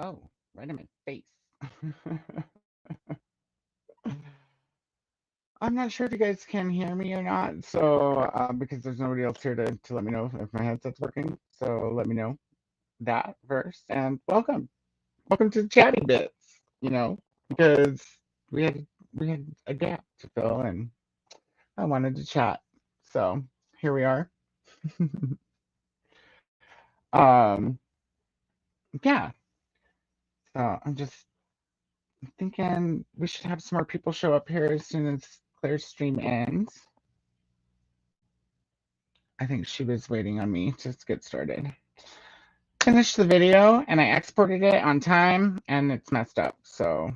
Oh, right in my face. I'm not sure if you guys can hear me or not, so because there's nobody else here to let me know if my headset's working. So let me know that first. And welcome to the chatty bits. Because we had we had a gap to fill, and I wanted to chat. So here we are. um, yeah. So I'm just thinking we should have some more people show up here as soon as Claire's stream ends. I think she was waiting on me to get started. Finished the video and I exported it on time and it's messed up. So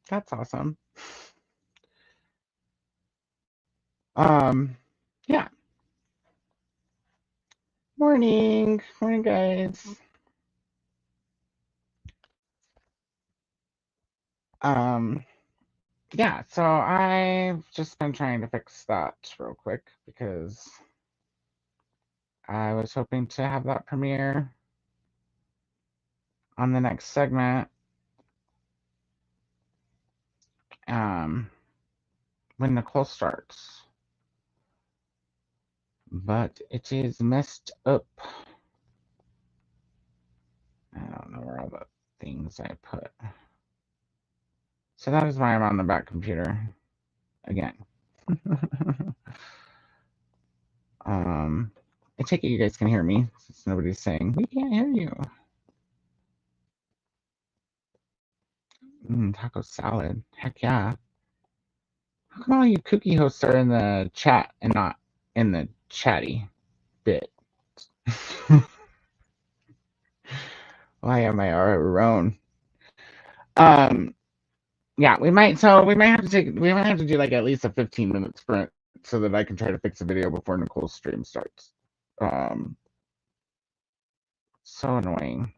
that's awesome. Yeah. Morning. Morning, guys. Yeah, so I've just been trying to fix that real quick because I was hoping to have that premiere on the next segment. When Nicole starts. But it is messed up. I don't know where all the things I put. So that is why I'm on the back computer again. I take it you guys can hear me since nobody's saying we can't hear you. Taco salad. Heck yeah. How come all you KuKi hosts are in the chat and not in the chatty bit? Well, I have my own. Yeah, we might have to do like at least a 15-minute sprint so that I can try to fix a video before Nicole's stream starts. So annoying.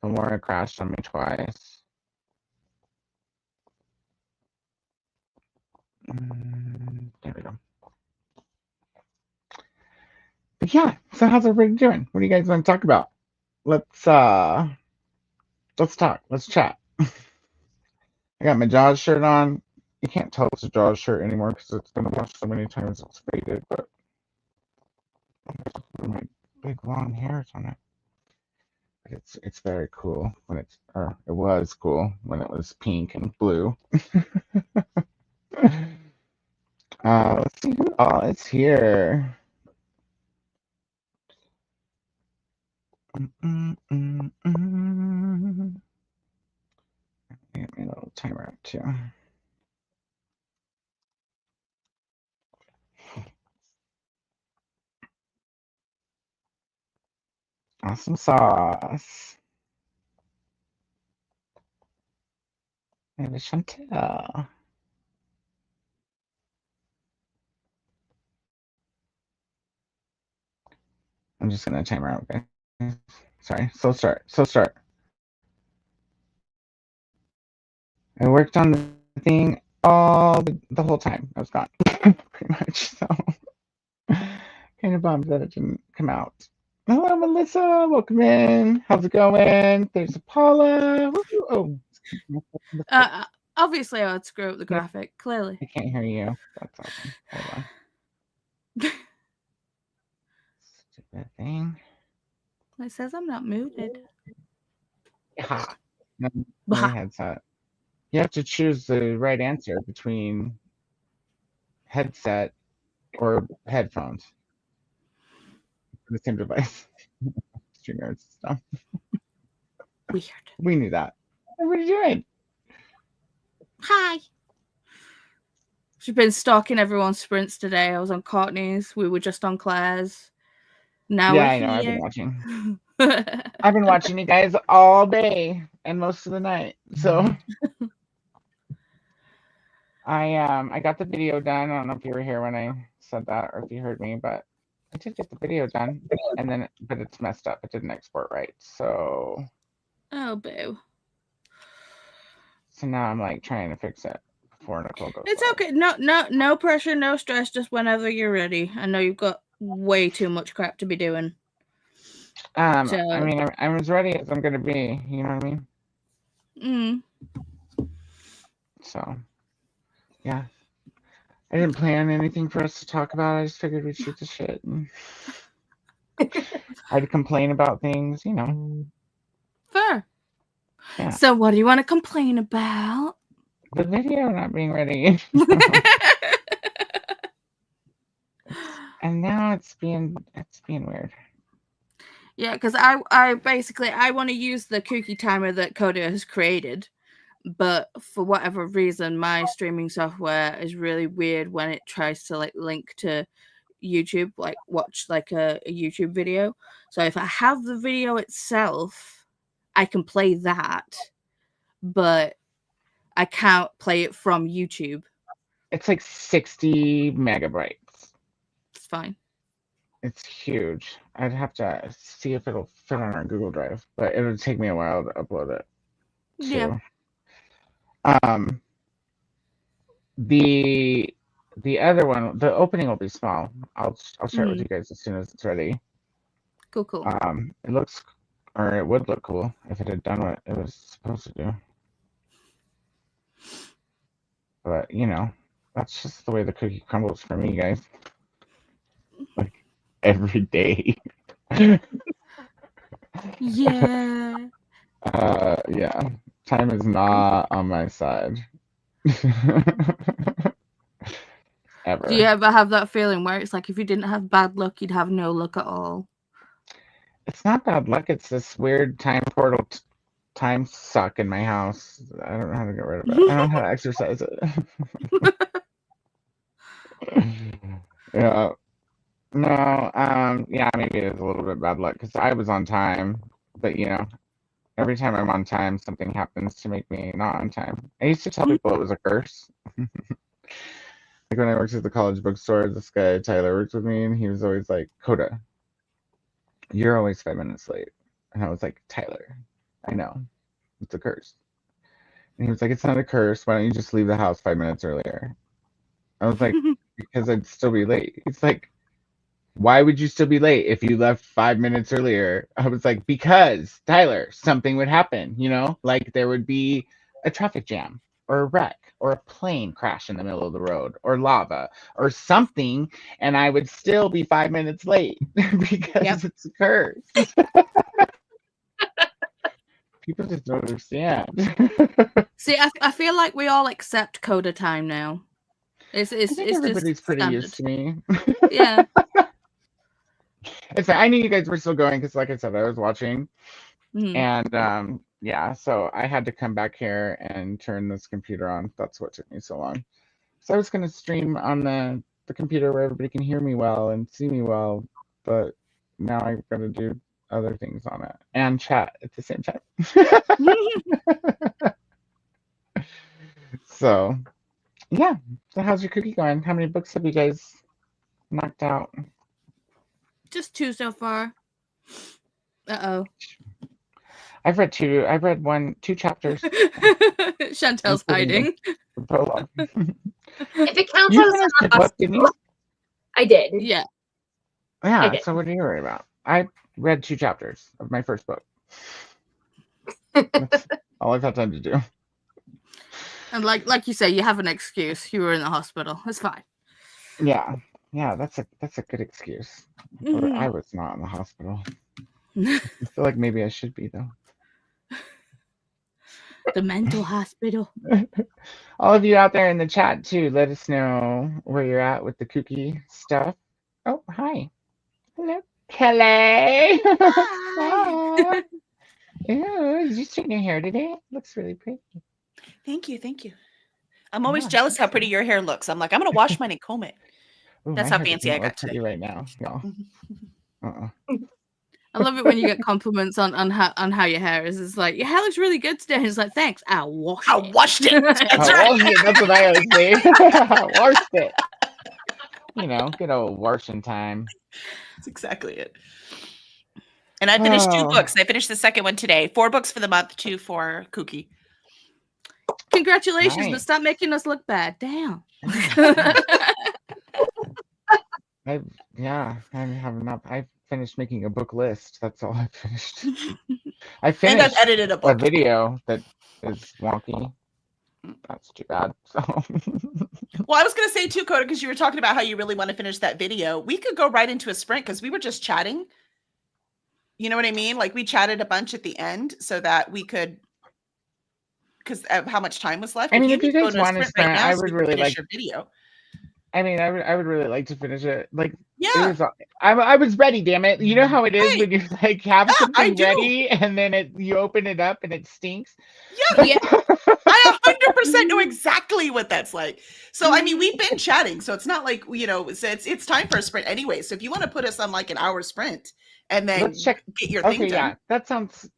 The more it crashed on me twice. There we go. But yeah, so how's everybody doing? What do you guys want to talk about? Let's talk. Let's chat. I got my Jaws shirt on. You can't tell it's a Jaws shirt anymore because it's been washed so many times it's faded, but my big long hairs on it. But it's very cool when it was cool when it was pink and blue. Let's see who all is here. Get me a little timer out too. Awesome sauce. Maybe Chantel. I'm just gonna timer out, guys. Sorry. So start. I worked on the thing all the whole time. I was gone, pretty much. So kind of bummed that it didn't come out. Hello, Melissa. Welcome in. How's it going? There's Paula. Oh. Obviously, I would screw up the graphic. Clearly, I can't hear you. That's awesome. Hold on. Stupid thing. It says I'm not muted. Ha. No, my headset. You have to choose the right answer between headset or headphones for the same device. Streamer stuff. Weird. We knew that. What are you doing? Hi. She's been stalking everyone's sprints today. I was on Courtney's. We were just on Claire's. Now yeah, we're I know. here. I've been watching. I've been watching you guys all day and most of the night. So I got the video done. I don't know if you were here when I said that or if you heard me, but I did get the video done. And then but it's messed up. It didn't export right. So oh boo. So now I'm like trying to fix it before Nicole goes. It's okay. No pressure, no stress, just whenever you're ready. I know you've got way too much crap to be doing. I mean, I'm as ready as I'm gonna be. You know what I mean? So, yeah. I didn't plan anything for us to talk about. I just figured we'd shoot the shit. And I'd complain about things, you know. Fair. Yeah. So what do you want to complain about? The video not being ready. And now it's being weird. Yeah, because I basically I want to use the KuKi timer that Koda has created, but for whatever reason, my streaming software is really weird when it tries to like link to YouTube, like watch like a YouTube video. So if I have the video itself, I can play that, but I can't play it from YouTube. It's like 60 megabytes. It's fine. It's huge. I'd have to see if it'll fit on our Google Drive, but it'll take me a while to upload it. Yeah. The other one, the opening will be small. I'll share it with you guys as soon as it's ready. Cool. It looks, or it would look cool if it had done what it was supposed to do. But you know, that's just the way the cookie crumbles for me, guys. Like every day. Yeah. Yeah. Time is not on my side. Ever. Do you ever have that feeling where it's like if you didn't have bad luck, you'd have no luck at all? It's not bad luck. It's this weird time portal time suck in my house. I don't know how to get rid of it. I don't know how to exercise it. Yeah. No, yeah, maybe it is a little bit bad luck because I was on time, but you know, every time I'm on time, something happens to make me not on time. I used to tell people it was a curse. Like when I worked at the college bookstore, this guy, Tyler, worked with me, and he was always like, Koda, you're always 5 minutes late. And I was like, Tyler, I know, it's a curse. And he was like, it's not a curse. Why don't you just leave the house 5 minutes earlier? I was like, because I'd still be late. It's like, why would you still be late if you left 5 minutes earlier? I was like, because, Tyler, something would happen, you know? Like there would be a traffic jam or a wreck or a plane crash in the middle of the road or lava or something, and I would still be 5 minutes late because it's a curse. People just don't understand. See, I feel like we all accept Koda time now. It's everybody's just pretty standard. used to me. Yeah. It's I knew you guys were still going because, like I said, I was watching, and yeah, so I had to come back here and turn this computer on. That's what took me so long. So I was going to stream on the computer where everybody can hear me well and see me well, but now I've got to do other things on it and chat at the same time. So, yeah. So how's your cookie going? How many books have you guys knocked out? Just 2 so far. Uh-oh. I've read 2. I've read 2 chapters. Chantel's hiding. The prologue. If it counts You as finished the book, didn't you? I did. Yeah. Yeah, so what are you worried about? I read 2 chapters of my first book. That's all I've had time to do. And like you say, you have an excuse. You were in the hospital. It's fine. Yeah, that's a good excuse. I was not in the hospital. I feel like maybe I should be though. The mental hospital. All of you out there in the chat too, let us know where you're at with the KuKi stuff. Oh, hi. Hello. Hello. Hi. Ew, did you straighten your hair today? Looks really pretty. Thank you. I'm always jealous how pretty your hair looks. I'm like, I'm gonna wash mine and comb it. Ooh, That's my how hair fancy does I not got look pretty today. right now, y'all. I love it when you get compliments on how your hair is. It's like, your hair looks really good today. And it's like, thanks. I washed it. That's right. That's what I always say. I washed it. You know, good old washing time. That's exactly it. And I finished 2 books. I finished the second one today. 4 books for the month, 2 for KuKi. Congratulations, Nice. but stop making us look bad. Damn. I finished finished making a book list. That's all I finished. I And finished I've edited a a book. video that is wonky. That's too bad. So Well, I was going to say too, Koda, because you were talking about how you really want to finish that video. We could go right into a sprint because we were just chatting. You know what I mean? Like we chatted a bunch at the end so that we could, because of how much time was left. I mean, if you need to go guys into a want to sprint right sprint, now, I so would we can really finish like. your video. I mean, I would really like to finish it. Like, it Yeah. was. I was ready. Damn it! You know how it is Right. when you like have Yeah, I something do. ready and then you open it up and it stinks. Yeah. Yeah. I 100% know exactly what that's like. So, I mean, we've been chatting, so it's not like, you know, it's time for a sprint anyway. So if you want to put us on like an hour sprint and then Let's check. get your thing Okay, done. yeah, that sounds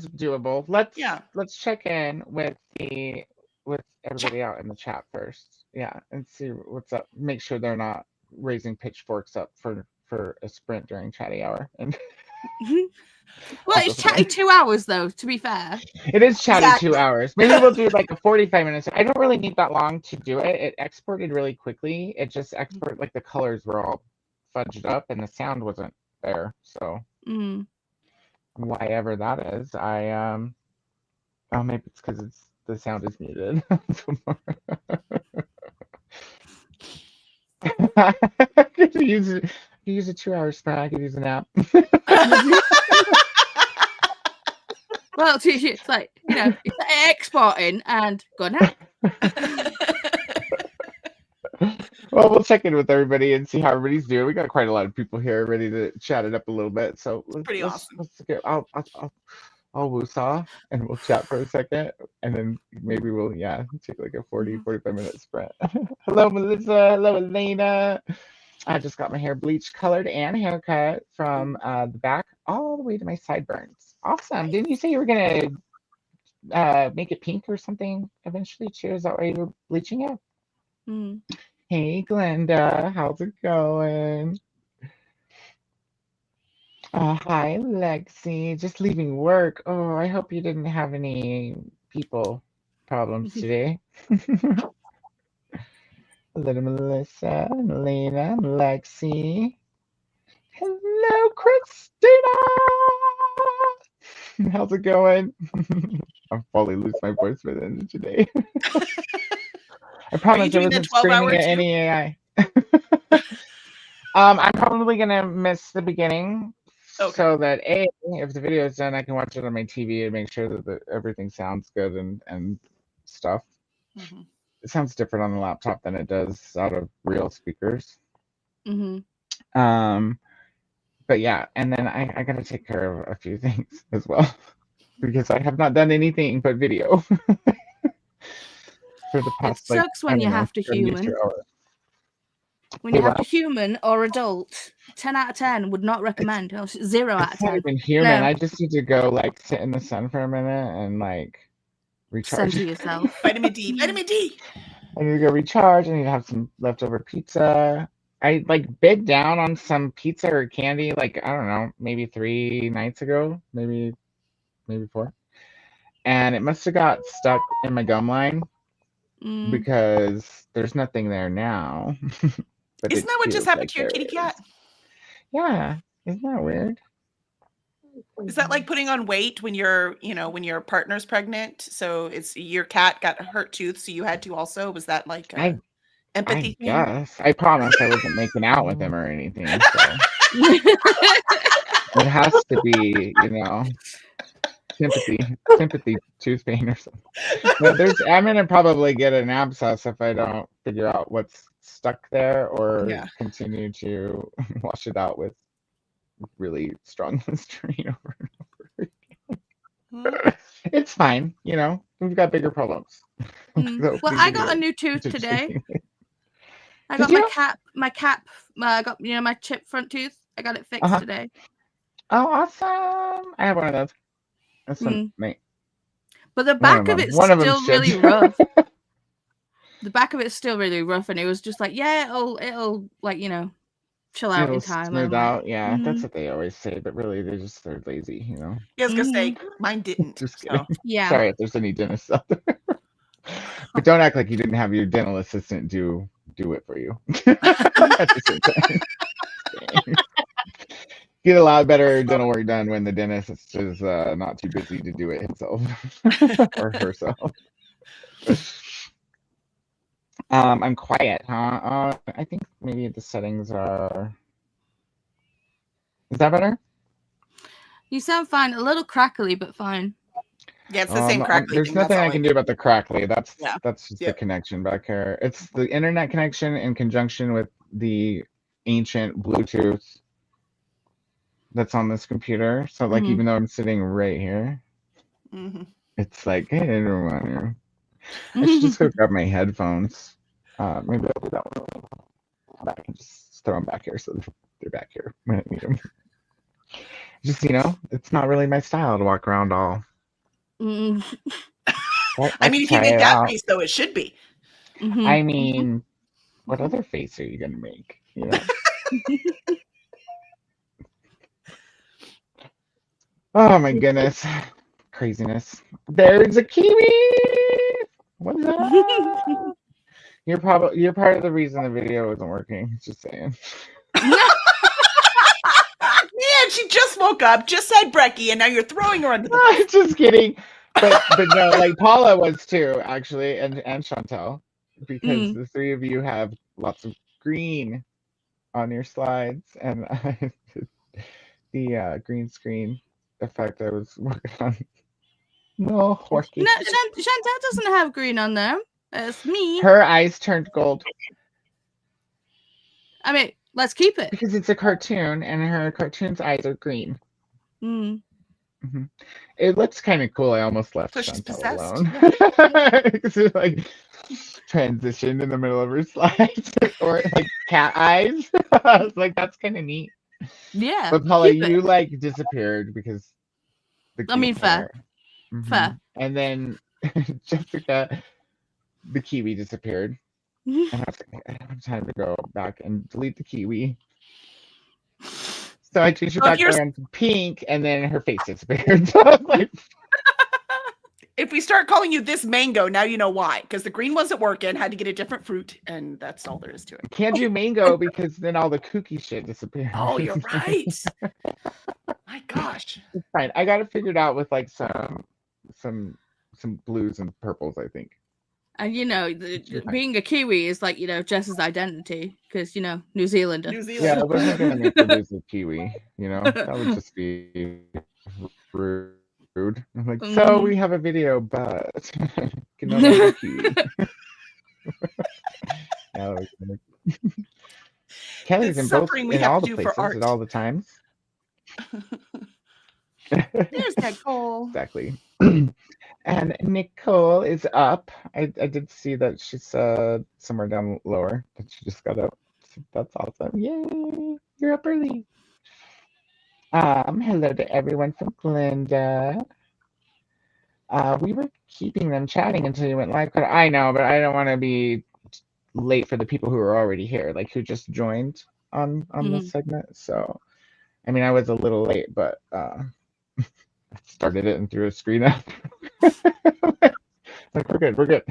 doable. Let's check in with everybody out in the chat first. Yeah, and see what's up. Make sure they're not raising pitchforks up for a sprint during chatty hour. And Well, it's chatty 2 hours though, to be fair. it is chatty Exactly. 2 hours. Maybe we'll do like a 45 minutes. I don't really need that long to do it. It exported really quickly. It just exported, like the colors were all fudged up and the sound wasn't there. So why ever that is, oh, maybe it's because the sound is muted. I could use a 2 hour sprint. I could use a nap. Well, it's like, you know, it's exporting and go now. Well, we'll check in with everybody and see how everybody's doing. We got quite a lot of people here ready to chat it up a little bit. So let's get. I'll woosah and we'll chat for a second, and then maybe we'll take like a 45 minute sprint. Hello, Melissa. Hello, Elena. I just got my hair bleached, colored, and haircut from the back all the way to my sideburns. Awesome. Didn't you say you were gonna make it pink or something eventually too? Is that why you were bleaching it? Hey, Glenda. How's it going? Hi, Lexi. Just leaving work. Oh, I hope you didn't have any people problems today. Little Melissa, and Elena, and Lexi. Hello, Christina. How's it going? I'll probably lose my voice by the end of today. I promise I wasn't screaming at any AI. I'm probably gonna miss the beginning. Okay. So that if the video is done, I can watch it on my TV and make sure that everything sounds good and stuff. It sounds different on the laptop than it does out of real speakers. But yeah, and then I gotta take care of a few things as well because I have not done anything but video for the past. It sucks when you have to human. When you have to human or adult, 10 out of 10 would not recommend. 0 out of 10. Not even human. No. I just need to go like sit in the sun for a minute and like recharge. Center yourself. Vitamin D. Vitamin D. I need to go recharge. I need to have some leftover pizza. I like bid down on some pizza or candy like, I don't know, maybe 3 nights ago, maybe 4. And it must have got stuck in my gum line because there's nothing there now. But isn't that what just happened to your kitty cat? Yeah. Isn't that weird? Is that like putting on weight when you're, when your partner's pregnant? So it's your cat got a hurt tooth, so you had to also? Was that like empathy thing? Yes. I promise I wasn't making out with him or anything. So. It has to be, sympathy tooth pain or something. But I'm gonna probably get an abscess if I don't figure out what's stuck there or continue to wash it out with really strong Listerine over and over again. It's fine, we've got bigger problems. Well, I got a new tooth today. I got my chipped front tooth. I got it fixed today. Oh, awesome. I have one of those. That's mate. But the back of it's still really rough. The back of it's still really rough, and it was just like, it'll like, chill out in time. Smooth out, yeah. That's what they always say, but really they're lazy, Yeah, I was gonna say mine didn't. Just kidding. So. Yeah. Sorry if there's any dentists out there. But don't act like you didn't have your dental assistant do it for you. At the same time. get a lot better dental work done when the dentist is not too busy to do it himself or herself. I'm quiet, huh? I think maybe the settings are. Is that better? You sound fine. A little crackly, but fine. Yeah, it's the same crackly there's thing. nothing I can do about the crackly. That's just the connection back here. It's the internet connection in conjunction with the ancient Bluetooth that's on this computer. So like even though I'm sitting right here, it's like, hey, everyone. I should just go grab my headphones. Maybe I'll do that one. I can just throw them back here so they're back here when I need them. Just, it's not really my style to walk around all. I mean, if you make that face, though, it should be. I mean, what other face are you going to make? Oh, my goodness. Craziness. There's a kiwi! What's up? You're part of the reason the video isn't working. Just saying. Man, she just woke up, just said Brecky, and now you're throwing her under the bus. Just kidding. But no, like Paula was too, actually, and Chantel, because the three of you have lots of green on your slides, and the green screen effect I was working on. No, Horky. No, Chantel doesn't have green on there. It's me. Her eyes turned gold. I mean, let's keep it. Because it's a cartoon, and her cartoon's eyes are green. It looks kind of cool. I almost left Chantel alone. Because it like transitioned in the middle of her slides, or like cat eyes. I was like, that's kind of neat. Yeah. But Paula, you like disappeared because. Fair. Fair. And then Jessica, the kiwi disappeared. And I was like, I don't have time to go back and delete the kiwi. So I changed her back around to pink, and then her face disappeared. So I was like, if we start calling you this mango, now you know why. Because the green wasn't working, had to get a different fruit, and that's all there is to it. Can't do mango because then all the KuKi shit disappears. Oh, you're right. My gosh. It's fine. I got it figured out with like some blues and purples, I think. And being a Kiwi is like, Jess's identity because, New Zealander. Yeah, I wasn't going to make her lose a Kiwi, That would just be rude. I'm like, so we have a video, but can no longer Kiwi. Kelly's in all the places at all the times. There's Nicole. Exactly. And Nicole is up. I did see that she's somewhere down lower, but she just got up. So that's awesome. Yay! You're up early. Hello to everyone from Glinda. We were keeping them chatting until you went live. I know, but I don't want to be late for the people who are already here, like who just joined on this segment. So, I mean, I was a little late, but I started it and threw a screen up. Like we're good.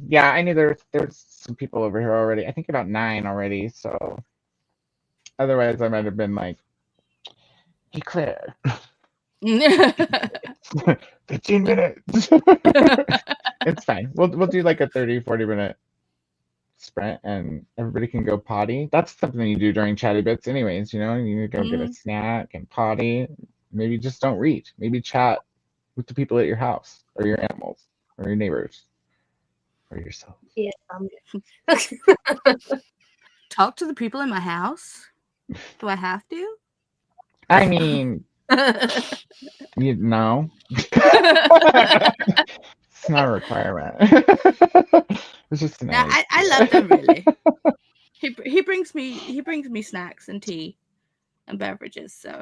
Yeah, I knew there's some people over here already. I think about 9 already. So, otherwise, I might have been like, "Hey, Claire." 15 minutes. It's fine. We'll do like a 30-40 minute sprint, and everybody can go potty. That's something you do during chatty bits anyways, you need to go get a snack and potty. Maybe just don't read. Maybe chat with the people at your house or your animals or your neighbors or yourself. Yeah. Talk to the people in my house? Do I have to? I mean, no. It's not a requirement. It's just an I love him really. He brings me snacks and tea and beverages. So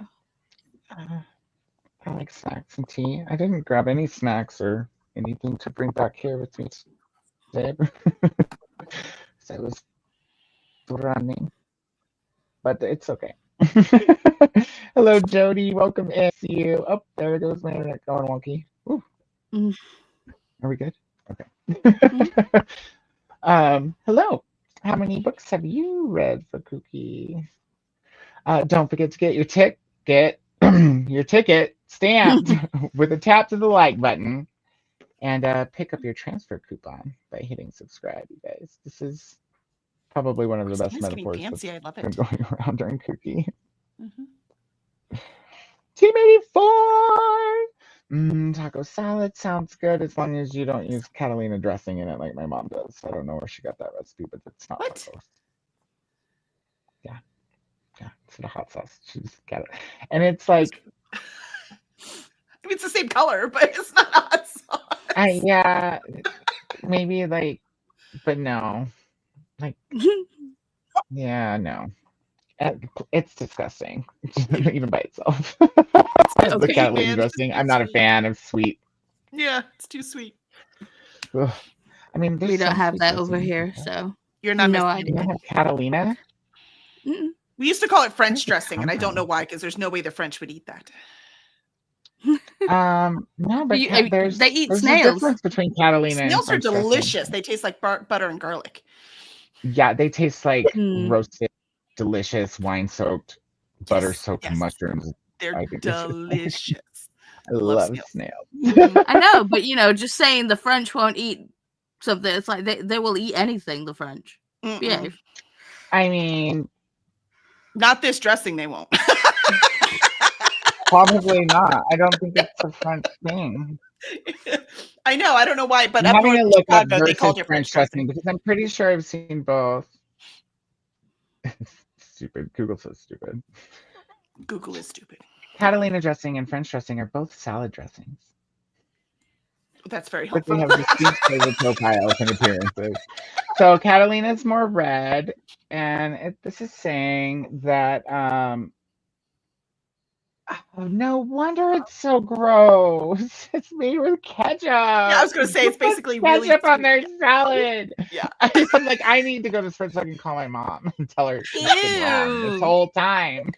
I like snacks and tea. I didn't grab any snacks or anything to bring back here with me today. So I was running, but it's okay. Hello, Jody. Welcome in. See you. Oh, there goes my internet going wonky. Are we good? Okay. Hello. How many books have you read for KuKi? Don't forget to get your ticket stamped with a tap to the like button, and pick up your transfer coupon by hitting subscribe. You guys, this is probably one of the best Christina's getting metaphors fancy. I love that's it. been going around during KuKi. Mhm. Team 84. Taco salad sounds good as long as you don't use Catalina dressing in it like my mom does. I don't know where she got that recipe, but it's not What? tacos. Yeah, it's the hot sauce. She's got it, and it's like, I mean, it's the same color, but it's not hot sauce. yeah, maybe like, but no, like, yeah, no. It's disgusting, even by itself. The Okay, Catalina man, dressing. it's I'm not a sweet. fan of sweet. Yeah, it's too sweet. Ugh. I mean, We there's don't some have sweet that dressing over you can here, get. so You're not no missing You idea. don't have Catalina? Mm-mm. We used to call it French Where's it dressing, and come I don't know from? why, because there's no way the French would eat that. No, but there's They eat a snails. difference between Catalina and Snails are French dressing. delicious. They taste like butter and garlic. Yeah, they taste like Mm. roasted, delicious, wine-soaked, butter-soaked yes. mushrooms. They're I think it's just delicious. I love love snails. snails. I know, but just saying the French won't eat something. It's like they will eat anything. The French. Mm-mm. Behave. I mean, Not this dressing, they won't. probably not. I don't think it's a French thing. I know. I don't know why, but I'm up having north to in look up Chicago, they called versus it French French dressing because I'm pretty sure I've seen both. Stupid. Google's so stupid. Google is stupid. Catalina dressing and French dressing are both salad dressings, That's very but they helpful. have distinct flavor profiles and appearances. So Catalina's more red, and this is saying that oh, no wonder it's so gross. It's made with ketchup. Yeah, I was going to say, it's Who puts basically really ketchup on sweet. their salad. Yeah. I'm like, I need to go to Sprint so I can call my mom and tell her she's been wrong this Ew. whole time.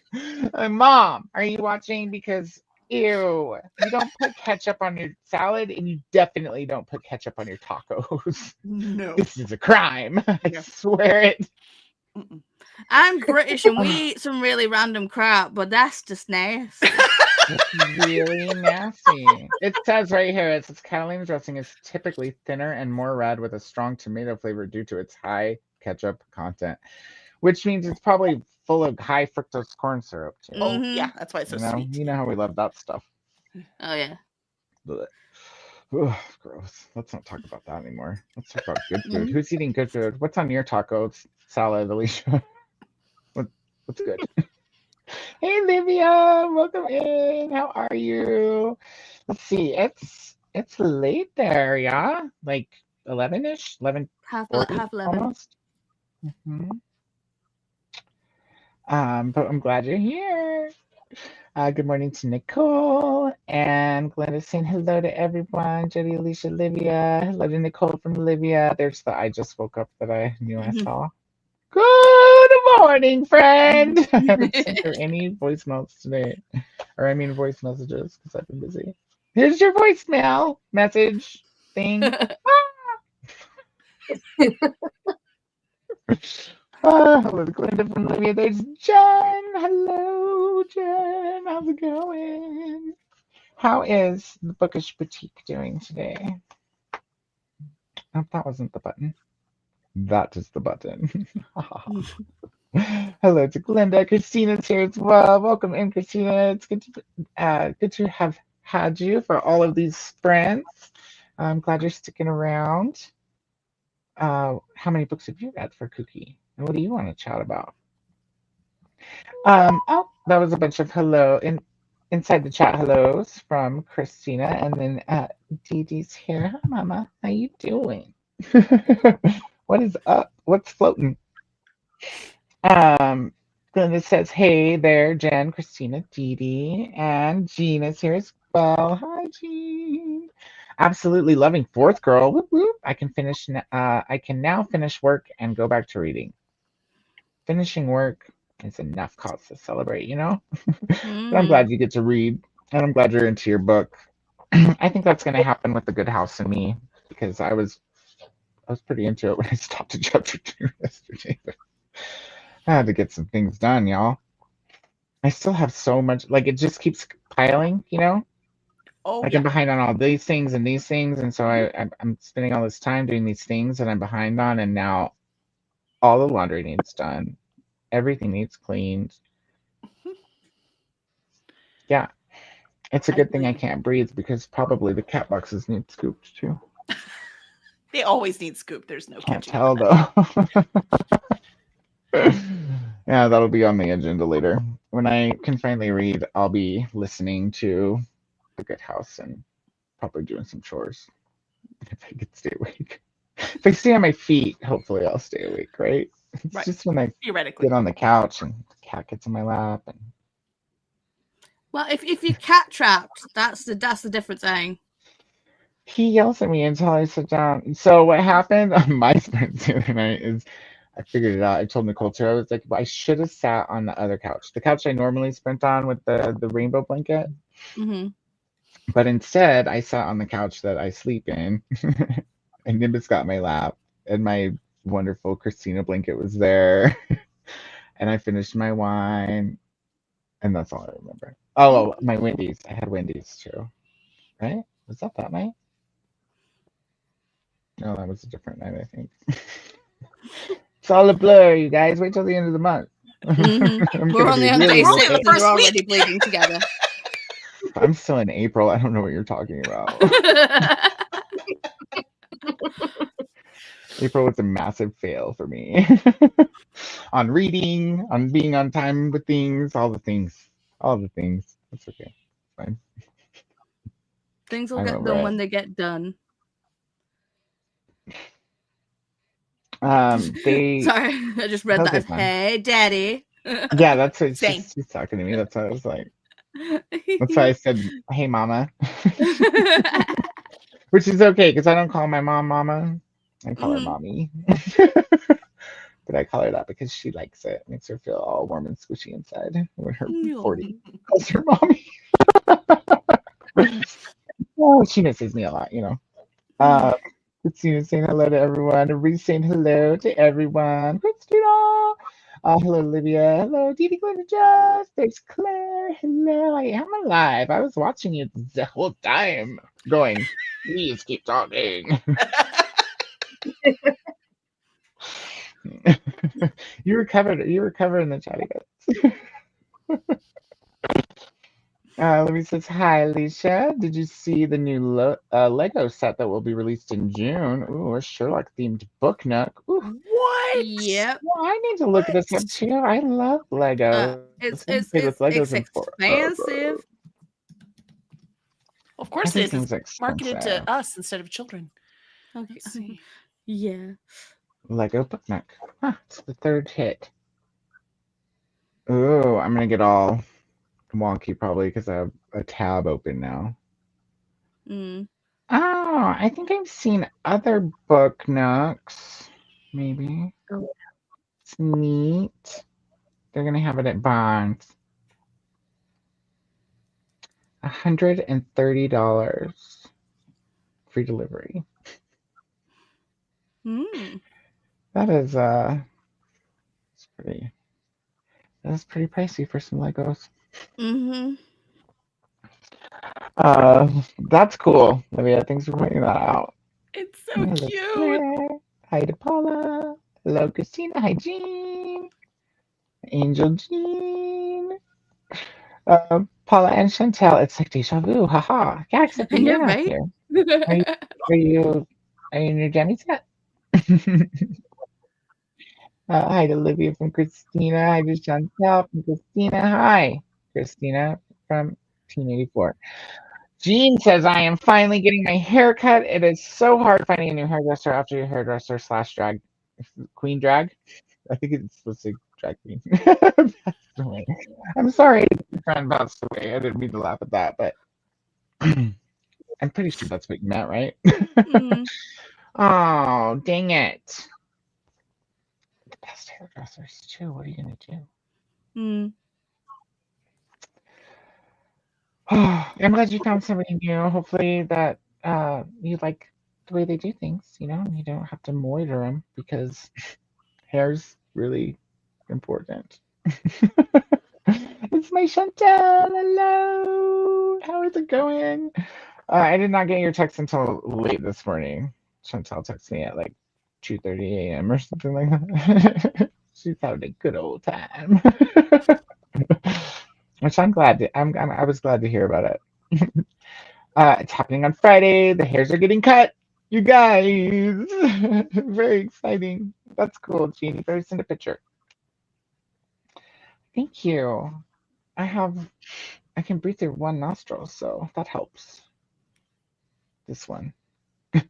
Mom, are you watching? Because ew, you don't put ketchup on your salad, and you definitely don't put ketchup on your tacos. No. This is a crime. I Yeah. swear it. Mm-mm. I'm British and we eat some really random crap, but that's just nasty. It's really nasty. It says right here, it says Catalina dressing is typically thinner and more red with a strong tomato flavor due to its high ketchup content, which means it's probably full of high fructose corn syrup too. Oh, Mhm. yeah. That's why it's so sweet. You know how we love that stuff. Oh yeah. Ugh. Ugh, gross. Let's not talk about that anymore. Let's talk about good food. Mhm. Who's eating good food? What's on your taco salad, Alicia? What's good? Hey, Livia, welcome in. How are you? Let's see. It's late there, yeah, like 11ish, 11:40 Half 11. almost. But I'm glad you're here. Good morning to Nicole and Glenda saying hello to everyone. Jody, Alicia, Livia. Hello to Nicole from Livia. There's the I just woke up that I knew I saw. Good morning, friend. I haven't sent her any voice notes today. Or I mean voice messages because I've been busy. Here's your voicemail message thing. Hello to Glenda from Livia. There's Jen. Hello, Jen. How's it going? How is the Bookish Boutique doing today? Oh, that wasn't the button. That is the button. Hello to Glenda. Christina's here as well. Welcome in, Christina. It's good to have had you for all of these sprints. I'm glad you're sticking around. How many books have you read for KuKi? And what do you want to chat about? Oh, that was a bunch of inside the chat hellos from Christina, and then Dee Dee's here. Hi, Mama. How you doing? What is up? What's floating? Glenda says, hey there, Jen, Christina, Dee Dee, and Jean is here as well. Hi, Jean. Absolutely loving Fourth Girl. Whoop, whoop. I can now finish work and go back to reading. Finishing work is enough cause to celebrate, you know? But I'm glad you get to read, and I'm glad you're into your book. I think that's going to happen with The Good House and Me, because I was pretty into it when I stopped at chapter 2 yesterday. But I had to get some things done, y'all. I still have so much, like, it just keeps piling, you know? Oh Like, yeah. I'm behind on all these things and these things, and so I'm spending all this time doing these things that I'm behind on, and now all the laundry needs done. Everything needs cleaned. Yeah. It's a I good thing I believe can't breathe because probably the cat boxes need scooped too. they always need scoop. There's no Can't catching tell that. though. Yeah, that'll be on the agenda later. When I can finally read, I'll be listening to The Good House and probably doing some chores if I could stay awake. If I stay on my feet, hopefully I'll stay awake, right? It's Right. just when I Theoretically. get on the couch and the cat gets in my lap and Well, if you're cat trapped, that's the different thing. he yells at me until I sit down. So what happened on my sprint the other night is I figured it out. I told Nicole too. I was like, I should have sat on the other couch, the couch I normally sprint on with the rainbow blanket. Mm-hmm. But instead, I sat on the couch that I sleep in, and Nimbus got my lap, and my wonderful Christina blanket was there, and I finished my wine, and that's all I remember. Oh, my Wendy's. I had Wendy's too, right? Was that night? No, that was a different night, I think. It's all a blur, you guys. Wait till the end of the month. Mm-hmm. We're only on day 6 and we're already bleeding together. I'm still in April. I don't know what you're talking about. April was a massive fail for me. On reading, on being on time with things, all the things. All the things. It's okay. It's fine. Things will I'm get over done it. when they get done. They Sorry, I just read Those that are as fun. hey daddy. Yeah, that's what Same. she's talking to me. That's what I was like. That's why I said, hey mama. Which is okay, because I don't call my mom mama. I call her Mhm. mommy. But I call her that because she likes it. It makes her feel all warm and squishy inside when her 40 calls her mommy. Oh, she misses me a lot, you know. Christina saying hello to everyone. Reese saying hello to everyone. Christina. Hello, Olivia. Hello, Didi Glinda Jess. There's Claire. Hello, I am alive. I was watching you the whole time going, please keep talking. You recovered in the chatty bits. Libby says, hi, Alicia. Did you see the new Lego set that will be released in June? Ooh, a Sherlock themed book nook. Ooh, What? Yep. well, I need to look this up too. I love Legos. It's I've played with Legos expensive. Of course it is. Everything's It's marketed expensive. to us instead of children. Okay. Let's see. Yeah. Lego book nook. Huh, it's the third hit. Ooh, I'm gonna get all wonky probably because I have a tab open now. Mm. Oh, I think I've seen other book nooks. Maybe. Oh. It's neat. They're gonna have it at Barnes. $130. Free delivery. Mm. That is that's pretty pricey for some Legos. Mm-hmm. That's cool, Olivia. Thanks for pointing that out. It's so Hello, cute. Claire. Hi to Paula. Hello, Christina. Hi, Jean. Angel Jean. Paula and Chantel. It's like deja vu. Haha. Yeah, except I know, you're not right? here. Are you in your jammies yet? Hi to Olivia from Christina. Hi to Chantel from Christina. Hi, Christina from Team 84. Jean says, I am finally getting my hair cut. It is so hard finding a new hairdresser after your hairdresser / drag queen drag. I think it's supposed to say drag queen. I'm sorry, your friend passed away. I didn't mean to laugh at that, but I'm pretty sure that's what you meant, right? Mm. Oh, dang it. The best hairdressers, too. What are you going to do? Mm. I'm glad you found somebody new. Hopefully that you like the way they do things, you know, you don't have to moiter them because hair's really important. It's my Chantel. Hello. How is it going? I did not get your text until late this morning. Chantel texted me at like 2:30 a.m. or something like that. She's having a good old time. Which I'm glad to, I was glad to hear about it. It's happening on Friday. The hairs are getting cut. You guys. Very exciting. That's cool, Jeannie. Better send a picture. Thank you. I can breathe through one nostril, so that helps. This one. Do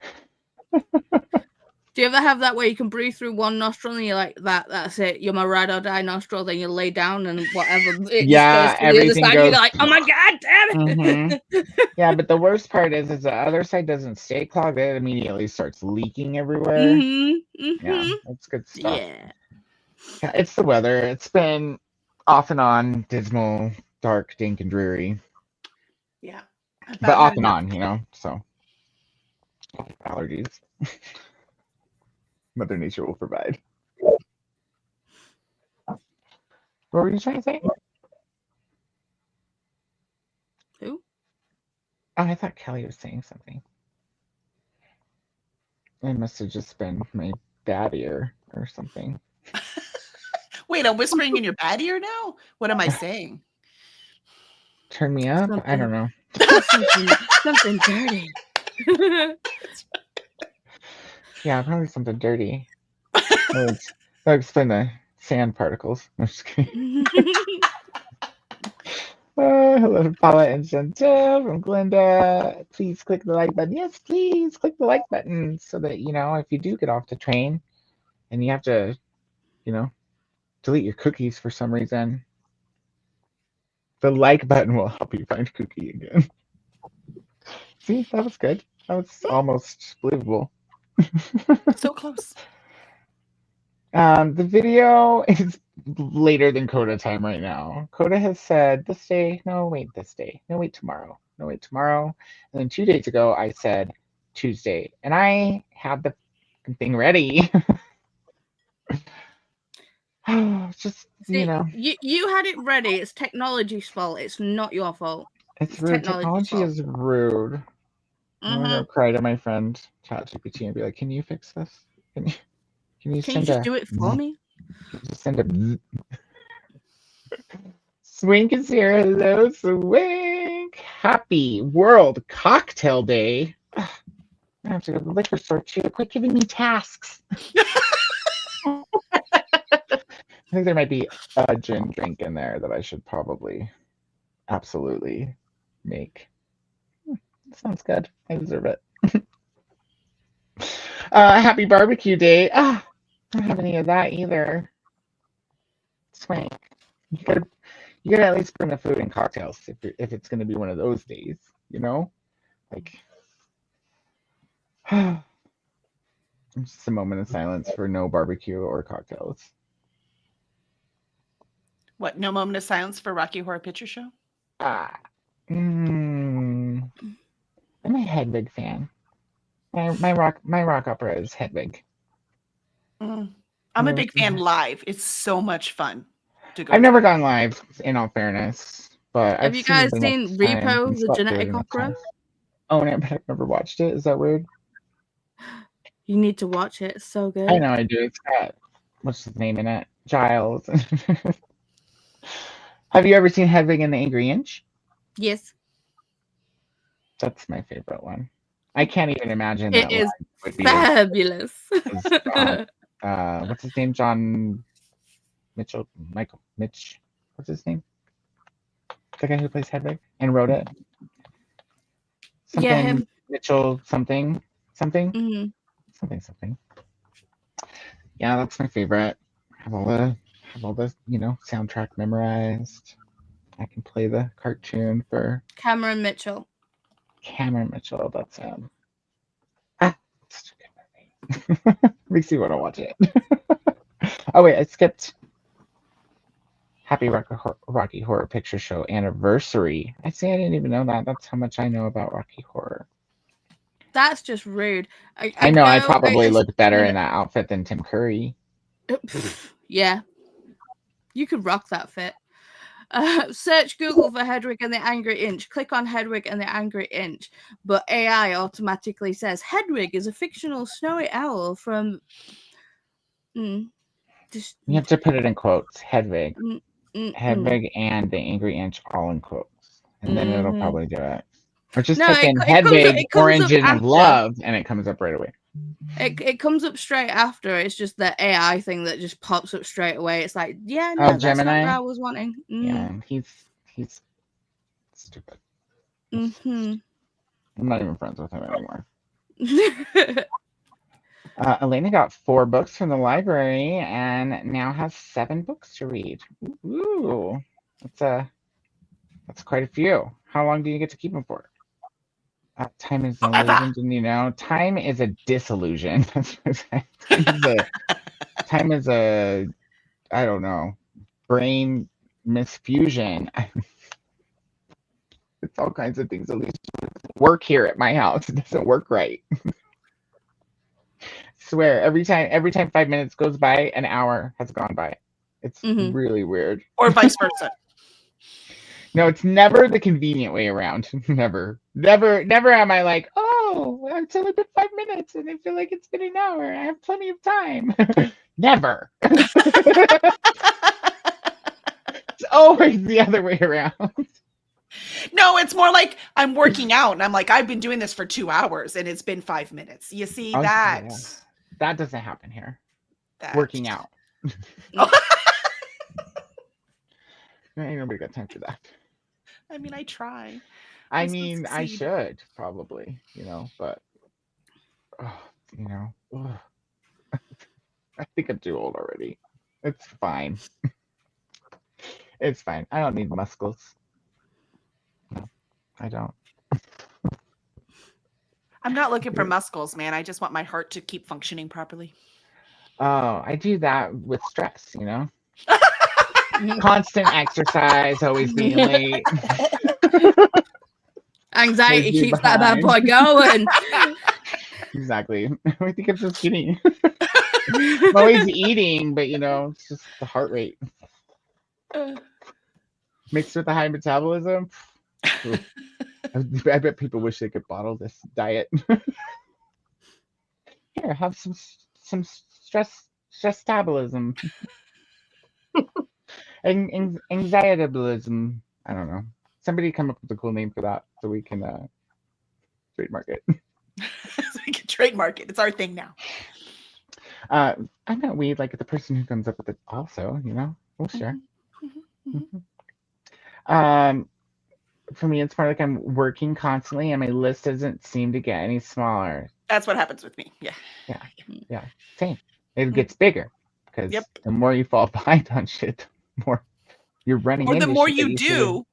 you ever have that where you can breathe through one nostril and you're like, that's it, you're my ride or die nostril, then you lay down and whatever, it Yeah, just goes to the other everything side, goes. you're like, oh my god, damn it! Yeah, but the worst part is the other side doesn't stay clogged, it immediately starts leaking everywhere. Yeah, that's good stuff. Yeah, it's the weather. It's been off and on, dismal, dark, dank, and dreary. Yeah. But off and on, you know, so allergies. Mother Nature will provide. What were you trying to say? Who? Oh, I thought Kelly was saying something. It must have just been my bad ear or something. Wait, I'm whispering in your bad ear now? What am I saying? Turn me up? I don't know. Something dirty. Yeah, probably something dirty. That would explain the sand particles. I'm just kidding. Hello, Paula and Chantel from Glenda. Please click the like button. Yes, please click the like button so that, you know, if you do get off the train and you have to, you know, delete your cookies for some reason, the like button will help you find KuKi again. See, that was good. That was almost believable. So close. The video is later than Koda time right now. Koda has said this day, no, wait, this day, no, wait, tomorrow, no, wait, tomorrow. And then 2 days ago, I said Tuesday, and I had the thing ready. Just, See, you know. You had it ready. It's technology's fault. It's not your fault. It's rude. Technology is rude. I'm gonna cry to my friend ChatGPT and be like, "Can you fix this? Can you just do it for me? Can you just send a Swink is here. Hello, Swink. Happy World Cocktail Day. I have to go to the liquor store too. Quit giving me tasks. I think there might be a gin drink in there that I should probably absolutely make. Sounds good. I deserve it. Happy barbecue day. I don't have any of that either. Swink. You gotta at least bring the food and cocktails if it's gonna be one of those days, you know? Like just a moment of silence for no barbecue or cocktails. What, no moment of silence for Rocky Horror Picture Show? I'm a Hedwig fan. My rock opera is Hedwig. I'm a big fan live. It's so much fun to go. I've never gone live, in all fairness, but have you guys seen Repo, the genetic opera? Own it, but I've never watched it. Is that weird? You need to watch it. It's so good. I know I do. It's got what's his name in it? Giles. Have you ever seen Hedwig and the Angry Inch? Yes. That's my favorite one. I can't even imagine it that is would be fabulous. What's his name? John Mitchell? Michael Mitch? What's his name? The guy who plays Hedwig and wrote it. Something, yeah, him. Mitchell something. Something. Yeah, that's my favorite. Have all the soundtrack memorized. I can play the cartoon for Cameron Mitchell. That's such a good movie. Makes you want to watch it. Oh wait, I skipped Happy Rocky Horror Picture Show anniversary. I didn't even know that. That's how much I know about Rocky Horror. That's just rude. I know I probably look better in that outfit than Tim Curry. Yeah. You could rock that fit. Search Google for Hedwig and the Angry Inch. Click on Hedwig and the Angry Inch. But AI automatically says Hedwig is a fictional snowy owl from. Just. You have to put it in quotes. Hedwig. Mm. Hedwig and the Angry Inch all in quotes. And then it'll probably do it. Or just No, type in it Hedwig comes up Origin of after. Love and it comes up right away. It comes up straight after. It's just the AI thing that just pops up straight away. It's like, yeah, no, Oh, that's Gemini? not what I was wanting. Yeah, he's stupid. I'm not even friends with him anymore. Elena got 4 books from the library and now has 7 books to read. Ooh, that's quite a few. How long do you get to keep them for? Time is an illusion, didn't you know? Time is a disillusion. Time is a, I don't know, brain misfusion. It's all kinds of things. At least work here at my house. It doesn't work right. Swear, every time 5 minutes goes by, an hour has gone by. It's really weird. Or vice versa. No, it's never the convenient way around. Never am I like, oh, it's only been 5 minutes and I feel like it's been an hour. I have plenty of time. Never. It's always the other way around. No, it's more like I'm working out and I'm like, I've been doing this for 2 hours and it's been 5 minutes. You see that? Yeah. That doesn't happen here. That. Working out. Ain't nobody got time for that. I mean, I try. I mean, I should probably, but I think I'm too old already. It's fine. It's fine. I don't need muscles. No, I don't. I'm not looking for muscles, man. I just want my heart to keep functioning properly. Oh, I do that with stress, Constant exercise, always being late. Anxiety keeps that bad boy going. Exactly. I think I'm just kidding. I'm always eating, but it's just the heart rate. Mixed with the high metabolism. I bet people wish they could bottle this diet. Here, have some stress-tabolism. Anxiety-abilism. I don't know. Somebody come up with a cool name for that so we can trademark it. So we can trademark it. It's our thing now. I'm not weed like the person who comes up with it also, Well, sure. For me, it's more like I'm working constantly and my list doesn't seem to get any smaller. That's what happens with me. Yeah. Same. It gets bigger because the more you fall behind on shit, the more you're running into the more shit you do,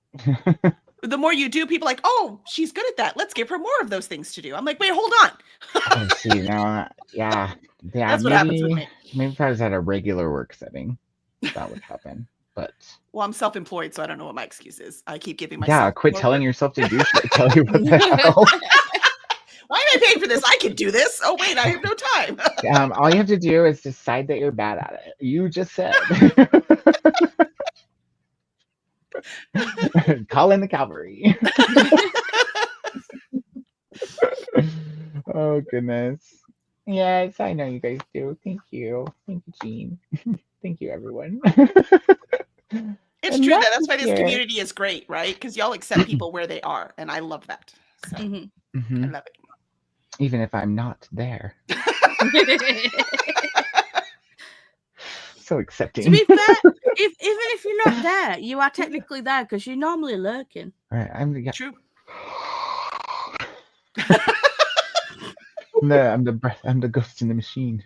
the more you do, people are like, oh, she's good at that. Let's give her more of those things to do. I'm like, wait, hold on. Oh, see, now, yeah. That's what happens with me. Maybe if I was at a regular work setting, that would happen. But I'm self-employed, so I don't know what my excuse is. I keep giving myself. Yeah, quit telling yourself to do shit. Tell you what the hell. Why am I paying for this? I can do this. Oh wait, I have no time. All you have to do is decide that you're bad at it. You just said. Call in the cavalry. Oh goodness. Yes, I know you guys do. Thank you, Jean. Thank you, everyone. It's true that that's why this community is great, right? Because y'all accept people where they are, and I love that. So I love it. Even if I'm not there. So accepting. To be fair, even if you're not there, you are technically there because you're normally lurking. Right, True. No, I'm the ghost in the machine.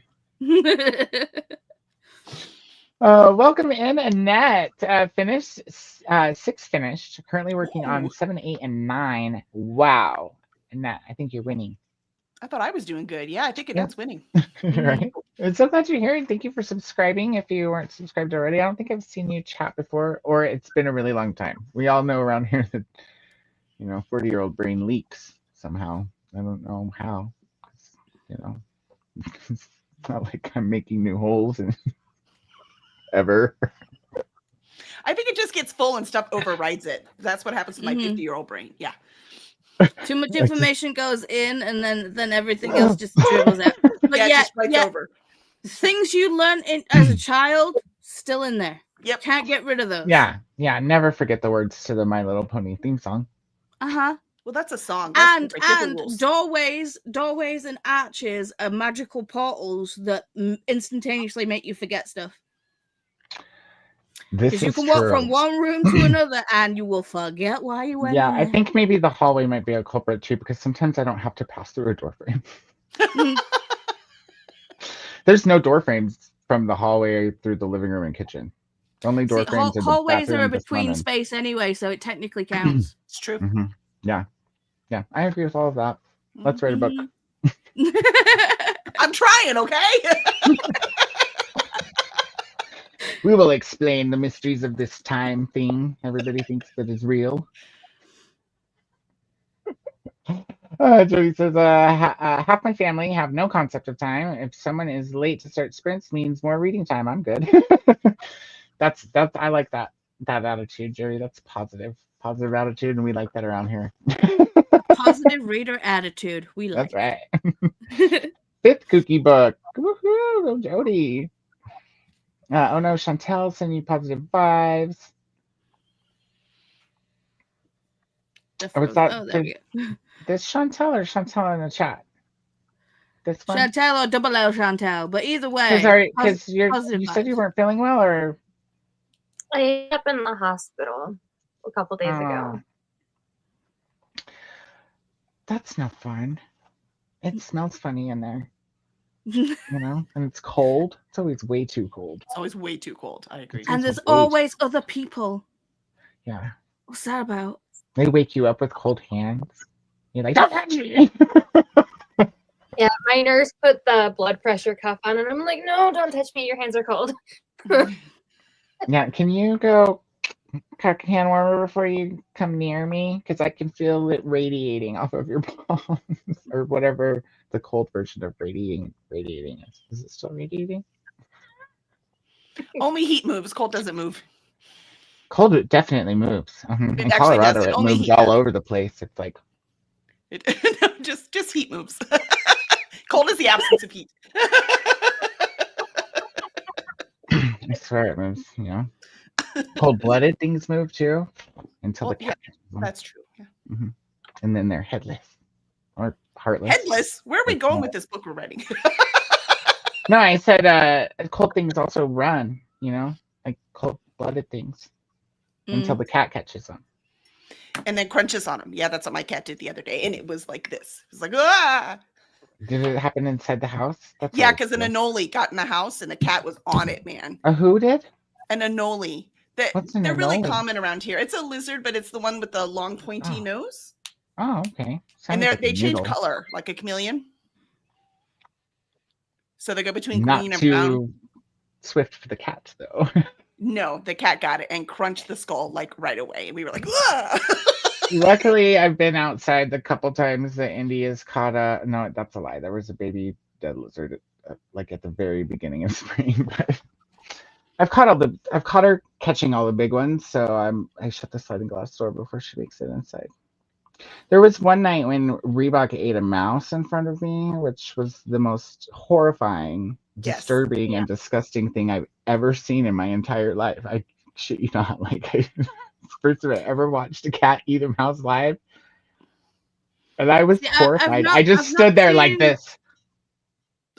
Welcome in, Annette. Finished 6 finished. Currently working on 7, 8, and 9. Wow, Annette, I think you're winning. I thought I was doing good. Yeah, I think Annette's winning. Right. I'm so glad you're here. Thank you for subscribing. If you weren't subscribed already, I don't think I've seen you chat before, or it's been a really long time. We all know around here that 40-year-old brain leaks somehow. I don't know how. It's not like I'm making new holes and ever. I think it just gets full and stuff overrides it. That's what happens to my 50-year-old brain. Yeah. Too much information goes in, and then everything else just dribbles out. But Yeah, it just writes over. Things you learn as a child still in there. Yep. Can't get rid of those. Yeah. Never forget the words to the My Little Pony theme song. Well, that's a song. That's And doorways and arches are magical portals that instantaneously make you forget stuff. This is you can true. walk from one room to another and you will forget why you went. Yeah, I think maybe the hallway might be a culprit too, because sometimes I don't have to pass through a door frame. There's no door frames from the hallway through the living room and kitchen. The only door frames are the hallways are a bathroom, between space anyway, so it technically counts. It's true. Yeah, I agree with all of that. Let's write a book. I'm trying, okay? We will explain the mysteries of this time thing everybody thinks that is real. Jody says, half my family have no concept of time. If someone is late to start sprints means more reading time, I'm good. that's I like that attitude, Jody. That's positive attitude, and we like that around here. Positive reader attitude. We like. That's right. Fifth KuKi book. Woohoo, go Jody. Oh no, Chantel sending you positive vibes. Was that this Chantel or Chantel in the chat? This one? Chantel or double L Chantel, but either way. Because you said you weren't feeling well, or I ended up in the hospital a couple days ago. That's not fun. It smells funny in there. And it's cold. It's always way too cold. It's always way too cold. I agree. And there's always other people. Yeah. What's that about? They wake you up with cold hands. You're like, don't touch me. Yeah, my nurse put the blood pressure cuff on, and I'm like, no, don't touch me. Your hands are cold. Yeah, can you go cock a hand warmer before you come near me? Because I can feel it radiating off of your palms, or whatever the cold version of radiating is. Is it still radiating? Only heat moves. Cold doesn't move. Cold, it definitely moves. In Colorado, it moves all over the place. It's like no, just heat moves. Cold is the absence of heat. I swear it moves. Cold-blooded things move too, until the cat. Yeah, that's true. Yeah. And then they're headless or heartless. Headless? Where are we going with this book we're writing? No, I said cold things also run. Like cold-blooded things until the cat catches them. And then crunches on them. Yeah, that's what my cat did the other day, and it was like this. It was like, ah! Did it happen inside the house? Yeah, because an anole got in the house, and the cat was on it, man. A who did? An anole. They're really common around here. It's a lizard, but it's the one with the long, pointy nose. Oh, okay. And they change color, like a chameleon. So they go between green and brown. Not too swift for the cat, though. No, the cat got it and crunched the skull like right away. And we were like, ah! Luckily, I've been outside the couple times that Indy has caught no, that's a lie. There was a baby dead lizard like at the very beginning of spring, but I've caught her catching all the big ones, so I shut the sliding glass door before she makes it inside. There was one night when Reebok ate a mouse in front of me, which was the most horrifying, disturbing, and disgusting thing I've ever seen in my entire life. I shit you not. First time I ever watched a cat eat a mouse live, and I was horrified. I just stood there like this.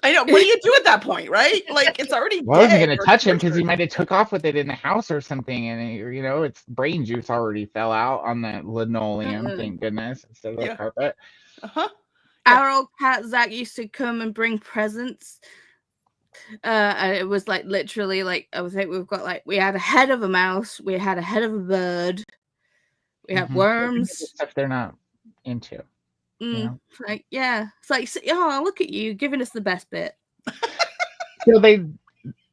I know. What do you do at that point, right? Like, it's already well, I wasn't going to touch him because he might have took off with it in the house or something, and its brain juice already fell out on the linoleum. Thank goodness, instead of the carpet. Our old cat Zach used to come and bring presents. And it was like literally like I think we had a head of a mouse, we had a head of a bird, we had worms. Stuff they're not into. Like it's like, oh, look at you giving us the best bit. So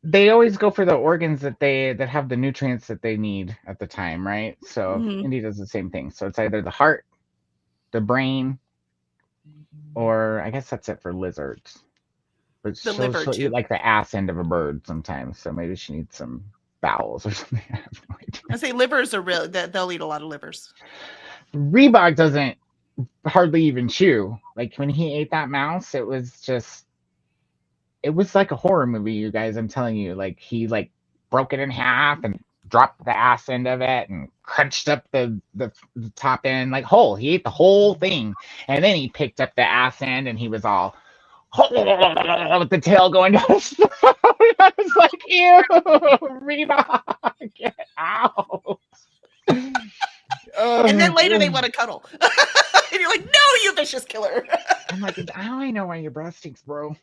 they always go for the organs that have the nutrients that they need at the time, right? So Indy does the same thing. So it's either the heart, the brain, or I guess that's it for lizards. But she'll eat like the ass end of a bird sometimes, so maybe she needs some bowels or something. I have no idea. I say livers are real. They'll eat a lot of livers. Reebok doesn't hardly even chew. Like when he ate that mouse, it was like a horror movie, you guys. I'm telling you, like he like broke it in half and dropped the ass end of it and crunched up the top end like whole. He ate the whole thing, and then he picked up the ass end and he was all with the tail going down his throat. I was like, ew, Reebok, get out. And then later they want to cuddle. And you're like, no, you vicious killer. I'm like, now I know why your breath stinks, bro.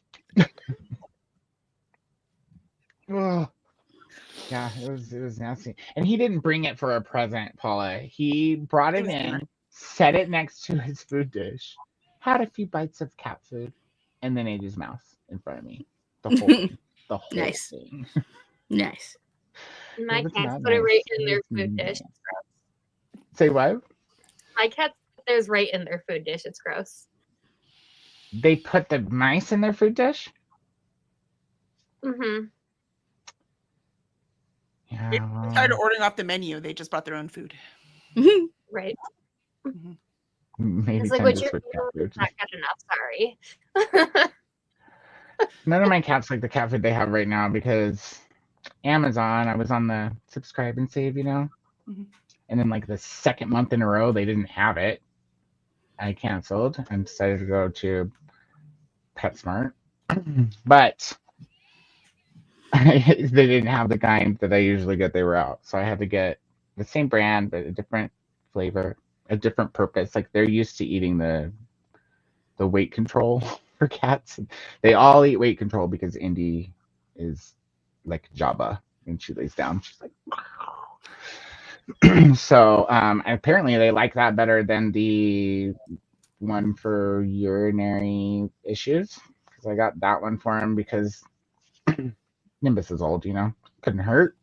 Oh. Yeah, it was nasty. And he didn't bring it for a present, Paula. He brought it in, set it next to his food dish, had a few bites of cat food, and then ate his mouth in front of me. The whole thing. The whole Nice. thing. Nice. My cats put it right in their food dish. It's gross. Say what? My cats put theirs right in their food dish. It's gross. They put the mice in their food dish? Mm-hmm. Yeah. They started ordering off the menu. They just brought their own food. Right. Maybe It's like Ken what just you're put cat food. not good enough. Sorry. None of my cats like the cat food they have right now because Amazon, I was on the subscribe and save, and then like the second month in a row they didn't have it. I canceled and decided to go to PetSmart, but they didn't have the kind that I usually get. They were out, so I had to get the same brand but a different flavor, a different purpose. Like they're used to eating the weight control for cats. They all eat weight control because Indy is like Jabba when she lays down. She's like, wow. So apparently they like that better than the one for urinary issues because I got that one for him because Nimbus is old, couldn't hurt.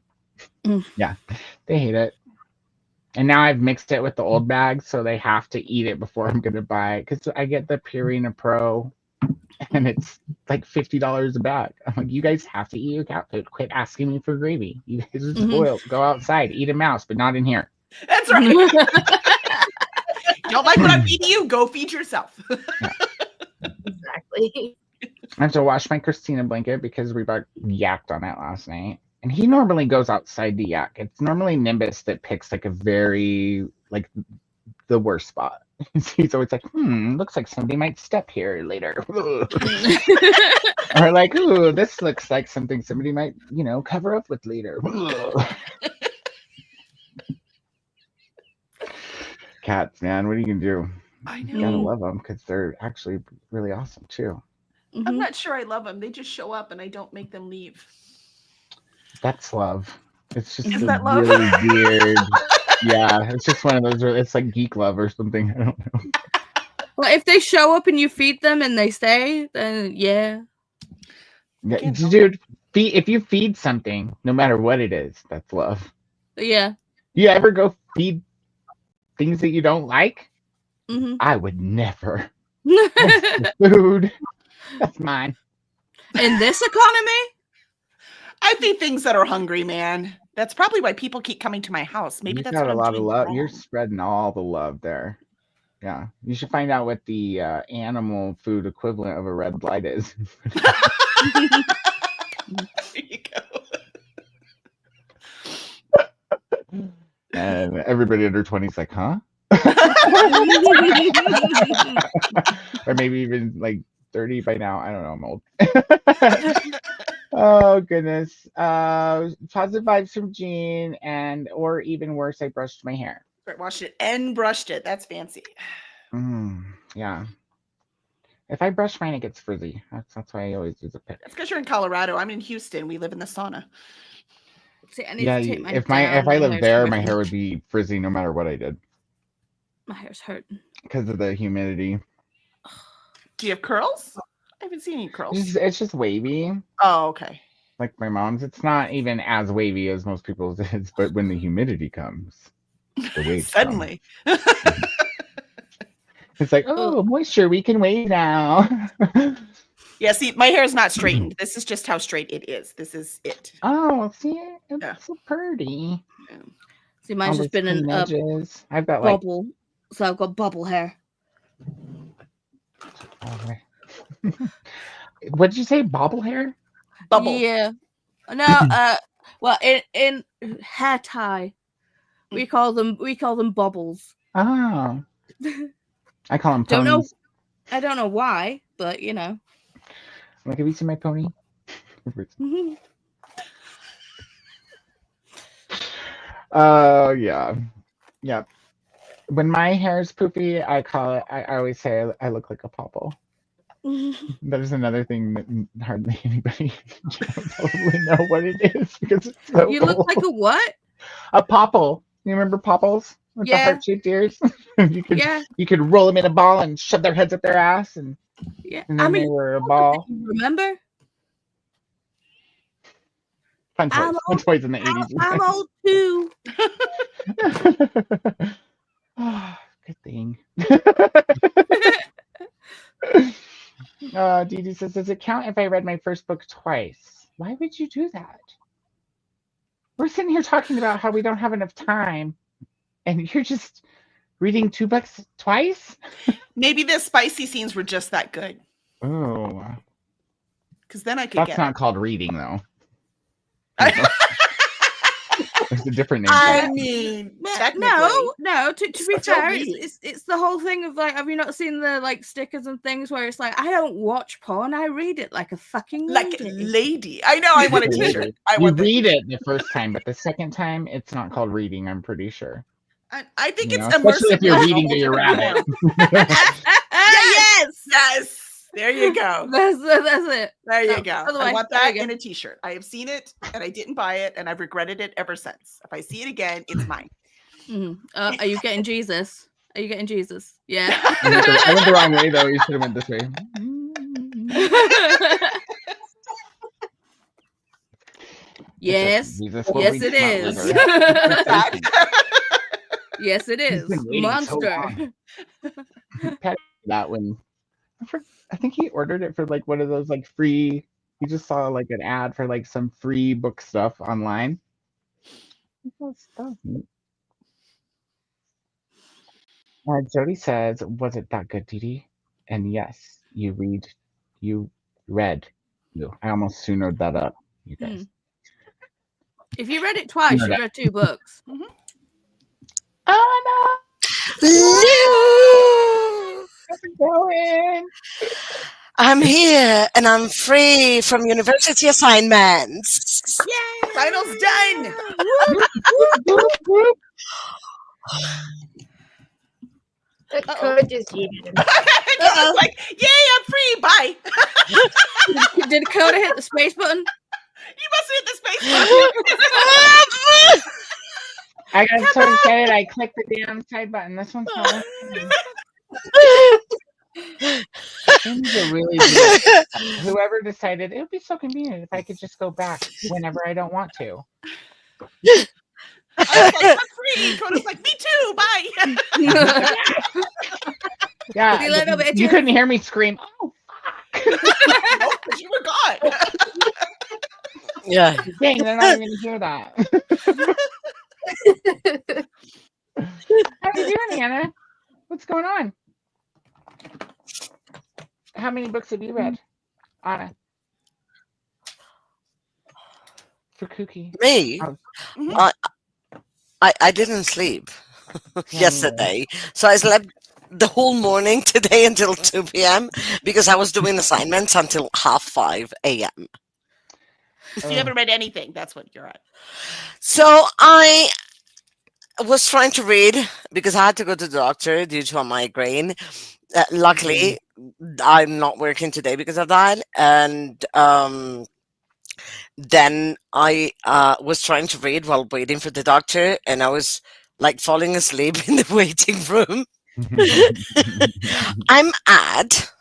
Yeah, they hate it. And now I've mixed it with the old bag, so they have to eat it before I'm gonna buy it because I get the Purina Pro and it's like $50 a bag. I'm like, you guys have to eat your cat food. Quit asking me for gravy. You guys are spoiled. Go outside, eat a mouse, but not in here. That's right. You don't like what I'm feeding you? Go feed yourself. Exactly. I have to wash my Christina blanket because we yacked on it last night. And he normally goes outside to yak. It's normally Nimbus that picks like a very, like the worst spot. He's always like, looks like somebody might step here later. Or like, ooh, this looks like something somebody might, cover up with later. Cats, man, what are you going to do? I know. You gotta love them because they're actually really awesome too. I'm not sure I love them. They just show up and I don't make them leave. That's love. It's just Is that love? really weird. Yeah, it's just one of those. It's like geek love or something. I don't know. Well, if they show up and you feed them and they stay, then yeah. Dude, if you feed something, no matter what it is, that's love. Yeah. You ever go feed things that you don't like? Mm-hmm. I would never. That's food. That's mine. In this economy? I feed things that are hungry, man. That's probably why people keep coming to my house. Maybe You've that's got what a I'm lot of doing love. wrong. You're spreading all the love there. Yeah, you should find out what the animal food equivalent of a red light is. There you go. And everybody under 20 is like, huh? Or maybe even like 30 by now. I don't know. I'm old. Oh goodness. Positive vibes from Jean, or even worse, I brushed my hair. Washed it and brushed it. That's fancy. Yeah. If I brush mine, it gets frizzy. That's why I always use a pick. That's because you're in Colorado. I'm in Houston. We live in the sauna. See, I need Yeah, to take mine if down. I lived hair's there, hurting. my hair would be frizzy no matter what I did My hair's hurting. because of the humidity. Do you have curls? I haven't seen any curls. It's just wavy. Oh, okay. Like my mom's. It's not even as wavy as most people's is, but when the humidity comes, the waves Suddenly. It's like, oh, moisture, we can wave now. Yeah, see, my hair is not straightened. This is just how straight it is. This is it. Oh, see, it's so pretty. Yeah. See, mine's All just those been clean a edges. I've got like bubble, so I've got bubble hair. what did you say? Bobble hair? Bubble. Yeah. No. Well, in hair tie, we call them bubbles. Oh. I call them Don't know. ponies. I don't know why, but you know. Like, have you seen my pony? Yeah. Yeah. When my hair is poofy, I always say I look like a popple. That is another thing that hardly anybody probably know what it is because it's so You look old. like a what? A popple. You remember popples with the Yeah. heart-shaped ears? you could roll them in a ball and shove their heads up their ass, and Yeah. then they were a ball. Remember? Fun toys. Fun toys in the 80s. I'm old too. Oh, good thing. Dee Dee says, does it count if I read my first book twice? Why would you do that? We're sitting here talking about how we don't have enough time, and you're just reading 2 books twice? Maybe the spicy scenes were just that good. Oh. Because then I could That's not called reading, though. it. There's a different name. I mean, no. To be Still fair, read. it's the whole thing of like, have you not seen the like stickers and things where it's like, I don't watch porn, I read it like a fucking like lady. lady. I know. I want a T-shirt. You read it the first time, but the second time, it's not called reading. I'm pretty sure. I think it's especially immersive. if you're reading to your rabbit. Yes. There you go. That's it. There you go. Otherwise, I want that in a T-shirt. I have seen it, and I didn't buy it, and I've regretted it ever since. If I see it again, it's mine. Are you getting Jesus? Are you getting Jesus? Yeah. I went the wrong way, though. You should have went this way. Yes. Jesus Yes, it is. Yes, it is. Monster. That one. I think he ordered it for like one of those like free. He just saw like an ad for like some free book stuff online. Jody says, "Was it that good, Dee Dee?" And yes, you read. I almost soonered that up, you guys. If you read it twice, you read 2 books. Oh no! Hello! How's it going? I'm here and I'm free from university assignments. Yay! Finals done. Koda just yeeted. Koda's like, yay, I'm free. Bye. Did Koda hit the space button? You must have hit the space button. I got so excited I clicked the damn side button. This one's not. Things are really good. Whoever decided it would be so convenient if I could just go back whenever I don't want to. I was like, I'm free. Koda's like, me too. Bye. Yeah, you couldn't hear me scream. Oh, fuck. No, because you were gone. Yeah. Dang, they're not even going to hear that. How you doing, Anna? What's going on? How many books have you read, Anna? For KuKi. Me? I didn't sleep yesterday. So I slept the whole morning today until 2 p.m. because I was doing assignments until 5:30 a.m. So you haven't read anything. That's what you're at. So I was trying to read because I had to go to the doctor due to a migraine. Luckily, I'm not working today because of that. And then I was trying to read while waiting for the doctor, and I was like falling asleep in the waiting room. I'm at,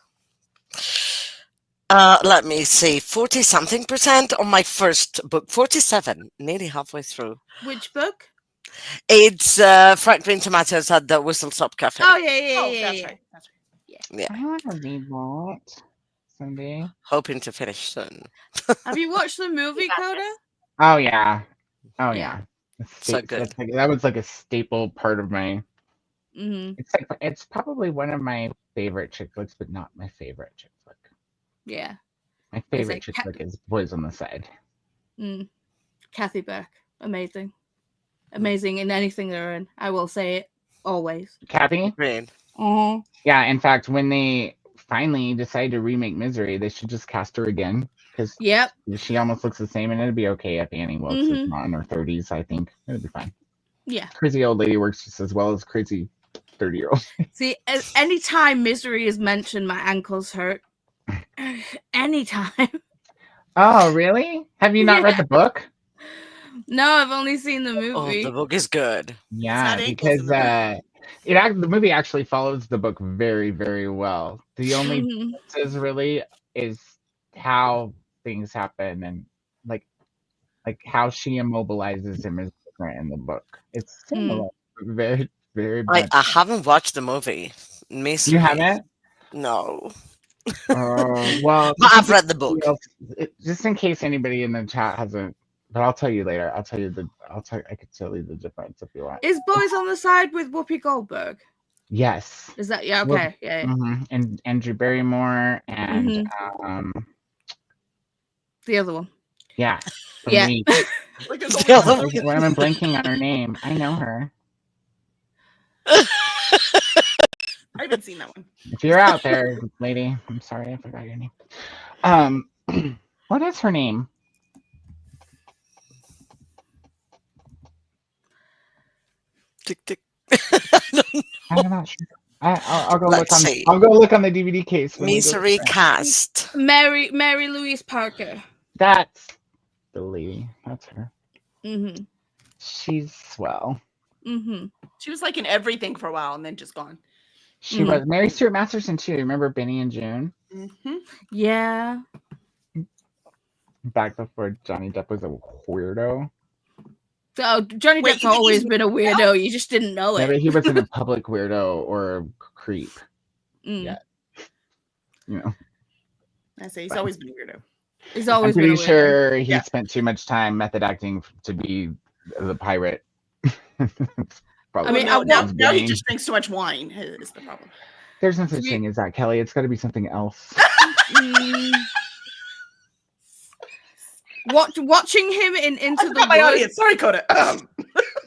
let me see, 40-something% on my first book, 47, nearly halfway through. Which book? It's Fried Green Tomatoes at the Whistle Stop Cafe. Oh, yeah. That's right. Yeah. I want to read that. someday. Hoping to finish soon. Have you watched the movie, You got Coda? this. Oh yeah. Oh Yeah. yeah. So good. That was like a staple part of my. Mm-hmm. It's probably one of my favorite chick flicks, but not my favorite chick flick. Yeah. My It's favorite like chick flick is Boys on the Side. Kathy Beck. Amazing. Amazing in anything they're in. I will say it always. Kathy? Great. Mm-hmm. Yeah, in fact, when they finally decide to remake Misery, they should just cast her again. Because Yep. she almost looks the same, and it'd be okay if Annie Wilkes is Mhm. not in her 30s, I think. It'd be fine. Yeah. Crazy old lady works just as well as crazy 30-year-old. See, anytime Misery is mentioned, my ankles hurt. Anytime. Oh, really? Have you not read the book? No, I've only seen the Oh, movie. the book is good. Yeah, not ankles in because the the movie actually follows the book very, very well. The only Mhm. difference really is how things happen and like how she immobilizes him is different in the book. It's similar, but very, very much. I haven't watched the movie. Misery. You haven't? No. Well, But I've read the book. just in case anybody in the chat hasn't, but I'll tell you later. I could tell you the difference if you want. Is Boys on the Side with Whoopi Goldberg? Yes. Is that okay? Yeah. Mm-hmm. And Andrew Barrymore and The other one. yeah. Yeah. Me. Like The other one. When I'm blanking on her name, I know her. I haven't seen that one. If you're out there, lady, I'm sorry I forgot your name. What is her name? Tick, tick. I'm not sure. I'll go Let's look on. see. I'll go look on the DVD case. when we go Misery to- cast. Mary Louise Parker. That's the lady. That's her. Mm-hmm. She's swell. Mm-hmm. She was like in everything for a while and then just gone. She was Mary Stuart Masterson too. Remember Benny and June? Mm-hmm. Yeah. Back before Johnny Depp was a weirdo. So Johnny Wait, Depp's you think always he's been a weirdo. You just didn't know Yeah, it. but he wasn't a public weirdo or a creep. Mm. Yeah. You know. I say he's always been a weirdo. He's I'm always been a pretty weirdo. sure he Yeah. spent too much time method acting to be the pirate. I mean, Well, no, his now he brain. just drinks too much wine is the problem. There's no such We- thing as that, Kelly. It's got to be something else. Mm. Watching him in I Into the forgot my Woods. audience. Sorry, Coda.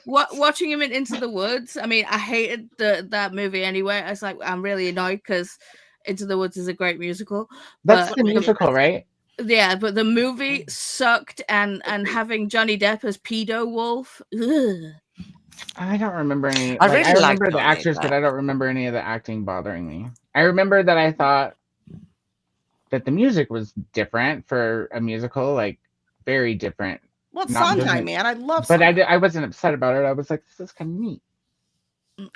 Watching him in Into the Woods. I mean, I hated that movie anyway. I was like, I'm really annoyed because Into the Woods is a great musical. That's But the musical, right? yeah, but the movie sucked, and having Johnny Depp as pedo wolf. Ugh. I don't remember any. I I really like remember the Johnny actors, but Depp. I don't remember any of the acting bothering me. I remember that I thought that the music was different for a musical, like very different. Well, it's Not Sondheim, different. man. I love But Sondheim. I wasn't upset about it. I was like, this is kind of neat.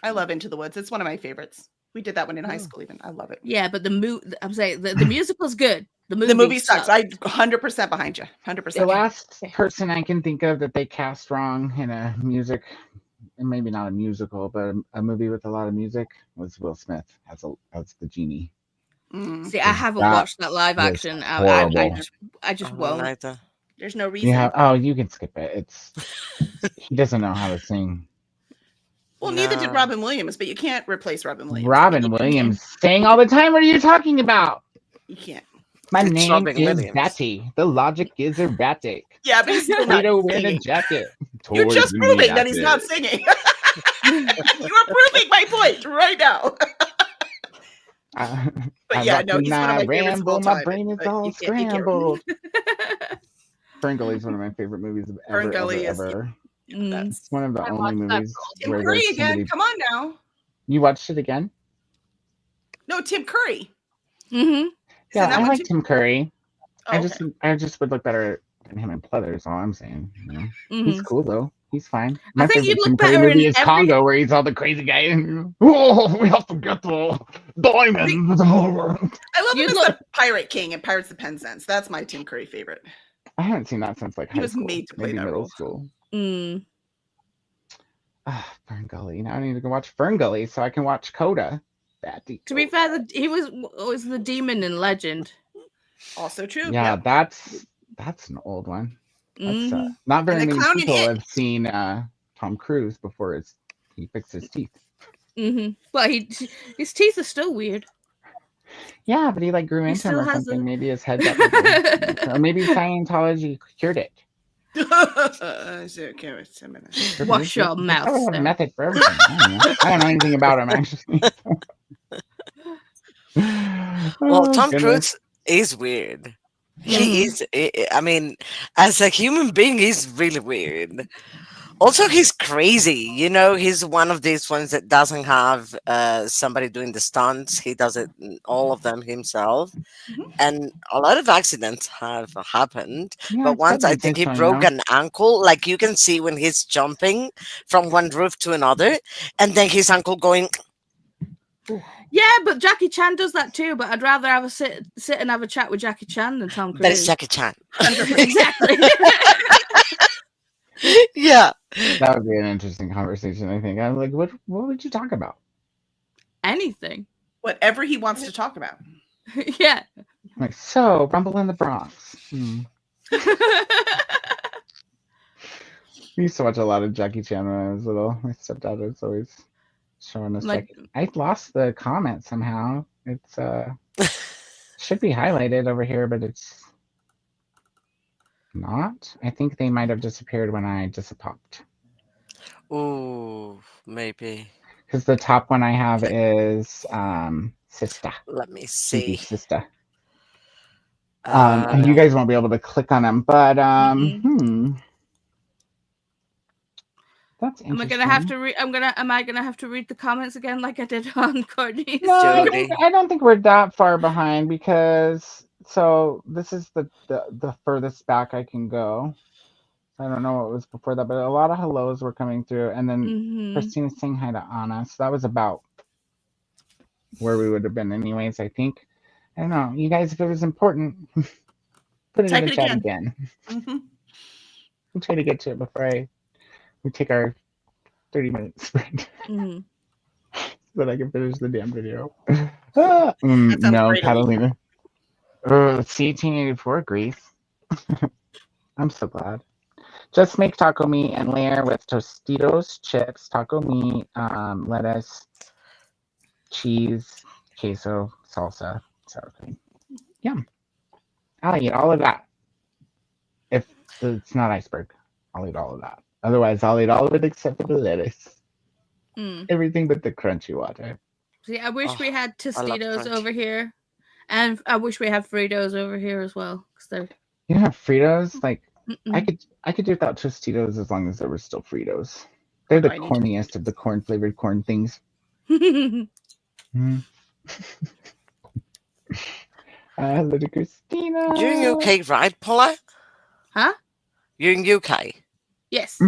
I love Into the Woods. It's one of my favorites. We did that one in high school even. I love it. Yeah, but I'm saying the musical's good. The movie sucks. sucked. I 100% behind you. 100%. The last person I can think of that they cast wrong in a music, and maybe not a musical, but a movie with a lot of music was Will Smith as the genie. Mm. See, I haven't That watched that live was action. horrible. I just Oh, won't. neither. There's no reason. You can skip it. It's he doesn't know how to sing. Well, neither did No. Robin Williams, but you can't replace Robin Williams. Robin You Williams sang all the time. What are you talking about? You can't. My It's name Robin is Williams. Batty. The logic is erratic. Yeah, but he's still not Potato in a singing. jacket. You're just Toys in the proving that he's attic. not singing. You are proving my point right now. But yeah, no, he's one of my favorites of all My time. brain is But all you can't- scrambled. Ferngully is one of my favorite movies of ever, Ferngully is- ever. Mm. That's It's one of the I only watched that movies for Tim where Curry there's again. somebody. Come on now. You watched it again? No, Tim Curry. Mm-hmm. Isn't Yeah, that I one like too? Tim Curry. Oh, I just would look better than him in Pleather. Is all I'm saying. You know? Mm-hmm. He's cool though. He's fine. I My think favorite you'd look Tim Curry better movie in is every- Congo, where he's all the crazy guy. Oh, we have to get the diamonds. I love him You'd as look- the Pirate King in Pirates of the Penzance. That's my Tim Curry favorite. I haven't seen that since like He high was school, made to play maybe that middle role. school. Mm. Ferngully. Now I need to go watch Ferngully so I can watch Koda. To be fair, he was the demon in Legend. Also true. Yeah, Yep. that's an old one. That's not very the many clown in people It. have seen Tom Cruise before he fixed his teeth. But his teeth are still weird. Yeah, but he like grew into them still or has something. a- Maybe his head's up bigger. Or maybe Scientology cured it. Okay, wait a minute. Wash your They mouth, probably have a sir. method for everything. I don't know anything about him actually. Well, Oh, Tom goodness. Cruise is weird. He is. I mean, as a human being, he's really weird. Also, he's crazy. You know, he's one of these ones that doesn't have somebody doing the stunts. He does it all of them himself. And a lot of accidents have happened. Yeah, But it's once gotta I be think he this one, broke an ankle, like you can see when he's jumping from one roof to another, and then his ankle going. Yeah, but Jackie Chan does that too. But I'd rather have a sit and have a chat with Jackie Chan than Tom Cruise. But it's Jackie Chan. Exactly. Yeah. That would be an interesting conversation, I think. I'm like, what would you talk about? Anything. Whatever he wants to talk about. Yeah. Like, so, Rumble in the Bronx. We used to watch a lot of Jackie Chan when I was little. My stepdad was always showing us Like- Jackie. I lost the comment somehow. It's should be highlighted over here, but it's not. I think they might have disappeared when I disappopped. Ooh, maybe. Because the top one I have is Sista. Let me TV see. Sista. And you guys won't be able to click on them, but that's interesting. Am I gonna have to read? Am I gonna have to read the comments again like I did on Courtney's? No, Jody. I don't think we're that far behind because this is the furthest back I can go. I don't know what was before that, but a lot of hellos were coming through, and then Christina saying hi to Anna. So that was about where we would have been, anyways. I think. I don't know, you guys. If it was important, put it in the chat again. We'll try to get to it before we take our 30-minute sprint. So that I can finish the damn video. No, Catalina. See, 1884 agrees. I'm so glad. Just make taco meat and layer with Tostitos chips, taco meat, lettuce, cheese, queso, salsa, sour cream. Yum. I'll eat all of that. If it's not iceberg, I'll eat all of that. Otherwise, I'll eat all of it except for the lettuce. Everything but the crunchy water. See, I wish we had Tostitos over here, and I wish we had Fritos over here as well. Cause you have Fritos? Like I could do without Tostitos as long as there were still Fritos. They're the corniest of the corn-flavored corn things. Hello to Christina. You're in UK, right, Paula? Huh? You're in UK. Yes.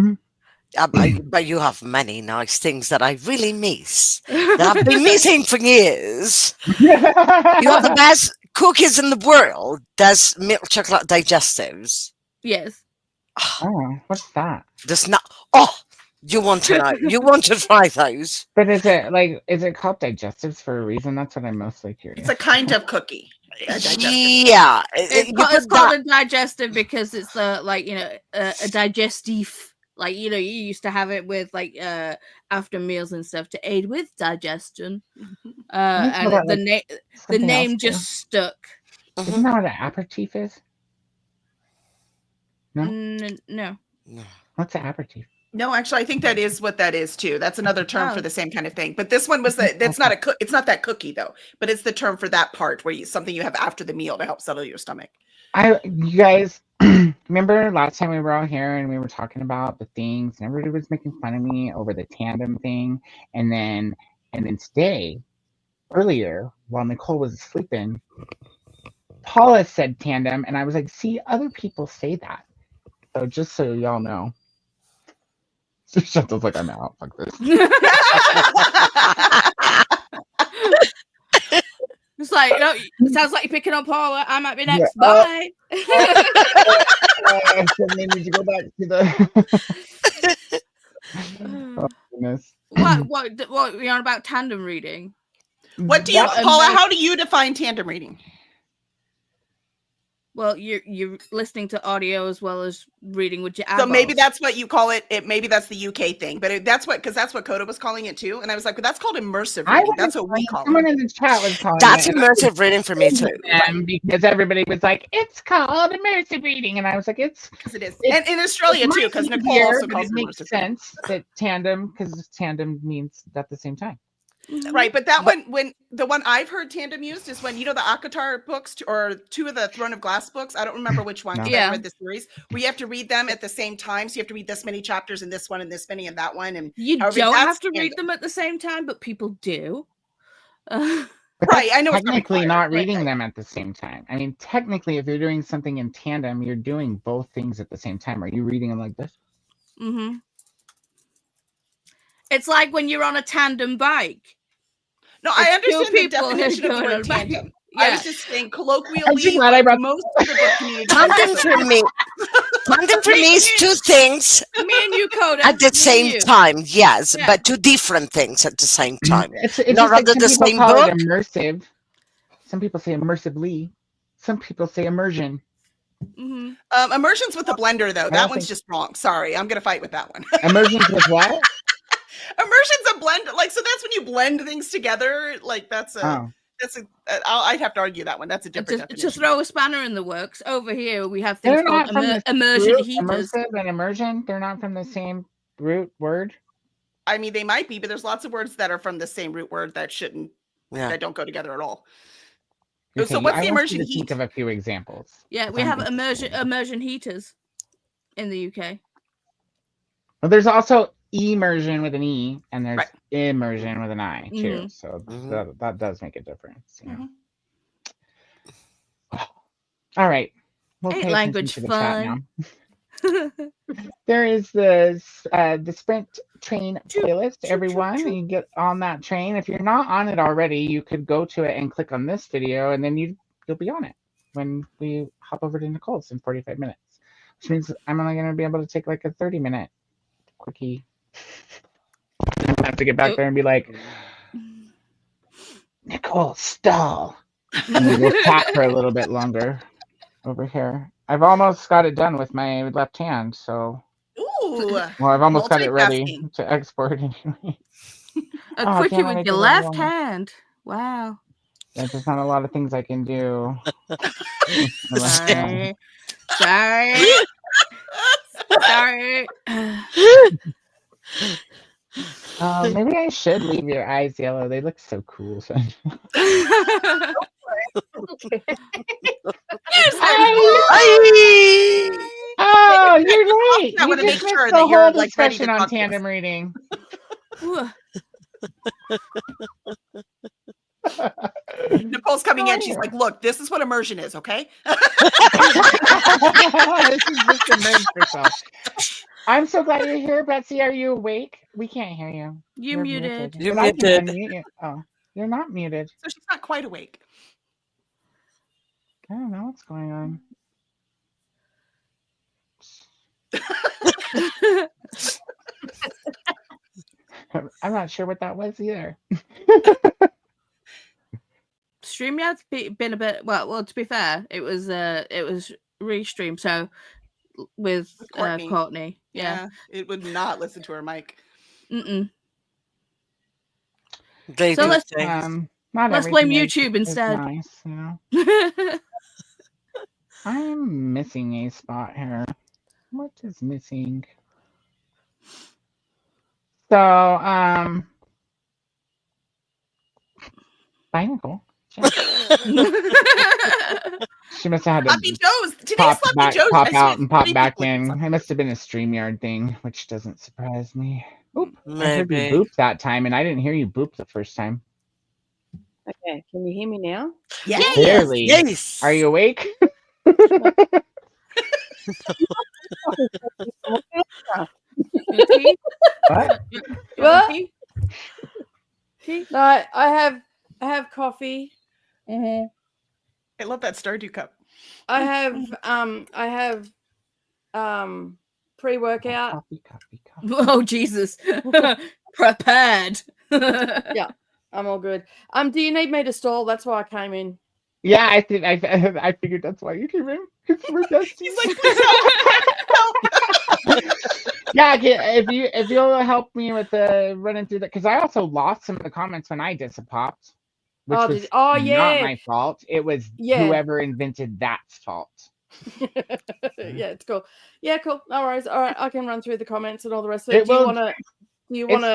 But you have many nice things that I really miss. That I've been missing for years. You have the best cookies in the world. There's milk chocolate digestives. Yes. Oh, what's that? There's not. Oh, you want to know? You want to try those? But is it called digestives for a reason? That's what I'm mostly curious. It's a kind of cookie. Yeah, it's called a digestive because it's a digestive. Like, you used to have it with after meals and stuff to aid with digestion. And the name just stuck. Isn't that what an aperitif is? No. No. What's an aperitif? No, actually, I think that is what that is too. That's another term for the same kind of thing. But this one was it's not that cookie though. But it's the term for that part where something you have after the meal to help settle your stomach. You guys remember last time we were all here and we were talking about the things and everybody was making fun of me over the tandem thing, and then today, earlier while Nicole was sleeping, Paula said tandem, and I was like, see, other people say that. So just so y'all know. So Chantal's like, I'm out. Fuck this. It's like, it sounds like you're picking up Paula. I might be next. Yeah, Bye. I need to go back to the. Oh, goodness. What are you on about tandem reading? What do you, Paula? How do you define tandem reading? Well, you're listening to audio as well as reading with your So eyeballs. maybe that's what you call it. Maybe that's the UK thing, but that's what Koda was calling it too. And I was like, well, that's called immersive reading. That's what we call someone it. in the chat was calling That's it. immersive reading for me too. Because everybody was like, it's called immersive reading. And I was like, it's. Yes, it is. And in Australia too, because Nicole also calls it it makes immersive. sense that tandem, because tandem means at the same time. Right, but that one, when the one I've heard tandem used is when, the Akatar books or two of the Throne of Glass books. I don't remember which one. 'Cause I read the series. We have to read them at the same time, so you have to read this many chapters in this one and this many in that one. And you don't have to read them at the same time, but people do. Right, I know. Technically, not reading them at the same time. I mean, technically, if you're doing something in tandem, you're doing both things at the same time. Are you reading them like this? Mm-hmm. It's like when you're on a tandem bike. No, I understand the definition of the word tandem. Yeah. I was just saying colloquially, most of the book community. Tandem for me is two things. Me and you, Koda. At the same time, yes, but two different things at the same time. It's not under the same book. Immersive. Some people say immersively. Some people say immersion. Mm-hmm. Immersion's with the blender, though. That one's just wrong. Sorry, I'm gonna fight with that one. Immersion's with what? Immersion's a blend, so that's when you blend things together. Like I'd have to argue that one. That's a different definition. To throw a spanner in the works, over here we have things called immersion heaters. Immersive and immersion, they're not from the same root word. I mean, they might be, but there's lots of words that are from the same root word that that don't go together at all. Okay, so what's the immersion heat? Think of a few examples. Yeah, we have immersion heaters in the UK. Well, there's also immersion with an E, and there's immersion with an I too. Mm-hmm. So that does make a difference. You know? All right, we'll pay language to the fun. Chat now. There is the Sprint train playlist, everyone. You get on that train. If you're not on it already, you could go to it and click on this video, and then you'll be on it when we hop over to Nicole's in 45 minutes. Which means I'm only going to be able to take like a 30-minute quickie. I have to get back there and be like, Nicole, stall. And we'll chat for a little bit longer over here. I've almost got it done with my left hand, so. Ooh. Well, I've almost got it ready to export anyway. A quickie with your left hand. Wow. There's just not a lot of things I can do. Sorry. Maybe I should leave your eyes yellow. They look so cool. So. Oh, you're right. I want to make sure that you're like ready to on tandem reading. Nicole's coming in. She's like, "Look, this is what immersion is, okay?" This is just immersion yourself. I'm so glad you're here, Betsy. Are you awake? We can't hear you. You're muted. You're muted. You. Oh, you're not muted. So she's not quite awake. I don't know what's going on. I'm not sure what that was either. StreamYard's been a bit well. To be fair, it was restreamed. So with Courtney, yeah, it would not listen to her mic. So let's blame YouTube instead. Nice, you know. I'm missing a spot here. What is missing? So, bye, Nicole. She must have had to pop out and pop back in. It must have been a StreamYard thing, which doesn't surprise me. Oop, I heard you boop that time, and I didn't hear you boop the first time. Okay, can you hear me now? Yes. Clearly. Yes. Are you awake? What? No, I have coffee. I love that Stardew cup. I have pre-workout. Coffee. Oh Jesus! Prepared. Yeah, I'm all good. Do you need me to stall? That's why I came in. Yeah, I figured that's why you came in. 'Cause we're besties. He's like, please help. Yeah, if you'll help me with the running through that, because I also lost some of the comments when I disapopped, which was not yeah. my fault. It was Yeah. whoever invented that's fault. Yeah, it's cool. Yeah, cool. No worries. All right, I can run through the comments and all the rest of it. It Do you will- want to it's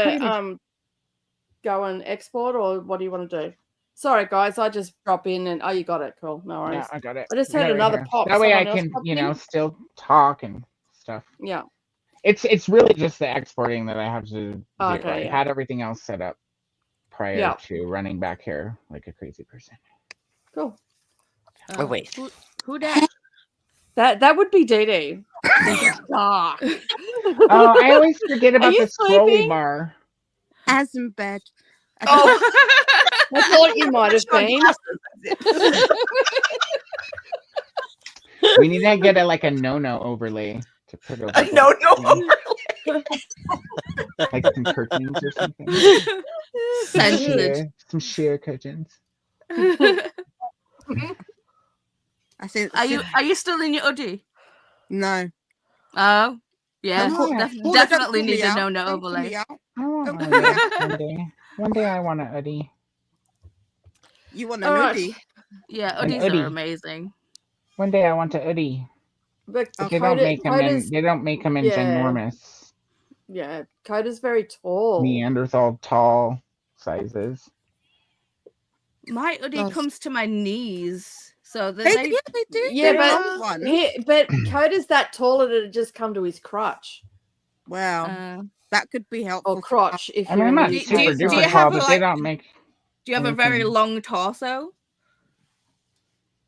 pretty much- go and export, or what do you want to do? Sorry, guys, I just drop in and you got it. Cool. No worries. Yeah, I got it. I just Got heard it right another here. pop. That way I Someone else can, popped you in. know, still talk and stuff. Yeah. It's really just the exporting that I have to do. Okay, I yeah. had everything else set up prior Yeah. to running back here like a crazy person. Cool. Oh, wait. Who that? That would be DD. Ah. Oh, I always forget about you the scrolly sleeping? bar. As in bed. Oh, I thought you might have been. We need to get like a no overlay to put over. a no. Like some curtains or something. Censored. Some sheer curtains. I think. Are you still in your hoodie? No. Oh, yeah. Come on. Paula, don't Definitely pull need me a out. no Don't pull overlay. me out. I want Don't a pull me hoodie out. one day. One day I want a hoodie. You want a All right. hoodie? Yeah, An hoodies hoodie. are amazing. One day I want a hoodie. But But they don't make them in. They don't make them in yeah. ginormous Yeah, Coda's very tall. Neanderthal tall sizes. My hoodie Gosh. comes to my knees, so that They, they. yeah, they do. Yeah, They're but long ones. but Coda's that tall that it'd just come to his crutch Wow, that could be helpful. or crotch. If I mean, you're I'm in not the Do super you- do duper you tall, have, but they like- don't make Do you have a very anything. long torso?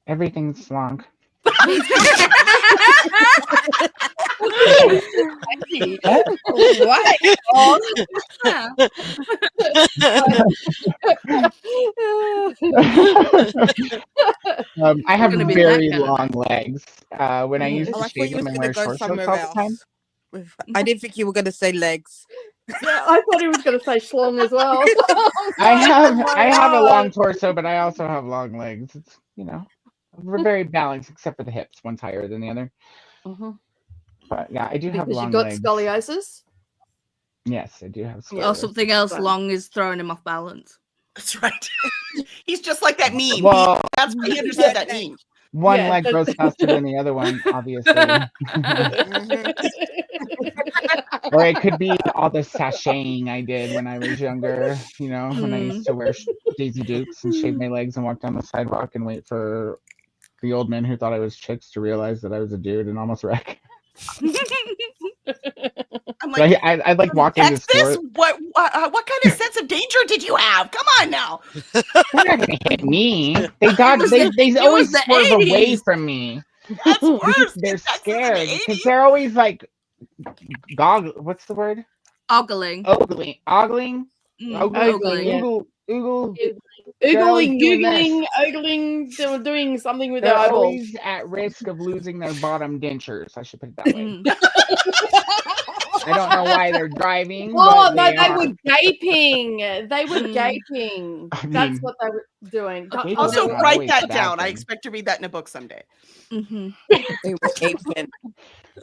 Everything's long. What? Yeah. I have gonna be very that kind of long legs. When I used Oh, to I thought shave you was them and going wear to go short shorts somewhere all the time. else. I didn't think you were going to say legs. Yeah, I thought he was going to say schlong as well. I have Oh my I have a God. long torso, but I also have long legs. It's we're very balanced except for the hips. One's higher than the other. Mhm. But yeah, I do have Because long you got legs. scoliosis. Yes, I do have Yeah. Or scoliosis. something else Fine. long is throwing him off balance. That's right. He's just like that meme. Well, That's he understood that meme. one Yeah, leg but- grows faster than the other one, obviously. Mhm. Or it could be all the sashaying I did when I was younger. When I used to wear Daisy Dukes and shave my legs and walk down the sidewalk and wait for the old men who thought I was chicks to realize that I was a dude and almost wreck. I'm But like, I'd like walk into Texas, stores. what kind of sense of danger did you have? Come on now. They're not gonna hit me. They always the swerve away 80s. from me. That's Because worse. they're in Texas in the scared. Because 80s. they're always like what's the word? Ogling. Ogling. Ogling? Ogling, yeah. Oogle. Oogling, doing this. googling, ogling, they were doing something with They're their eyeballs. always at risk of losing their bottom dentures. I should put it that way. Mm. I don't know why they're driving. Oh but no, they are. were gaping. They were Mm. gaping. I That's mean, what they were doing. gaping Also, is not write always that a bad down. I thing. expect to read that in a book someday. Mhm. They were gaping.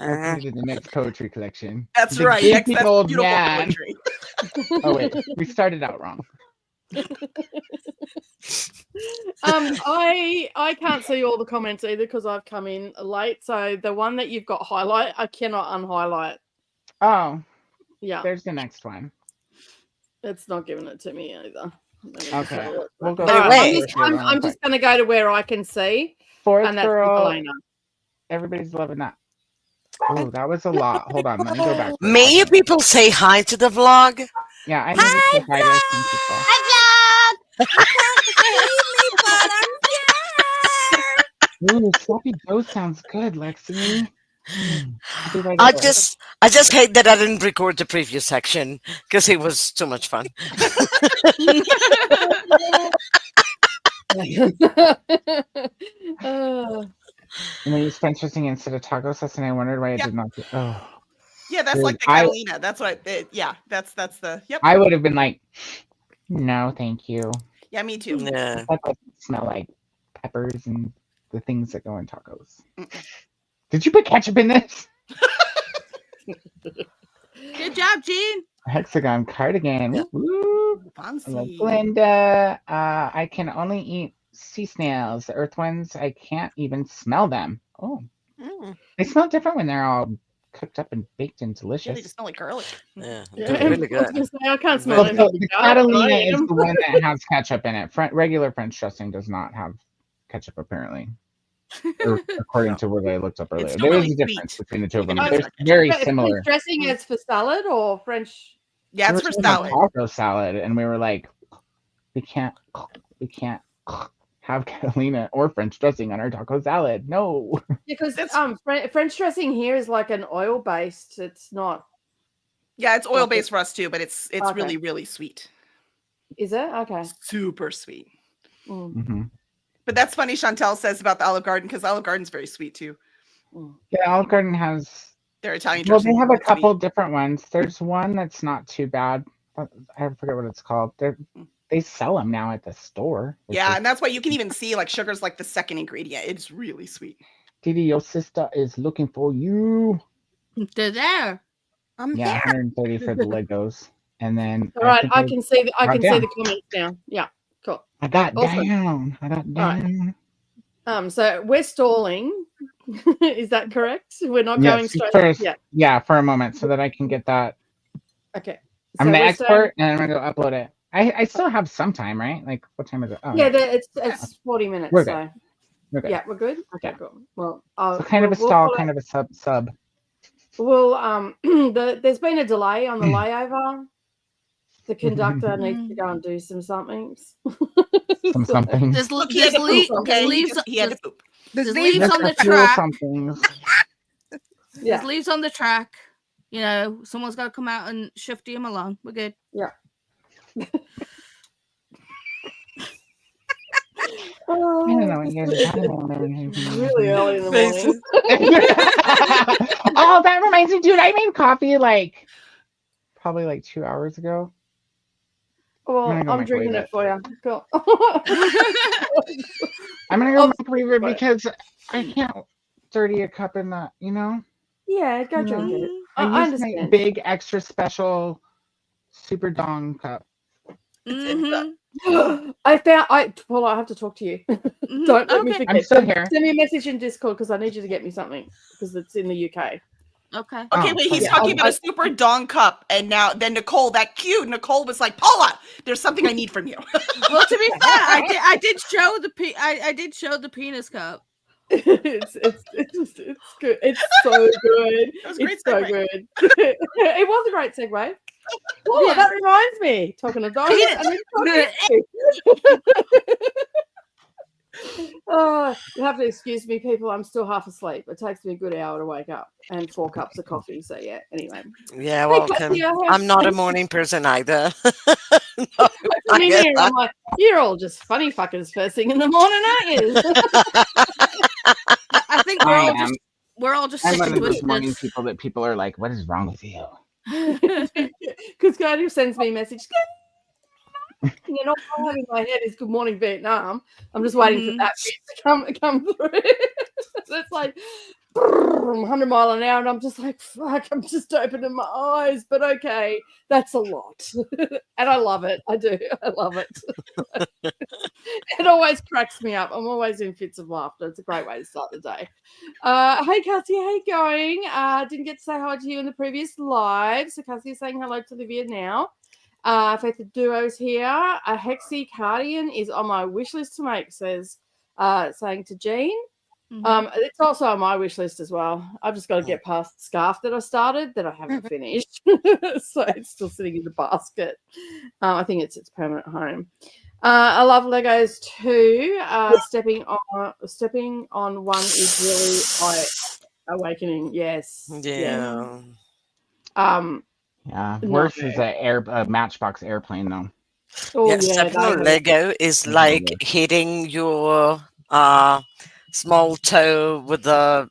I'll put it in the next poetry collection. That's The right. Yes, gaping that's old beautiful man. poetry. Oh wait, we started out wrong. I can't see all the comments either because I've come in late. So the one that you've got highlight, I cannot unhighlight. Oh, Yeah, there's the next one. it's not giving it to me either. Let me just Okay, have a look. we'll go. All right, Wait. I'm just going to go to where I can see, Fourth and that's with girl. Elena. Everybody's loving that. Oh, that was a lot. Hold on, let me go back. for a May you second. people say hi to the vlog? Yeah, I need to say hi to some people. Ooh, sloppy Joe sounds good, Lexi. I'll be right I over. just hate that I didn't record the previous section because it was too much fun. And then you Spencer singing instead of taco sauce, and I wondered why it Yeah. did not. Oh, Yeah, that's Dude, like the I- Catalina. That's what. Yeah, that's the. Yep. I would have been like, no, thank you. Yeah, me too. Yeah. That doesn't smell like peppers and the things that go in tacos. Did you put ketchup in this? Good job, Jean. Hexagon cardigan. Woo. Fancy. Glenda, I can only eat sea snails. The earth ones, I can't even smell them. Oh, they smell different when they're all cooked up and baked and Yeah, delicious. they just smell like garlic. Yeah, Yeah, they're really I was good. gonna say, I can't smell Well, anything. so the I Catalina eat is 'em. the one that has ketchup in it. Regular French dressing does not have ketchup, apparently. According to what I looked up earlier. still There really is a difference sweet, between the two of even them. if They're it's not very French similar. dressing is for salad or French? Yeah, We it's were for talking about salad. taco salad, and we were like, we can't have Catalina or French dressing on our taco salad. No. Because That's- French dressing here is like an oil based. It's not. Yeah, it's oil based for us too, but it's Okay. really, really sweet. Is it okay? Super sweet. Mm. Mm-hmm. But that's funny. Chantel says about the Olive Garden because Olive Garden's very sweet too. Mm. Yeah, Olive Garden has. Their Italian Well, dressing. they have a is couple sweet. different ones. There's one that's not too bad. I forget what it's called. They sell them now at the store. Yeah, and that's why you can even see like sugar's like the second ingredient. It's really sweet. Didi, your sister is looking for you. They're there. I'm Yeah, here. 130 for the Legos, and then All right, think I can see the got down. comments now. Yeah, cool. I got Awesome. down. I got right. down. So we're stalling. Is that correct? We're not Yes, going straight. first, Yeah. yeah, for a moment, so that I can get that. Okay. I'm So gonna we're export and I'm gonna go upload it. I still have some time, right? Like, what time is it? Oh, yeah, it's 40 minutes. We're So good. Okay. yeah, we're good. Okay, Yeah. cool. Well, So kind of a stall, kind of a sub. Well, there's been a delay on the layover. The conductor needs to go and do some somethings. Something. There's Look, he had to leaves. poop, okay? He had to There's poop. there's leaves on the Let's fuel track. something. Yeah. There's leaves on the track. You know, someone's got to come out and shifty him along. We're good. Yeah. I don't know what you guys are talking about. Really early in the morning. Oh, that reminds me, dude. I made coffee like probably like 2 hours ago. Well, I'm gonna go I'm drinking microwave it for you. Cool. I'm gonna go Oh, microwave it right. because I can't dirty a cup in that, you know? Yeah, go drink it. I I use my understand. big extra special super dong cup. I have to talk to you. Don't let me forget. I'm still here. Send me a message in Discord because I need you to get me something because it's in the UK. Okay. Okay, wait, he's yeah, talking about a super dong cup, and now then Nicole, that cute Nicole was like, Paula, there's something I need from you. Well, to be fair, I did show I did show the penis cup. it's good. It's so good. That was a great It's so segue. good. It was a great segue. Oh, Yeah. that reminds me. Talking of dogs. Oh, you have to excuse me, people. I'm still half asleep. It takes me a good hour to wake up and 4 cups of coffee. So yeah. Anyway, Yeah, Hey, welcome. Katia, I'm not a morning person either. No, I I mean, get here, that. I'm like, you're all just funny fuckers first thing in the morning, aren't you? I think we're all just I'm sick one and of those morning twisted. people that people are like, what is wrong with you? Because Cody sends me a message. You know, all I have in my head is "Good morning, Vietnam." I'm just waiting for that bit to come through. It's like 100 mile an hour, and I'm just like, "Fuck!" I'm just opening my eyes. But okay, that's a lot, and I love it. I do. I love it. It always cracks me up. I'm always in fits of laughter. It's a great way to start the day. Hey, Cassie, how you going? Didn't get to say hi to you in the previous live, so Cassie is saying hello to Olivia now. Faith of Duo's here. A Hexy cardigan is on my wish list to make, says saying to Jean. It's also on my wish list as well. I've just got to get past the scarf that I started that I haven't finished. So it's still sitting in the basket. I think it's its permanent home. I love Legos too. Stepping on one is really awakening. Yes. Yeah. Yeah, worse is a Matchbox airplane though. Oh, Yeah, yeah, stepping on Lego is like hitting your small toe with the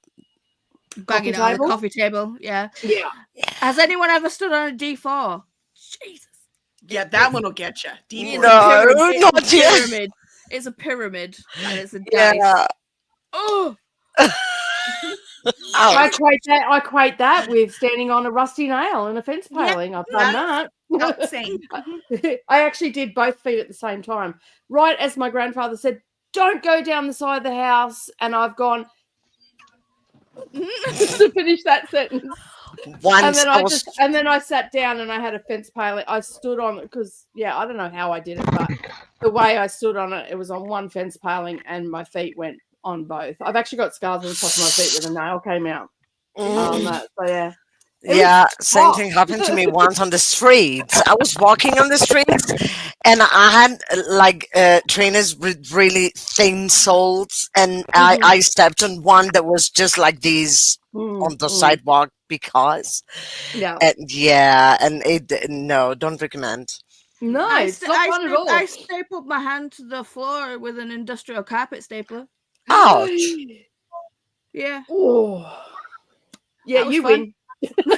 Banging it on a coffee table. Yeah. Yeah. Has anyone ever stood on a D4? Jesus. Yeah, that one will get you. It's No, a pyramid. not yet. Pyramid. It's a pyramid and it's a dice. Yeah. Oh, I Ouch. equate that with standing on a rusty nail in a fence paling. I've done that. Same. I actually did both feet at the same time. Right as my grandfather said, "Don't go down the side of the house," and I've gone to finish that sentence. Once And then I sat down and I had a fence paling. I stood on it because I don't know how I did it, but the way I stood on it, it was on one fence paling and my feet went on both. I've actually got scars on the top of my feet where the nail came out. So yeah. Yeah, same thing happened to me once on the streets. I was walking on the streets and I had like trainers with really thin soles, and I stepped on one that was just like these on the sidewalk because and no, don't recommend. No, it's not fun at all. I stapled my hand to the floor with an industrial carpet stapler. Ouch. Yeah. Oh. Yeah, you fun. win. I'm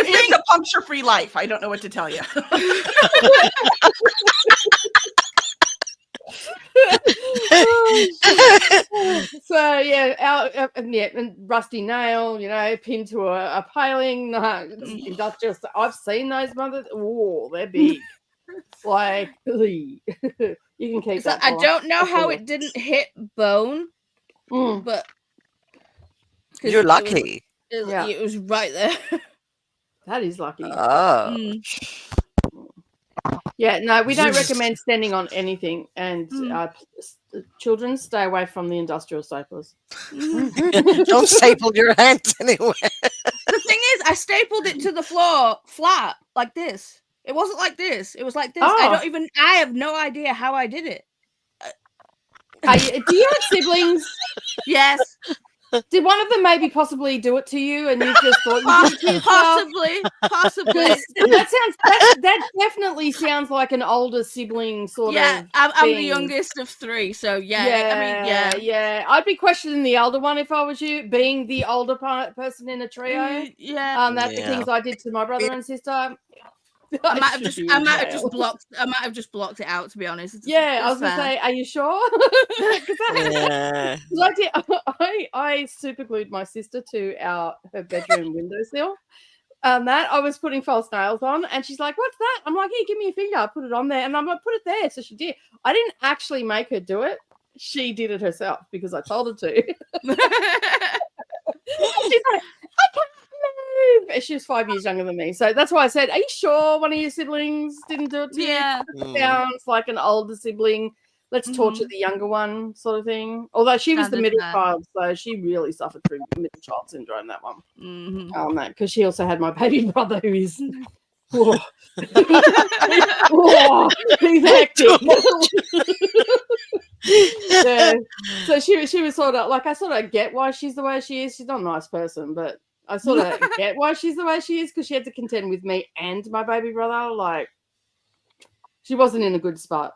living a puncture-free life. I don't know what to tell you. So and rusty nail, pinned to a paling. Industrial. I've seen those mothers. Oh, they're big. Like you can keep that. I don't know how it didn't hit bone, but you're lucky. It was right there. That is lucky. Oh. Yeah, no, we don't recommend standing on anything, and children, stay away from the industrial staplers. Don't staple your hands anyway. The thing is, I stapled it to the floor flat like this. It wasn't like this. It was like this. I have no idea how I did it. Do you have siblings? Yes. Did one of them maybe possibly do it to you, and you just thought possibly? That definitely sounds like an older sibling sort of. Yeah, I'm the youngest of three, so yeah. I'd be questioning the elder one if I was you, being the older person in a trio. That's the things I did to my brother and sister. I might have just blocked it out, to be honest. I was gonna say, are you sure? I super glued my sister to her bedroom windowsill. I was putting false nails on, and she's like, "What's that?" I'm like, "Here, give me your finger." I put it on there, and I'm like, "Put it there." So she did. I didn't actually make her do it. She did it herself because I told her to. She's like, "I can't move." She was 5 years younger than me, so that's why I said, "Are you sure one of your siblings didn't do it to you?" It sounds like an older sibling. Let's torture the younger one, sort of thing. Although she was the middle child, so she really suffered through middle child syndrome. That one, because she also had my baby brother, who is. He's hectic. So she was sort of like, I sort of get why she's the way she is. She's not a nice person, but I sort of get why she's the way she is, because she had to contend with me and my baby brother. Like, she wasn't in a good spot.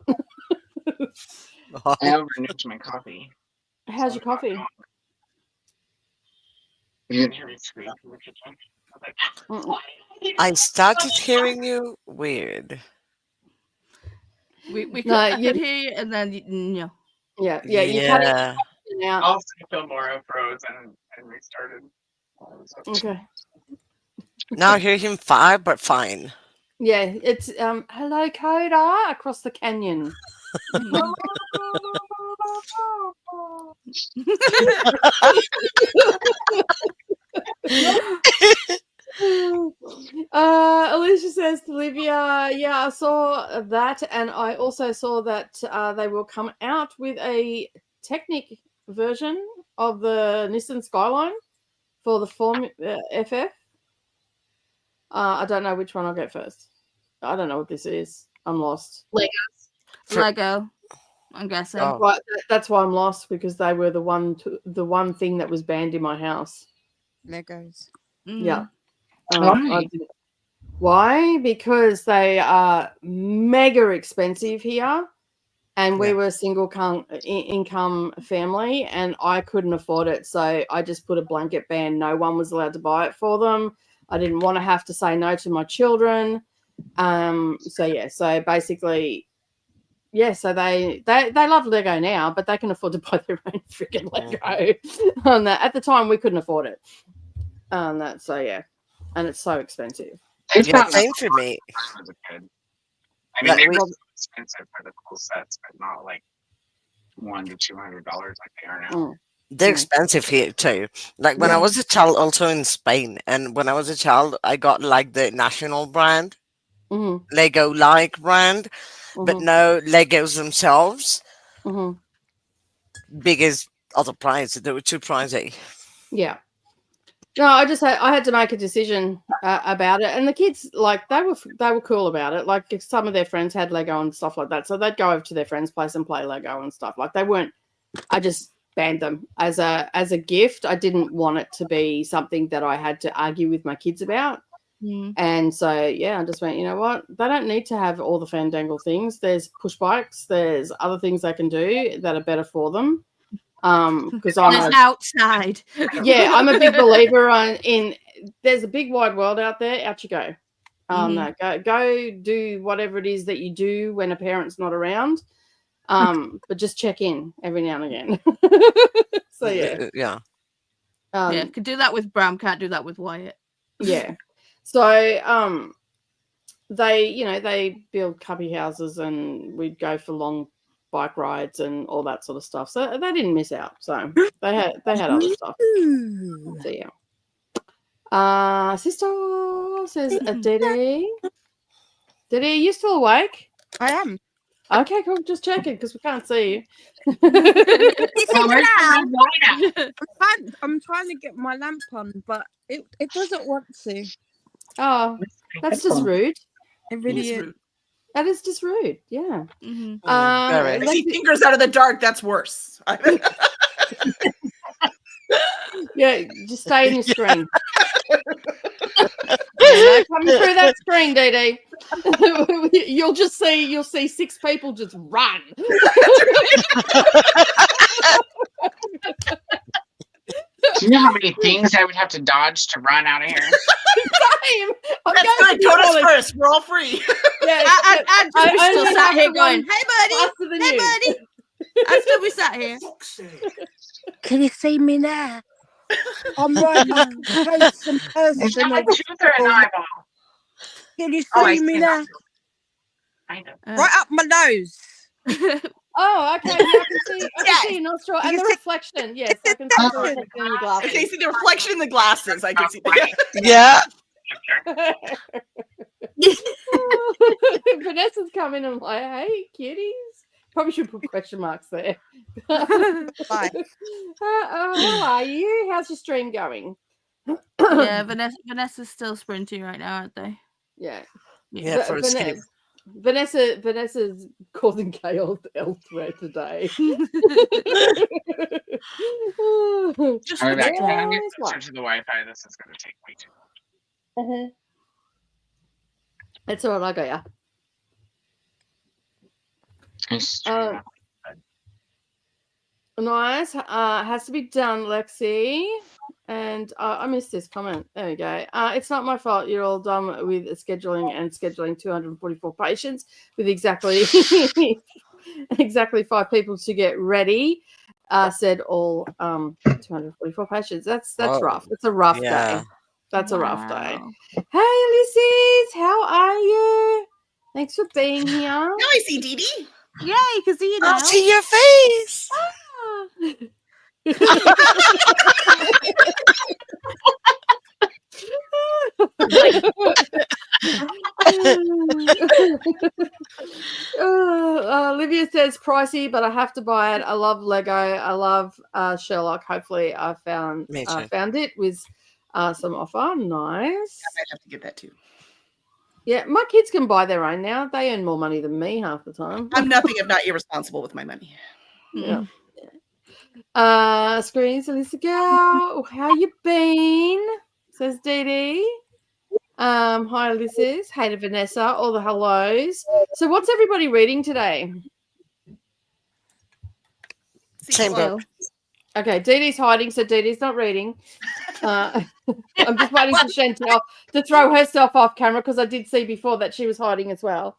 I overdosed my coffee. How's your coffee? You didn't hear me scream from the kitchen. I started hearing you weird. We could hear you, and then you cut it out. Also, Filmora froze and restarted. Okay. Now I hear him fine, but fine. Yeah, it's hello, Koda, across the canyon. Alicia says to Olivia, yeah, I saw that, and I also saw that they will come out with a Technic version of the Nissan Skyline for the Form FF. I don't know which one I'll get first. I don't know what this is. I'm lost. Lego. I'm guessing. Oh. Right, that's why I'm lost, because they were the one thing that was banned in my house. Legos. Yeah. Why? Because they are mega expensive here, and we were a single income family, and I couldn't afford it, so I just put a blanket ban. No one was allowed to buy it for them. I didn't want to have to say no to my children. So basically, yeah, so they love Lego now, but they can afford to buy their own freaking Lego. On that, at the time, we couldn't afford it. That so yeah, and it's so expensive. Yeah, same for me. As a kid. I mean, Like, they we- were expensive for the cool sets, but not like $100 to $200 like they are now. They're expensive here too. Like when I was a child, also in Spain, and when I was a child, I got like the national brand, Lego like brand, but no Legos themselves. Biggest other price, they were too pricey. Yeah. No, I had to make a decision about it, and the kids like they were cool about it. Like if some of their friends had Lego and stuff like that, so they'd go over to their friend's place and play Lego and stuff. Like they weren't. I just banned them as a gift. I didn't want it to be something that I had to argue with my kids about. And so yeah, I just went. You know what? They don't need to have all the fandangle things. There's push bikes. There's other things they can do that are better for them. Because I'm outside. Yeah, I'm a big believer in there's a big wide world out there. Out you go. Go do whatever it is that you do when a parent's not around. But just check in every now and again. So yeah. Could do that with Bram, can't do that with Wyatt. Yeah. So they build cubby houses and we'd go for long bike rides and all that sort of stuff. So they didn't miss out. So they had other stuff. So yeah. Sister says Dede. Dede, are you still awake? I am. Okay, cool. Just checking because we can't see you. I'm trying to get my lamp on, but it doesn't want to. Oh, that's just rude. It really is. That is just rude. Yeah. I see fingers out of the dark. That's worse. Yeah, just stay in your screen. Coming through that screen, Dee. You'll see 6 people just run. Do you know how many things I would have to dodge to run out of here? Same. That's good. Coda's first. We're all free. Yeah, I still sat here going, "Hey, buddy! Hey, you. buddy!" I still be sat here. Can you see me now? I'm right up close and personal. Is that a tooth or an eyeball? Can you see me now? I know. Right up my nose. Oh, okay. I can see your nostril and the reflection. Yes, I can see the reflection in your I glasses. can see the reflection in the glasses. I can see. Yeah. Vanessa's coming and I'm like, hey, kitties. Probably should put question marks there. Bye. How are you? How's your stream going? Yeah, Vanessa's still sprinting right now, aren't they? Yeah. Yeah, for a skip. Vanessa's causing chaos elsewhere today. Just I'll be back. yeah, I'm getting closer to the Wi-Fi. This is going to take way too long. It's all right, I got ya. Nice. Has to be done, Lexi. And I missed this comment. There we go. It's not my fault. You're all done with scheduling 244 patients with exactly 5 people to get ready. Said all 244 patients. That's rough. It's a rough day. That's a rough day. Hey, Ulysses, how are you? Thanks for being here. Now I see Dee Dee. Yay, because you know. I'll see your face. Olivia says pricey, but I have to buy it. I love Lego. I love Sherlock. Hopefully, I found it with some offer. Nice. I might have to get that too. Yeah, my kids can buy their own now. They earn more money than me half the time. I'm nothing if not irresponsible with my money. Yeah. Screens, Alyssa girl. How you been? Says Dee Dee. Hi, Ulysses. Hey to Vanessa. All the hellos. So, what's everybody reading today? Same book. Okay, Dee Dee's hiding, so Dee Dee's not reading. I'm just waiting for Chantel to throw herself off camera because I did see before that she was hiding as well.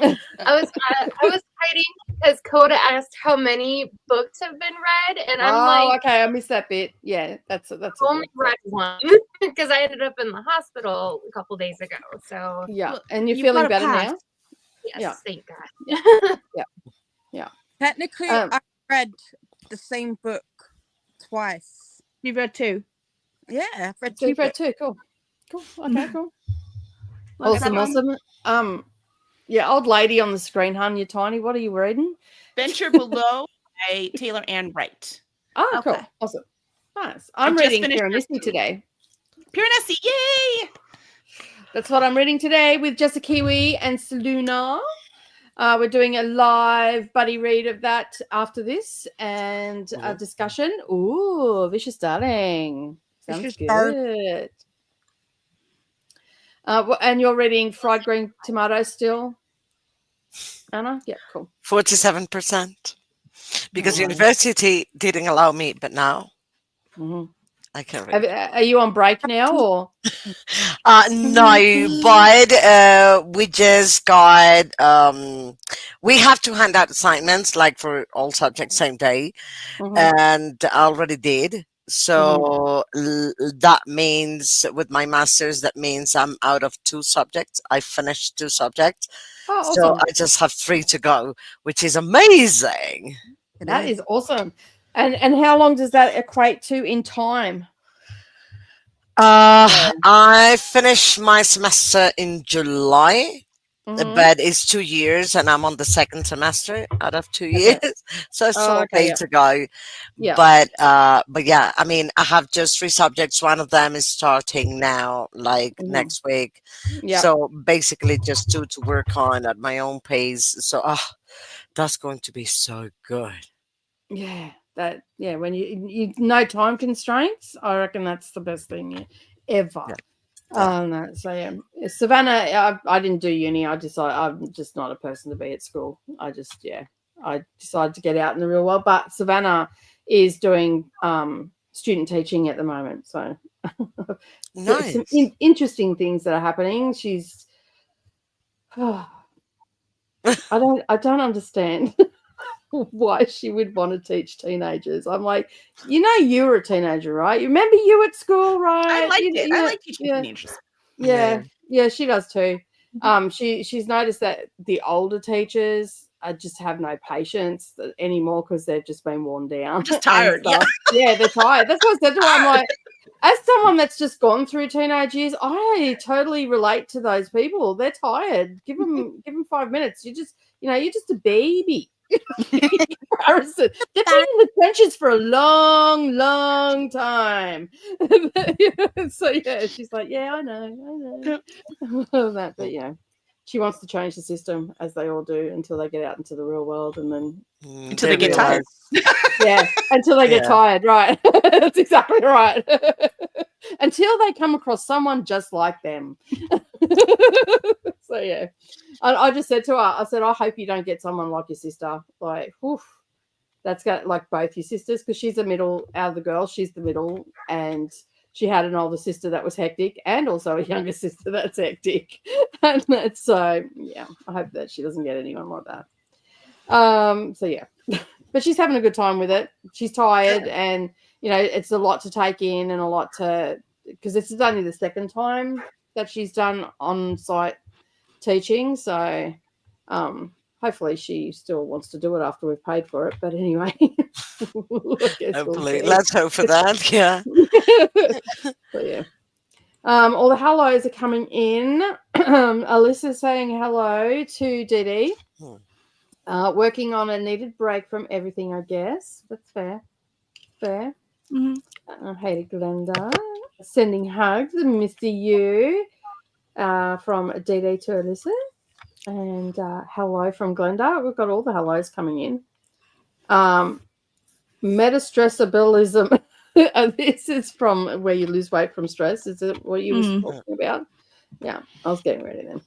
I was hiding because Koda asked how many books have been read, and I'm like, okay, I missed that bit. Yeah, that's only read one because I ended up in the hospital a couple days ago. So yeah, Well, and you're you've feeling got a better pass. now. yes, Yeah. thank God. Technically, I read the same book twice. You've read 2. Yeah, I've read So 2 you've read books. 2. Cool. Okay, cool. What's that Awesome, one? awesome. Yeah, old lady on the screen, hon, you're tiny. What are you reading? Venture Below by Taylor Ann Wright. Oh, cool. Okay. Awesome. Nice. I I'm just reading finished Piranesi today. Piranesi, yay! That's what I'm reading today with Jessica Kiwi and Seluna. We're doing a live buddy read of that after this and a discussion. Ooh, Vicious Darling. Sounds Vicious good. Darling. And you're reading Fried Green Tomatoes still, Anna? Yeah, cool. 47%. Because Nice. university didn't allow me, but now Mhm. I can read. Are you on break now or? No, but we just got we have to hand out assignments like for all subjects same day, and I already did. So that means with my master's, that means I'm out of 2 subjects. I finished 2 subjects. Oh, So awesome. I just have 3 to go, which is amazing. That is awesome. And how long does that equate to in time? I finished my semester in July, but it's 2 years, and I'm on the 2nd semester out of 2 years, so it's still a way to go. Yeah. But yeah, I mean, I have just 3 subjects. One of them is starting now, like next week. Yeah. So basically, just 2 to work on at my own pace. So that's going to be so good. Yeah, when you no time constraints, I reckon that's the best thing ever. No, so yeah, Savannah, I didn't do uni. I'm just not a person to be at school. I decided to get out in the real world. But Savannah is doing student teaching at the moment, so Nice. some interesting things that are happening. She's I don't understand why she would want to teach teenagers. I'm like, you were a teenager, right? You remember you at school, right? I liked it. I like teaching teenagers. Yeah, she does too. She's noticed that the older teachers just have no patience anymore because they've just been worn down. Just tired. Yeah, they're tired. That's what I said to her. I'm like, as someone that's just gone through teenage years, I totally relate to those people. They're tired. Give them 5 minutes. You're just a baby. Comparison. They've been in the trenches for a long, long time. So yeah, she's like, yeah, I know. That, but yeah, she wants to change the system as they all do until they get out into the real world, and then until they get tired. Yeah, until they get tired. Right, that's exactly right. Until they come across someone just like them. So yeah, I just said to her, I said, I hope you don't get someone like your sister. Like, that's got like both your sisters, because she's the middle out of the girls. She's the middle, and she had an older sister that was hectic, and also a younger sister that's hectic. And that's so yeah. I hope that she doesn't get anyone like that. So yeah, but she's having a good time with it. She's tired, and it's a lot to take in and a lot to, because this is only the second time that she's done on-site teaching. So hopefully she still wants to do it after we've paid for it. But anyway, hopefully, let's hope for that. Yeah. So yeah. All the hellos are coming in. Alyssa's saying hello to Dee. Working on a needed break from everything, I guess. That's fair. Hey to Glenda. Sending hugs and Mr. U from Dee to Alyssa. And hello from Glenda. We've got all the hellos coming in. Metastressabilism. This is from where you lose weight from stress. Is it what you were talking about? Yeah, I was getting ready then.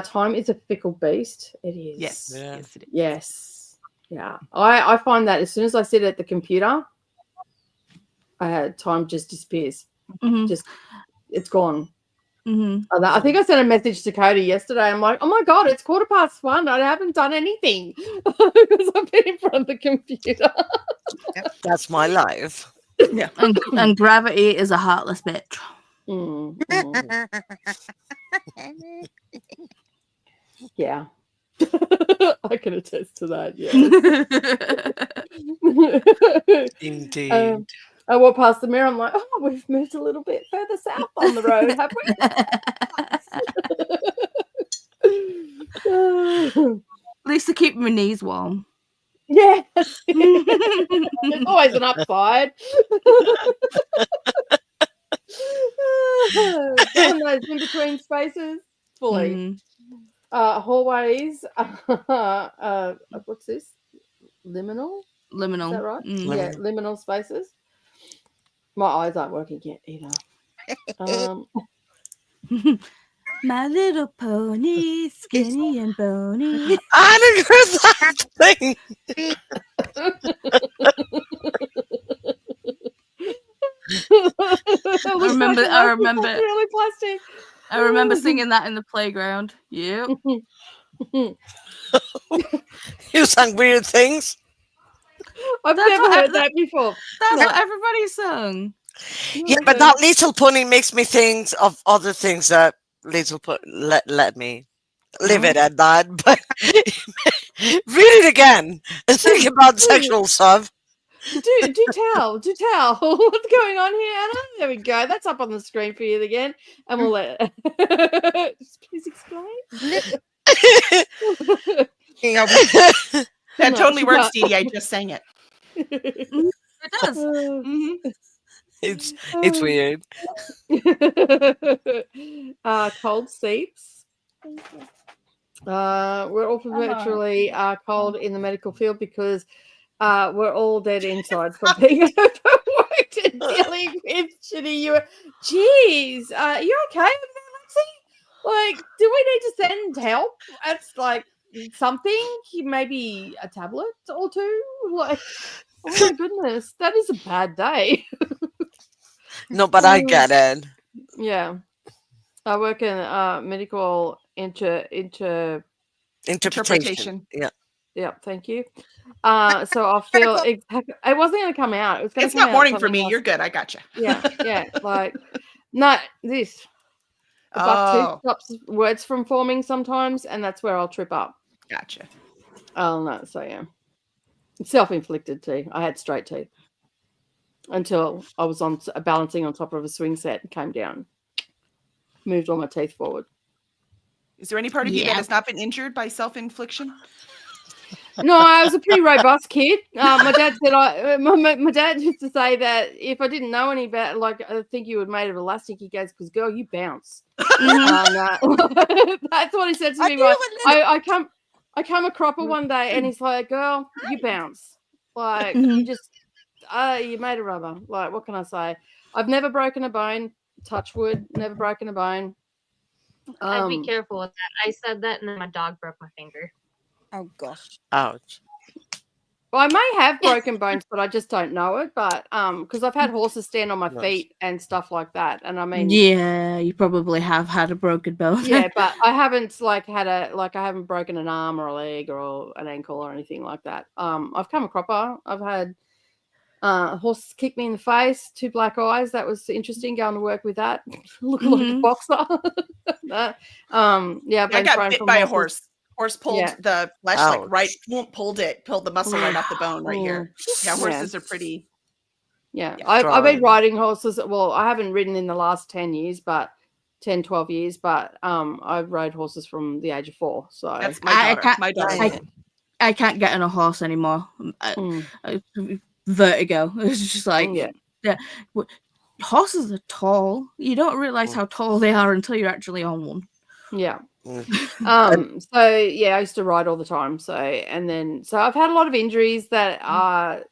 Time is a fickle beast. It is. Yes. Yes, it is. Yes. Yeah. I find that as soon as I sit at the computer, time just disappears. Just it's gone. I think I sent a message to Koda yesterday. I'm like, oh my God, it's 1:15. I haven't done anything because I've been in front of the computer. That's my life. Yeah. And gravity is a heartless bitch. Yeah. I can attest to that, yeah. Indeed. I walked past the mirror. I'm like, oh, we've moved a little bit further south on the road, have we? At least to keep my knees warm. Yeah. There's always an upside. Down those in between spaces, fully. Hallways. What's this? Liminal? Liminal. Is that right? Mm. Yeah, liminal spaces. My eyes aren't working yet either. My little pony, skinny and bony. I didn't hear that thing. I remember singing that in the playground. Yep. You sang weird things. I've never heard that before. That's what everybody sung. Yeah, but that little pony makes me think of other things that little pony let me leave it at that. But read it again and think about sexual stuff. Do tell. What's going on here, Anna? There we go. That's up on the screen for you again. And we'll let please explain. That totally works, Dee Dee. I just sang it. It does. It's weird. Cold seats. We're all perpetually cold in the medical field because we're all dead inside from being overworked and dealing with shitty. Jeez, you okay over there, Lexi? Like, do we need to send help? It's like something, maybe a tablet or two. Like, oh my goodness, that is a bad day. No, but I get it. Yeah, I work in medical interpretation. Yeah, thank you. So I'll feel exactly. It wasn't going to come out. It was going to come out. It's not morning for me. Else. You're good. I gotcha. Yeah. Like, no, this. The buck tooth stops words from forming sometimes, and that's where I'll trip up. Gotcha. Oh no, so yeah, self-inflicted too. I had straight teeth until I was on balancing on top of a swing set and came down, moved all my teeth forward. Is there any part of you that has not been injured by self-infliction? No, I was a pretty robust kid. My dad said my dad used to say that if I didn't know any about, like, I think you were made of elastic. He goes, "Because girl, you bounce." That's what he said to me. I come a cropper one day, and he's like, "Girl, you bounce. Like you just, you made of rubber. Like, what can I say? I've never broken a bone. Touch wood, never broken a bone." I'd be careful with that. I said that, and then my dog broke my finger. Oh gosh. Ouch. Well, I may have broken bones, but I just don't know it. But because I've had horses stand on my feet and stuff like that, and I mean, yeah, you probably have had a broken bone. Yeah, but I haven't I haven't broken an arm or a leg or an ankle or anything like that. I've come a cropper. I've had a horse kick me in the face, 2 black eyes. That was interesting. Going to work with that, look like a boxer. Yeah, I got bit by a horse. Horse pulled the flesh, pulled the muscle right off the bone right here. Yeah, horses are pretty. Yeah, I've been riding horses. Well, I haven't ridden in the last 10 years, but 10, 12 years, but I've rode horses from the age of 4. So that's my daughter. I can't get on a horse anymore. Vertigo. It's just like, horses are tall. You don't realize how tall they are until you're actually on one. Yeah. So yeah, I used to ride all the time. So I've had a lot of injuries that are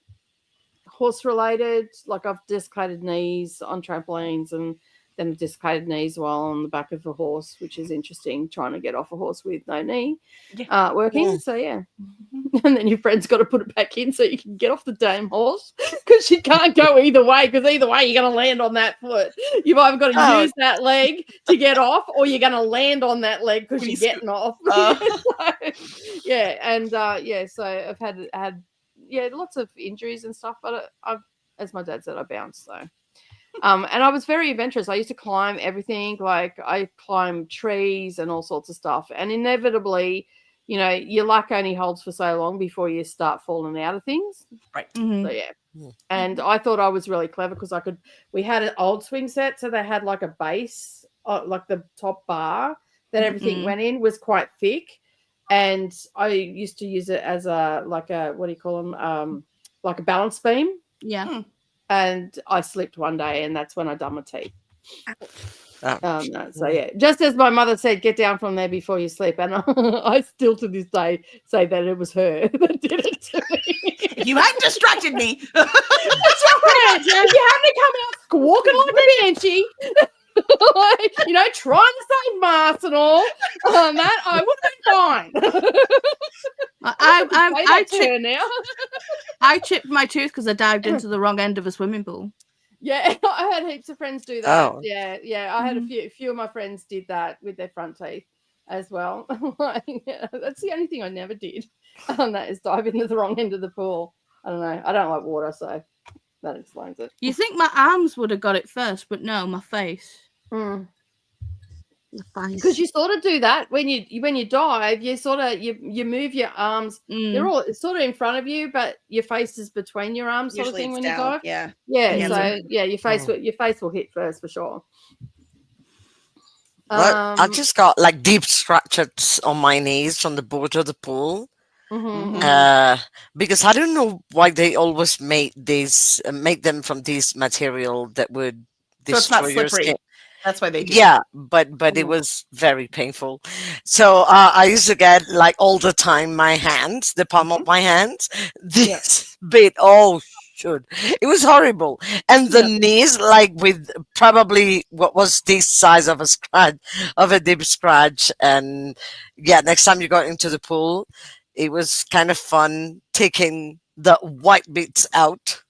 horse related. Like I've dislocated knees on trampolines and then dislocated knees while on the back of a horse, which is interesting, trying to get off a horse with no knee working. So, yeah. And then your friend's got to put it back in so you can get off the damn horse because you can't go either way, because either way you're going to land on that foot. You've either got to use that leg to get off, or you're going to land on that leg because you're getting off. So I've had lots of injuries and stuff, but I've, as my dad said, I bounced. So and I was very adventurous. I used to climb everything. Like I climbed trees and all sorts of stuff, and inevitably, you know, your luck only holds for so long before you start falling out of things. Right. So yeah. And I thought I was really clever because we had an old swing set, so they had like a base, like the top bar that everything went in was quite thick, and I used to use it as what do you call them, like a balance beam. Yeah. And I slipped one day, and that's when I done my teeth. So yeah, just as my mother said, get down from there before you sleep, and I still to this day say that it was her that did it to me. You hadn't distracted me. That's right. You hadn't come out squawking like a banshee, like, you know, trying to save masks and all. That I would have been fine. I chipped my tooth because I dived into the wrong end of a swimming pool. Yeah, I had heaps of friends do that. Oh. Yeah. I had a few of my friends did that with their front teeth as well. That's the only thing I never did. That is dive into the wrong end of the pool. I don't know. I don't like water, so that explains it. You think my arms would have got it first, but no, my face. Because you sort of do that when you dive. You sort of you move your arms. They're all sort of in front of you, but your face is between your arms, sort of thing when you dive. Yeah. So your face will hit first for sure. Well, I just got like deep scratches on my knees from the border of the pool. Because I don't know why they always make them from this material that would destroy your skin. That's why they do. Yeah, but it was very painful. So I used to get like all the time my hands, the palm of my hands, this bit. Oh, shoot. It was horrible. And the knees, like with probably what was this size of a scratch, of a deep scratch. And yeah, next time you got into the pool, it was kind of fun taking the white bits out.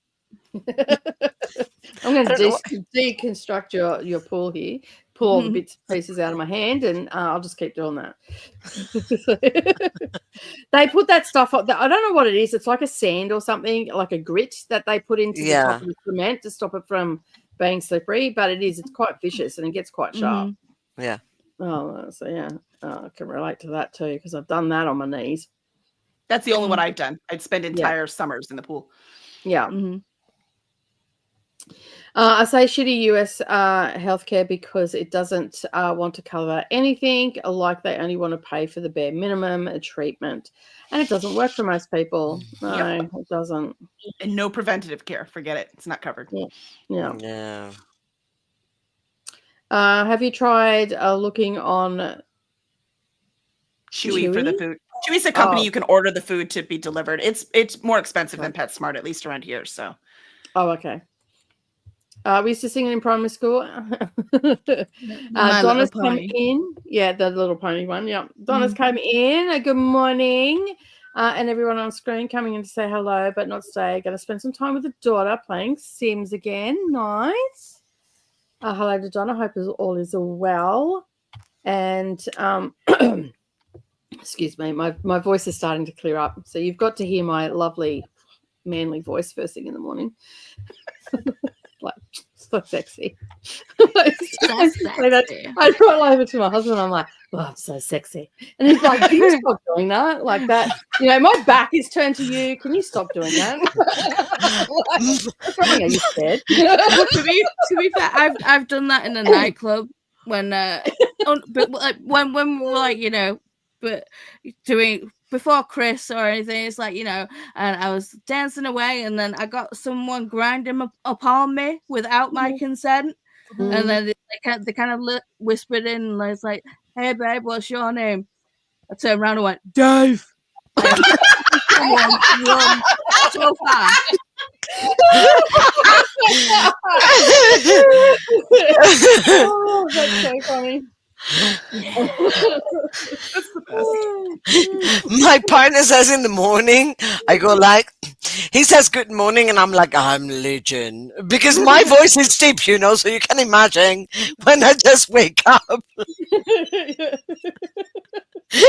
I'm going to deconstruct your pool here, pull all the bits and pieces out of my hand, and I'll just keep doing that. They put that stuff up. I don't know what it is. It's like a sand or something, like a grit that they put into the top of the cement to stop it from being slippery. But it's quite vicious and it gets quite sharp. Yeah. Oh, so yeah, I can relate to that too because I've done that on my knees. That's the only one I've done. I'd spend entire summers in the pool. Yeah. I say shitty US healthcare because it doesn't want to cover anything, like they only want to pay for the bare minimum treatment. And it doesn't work for most people. No, it doesn't. And no preventative care. Forget it. It's not covered. Yeah. Have you tried looking on Chewy for the food? Chewy's a company you can order the food to be delivered. It's more expensive than PetSmart, at least around here. So. Oh, okay. We used to sing it in primary school. Donna's come in. Yeah, the little pony one. Yeah. Donna's come in. Good morning. And everyone on screen coming in to say hello, but not stay. Going to spend some time with the daughter playing Sims again. Nice. Hello to Donna. Hope all is well. And excuse me, my voice is starting to clear up. So you've got to hear my lovely manly voice first thing in the morning. Like, so sexy. I brought over to my husband. I'm like, oh, I'm so sexy. And he's like, can you stop doing that? Like that, you know, my back is turned to you. Can you stop doing that? Like, are you scared? to be fair, I've done that in a nightclub when but like when we were like, you know, but doing before Chris or anything, it's like, you know, and I was dancing away, and then I got someone grinding upon me without my consent, and then they kind of whispered in, and I was like, "Hey, babe, what's your name?" I turned around and went, "Dave." Run so fast. Oh, that's so funny. That's the best. My partner says in the morning, I go like, he says good morning, and I'm like, I'm legend. Because my voice is deep, you know, so you can imagine when I just wake up.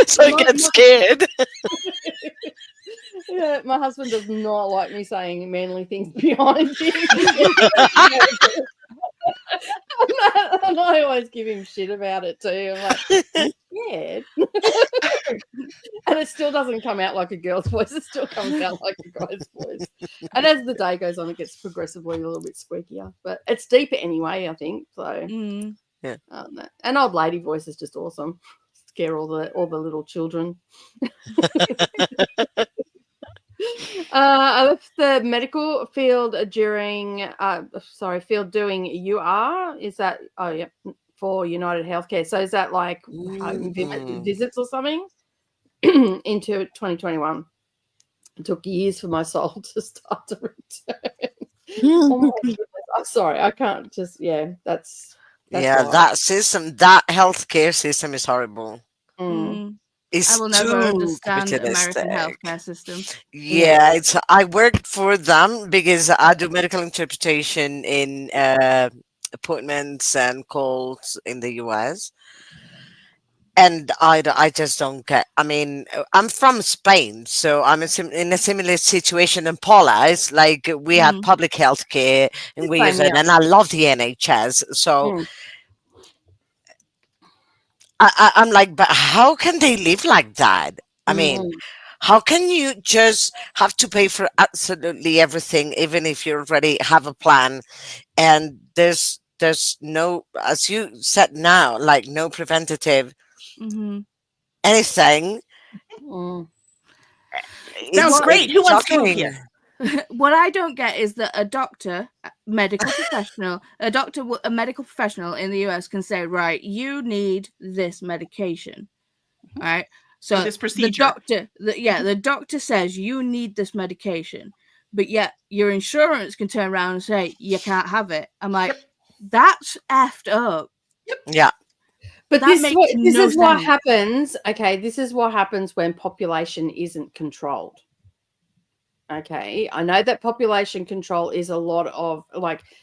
So I get scared. Yeah, my husband does not like me saying manly things behind him. And I always give him shit about it too. I'm like, I'm scared. And it still doesn't come out like a girl's voice. It still comes out like a guy's voice. And as the day goes on, it gets progressively a little bit squeakier. But it's deeper anyway, I think. So Yeah. An old lady voice is just awesome. Scare all the little children. I left the medical field during field doing UR. Is that for United Healthcare? So is that like home visits or something? Into 2021. It took years for my soul to start to return. Oh my goodness. I'm sorry, I can't just that's yeah, that system, that healthcare system is horrible. It's I will never too understand capitalistic. American healthcare system. Yeah, I worked for them because I do medical interpretation in appointments and calls in the US. And I just don't get. I mean, I'm from Spain, so I'm in a similar situation than Paula. It's like we have public health care and we use it, and I love the NHS. So I'm like, but how can they live like that? I mean, how can you just have to pay for absolutely everything, even if you already have a plan, and there's no, as you said now, like no preventative anything. Sounds great. Who wants shocking. healthcare? What I don't get is that a doctor, a medical professional in the US can say, right, you need this medication, right? So this procedure. the doctor says you need this medication, but yet your insurance can turn around and say you can't have it. I'm like, that's effed up. Yeah. But That this makes no is what sense. happens. Okay, this is what happens when population isn't controlled. Okay, I know that population control is a lot of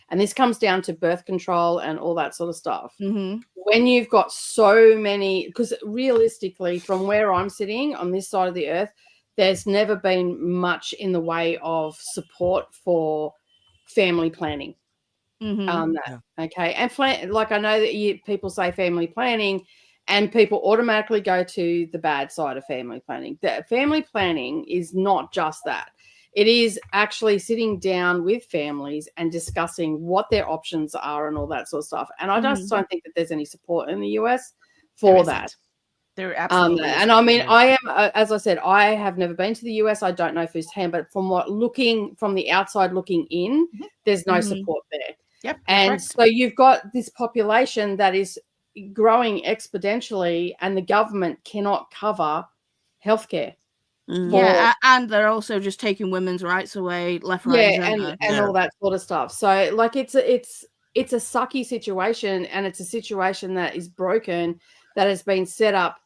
and this comes down to birth control and all that sort of stuff. When you've got so many, because realistically, from where I'm sitting on this side of the earth, there's never been much in the way of support for family planning. Okay, and I know that people say family planning, and people automatically go to the bad side of family planning. The family planning is not just that. It is actually sitting down with families and discussing what their options are and all that sort of stuff. And I just don't think that there's any support in the US for that. There absolutely is. And I mean, I am, as I said, I have never been to the US. I don't know firsthand, but from the outside looking in, there's no support there. Yep. And correct. so you've got this population that is growing exponentially, and the government cannot cover healthcare. Yeah, and they're also just taking women's rights away left, right, and all that sort of stuff. So it's a sucky situation, and it's a situation that is broken, that has been set up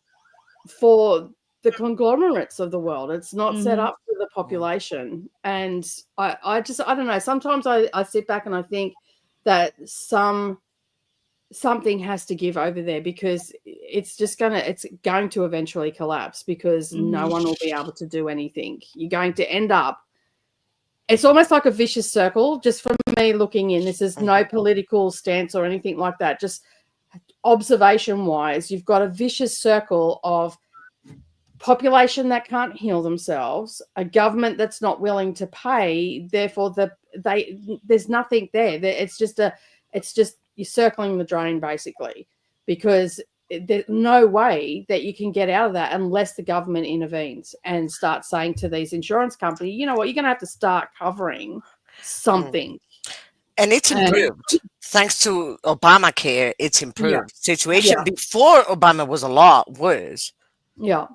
for the conglomerates of the world. It's not set up for the population. And I don't know. Sometimes I sit back and I think that something has to give over there, because it's going to eventually collapse, because no one will be able to do anything. You're going to end up, it's almost like a vicious circle, just from me looking in. This is no political stance or anything like that. Just observation wise, you've got a vicious circle of population that can't heal themselves, a government that's not willing to pay, therefore there's nothing there. It's just you're circling the drain, basically, because there's no way that you can get out of that unless the government intervenes and starts saying to these insurance companies, you know what, you're going to have to start covering something. And it's improved. Thanks to Obamacare, it's improved. Situation before Obama was a lot worse. Yeah.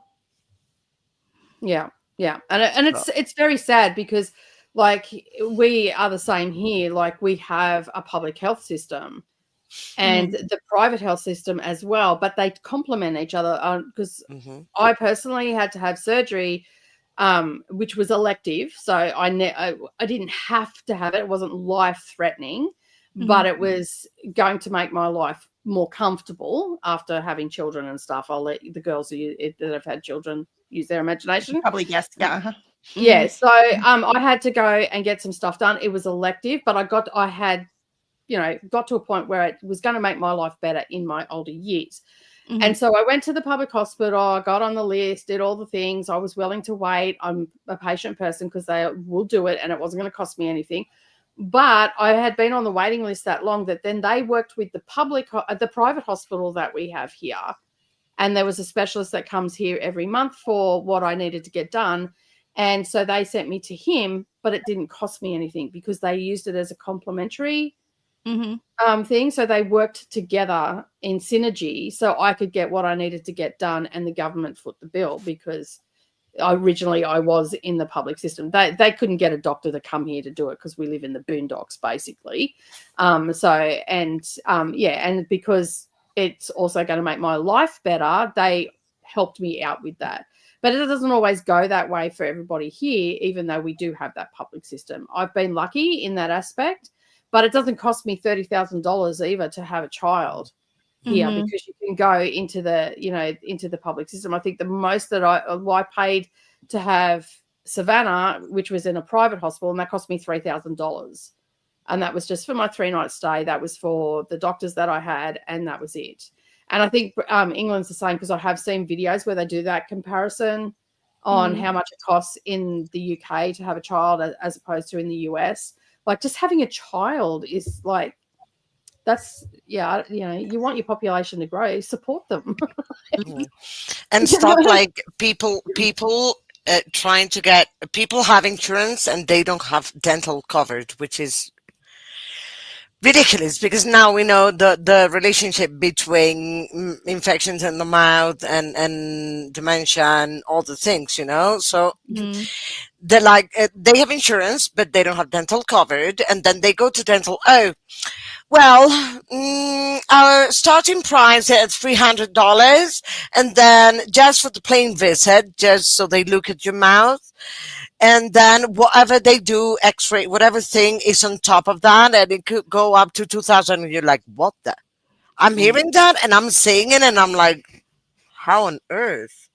And it's very sad, because like we are the same here. Like we have a public health system and the private health system as well, but they complement each other. Because I personally had to have surgery, which was elective, so I didn't have to have it. It wasn't life threatening, but it was going to make my life more comfortable after having children and stuff. I'll let the girls that have had children use their imagination. Probably yes, yeah. Yeah, so I had to go and get some stuff done. It was elective, but I got to a point where it was going to make my life better in my older years. And so I went to the public hospital, I got on the list, did all the things. I was willing to wait. I'm a patient person because they will do it and it wasn't going to cost me anything. But I had been on the waiting list that long that then they worked with the private hospital that we have here. And there was a specialist that comes here every month for what I needed to get done. And so they sent me to him, but it didn't cost me anything because they used it as a complimentary thing. So they worked together in synergy so I could get what I needed to get done and the government foot the bill because originally I was in the public system. They couldn't get a doctor to come here to do it because we live in the boondocks basically. And because it's also going to make my life better, they helped me out with that. But it doesn't always go that way for everybody here, even though we do have that public system. I've been lucky in that aspect, but it doesn't cost me $30,000 either to have a child here because you can go into the public system. I think the most that I paid to have Savannah, which was in a private hospital, and that cost me $3,000. And that was just for my 3-night stay. That was for the doctors that I had, and that was it. And I think England's the same because I have seen videos where they do that comparison on how much it costs in the UK to have a child as opposed to in the US. Like just having a child is like, you want your population to grow, support them. And stop like people trying to get people have insurance and they don't have dental covered, which is ridiculous because now we know the relationship between infections in the mouth and dementia and all the things, so they're like they have insurance but they don't have dental covered, and then they go to dental. Our starting price is $300, and then just for the plain visit, just so they look at your mouth. And then whatever they do, x-ray, whatever thing is on top of that, and it could go up to 2,000. And you're like, what the? I'm hearing that and I'm seeing it and I'm like, how on earth?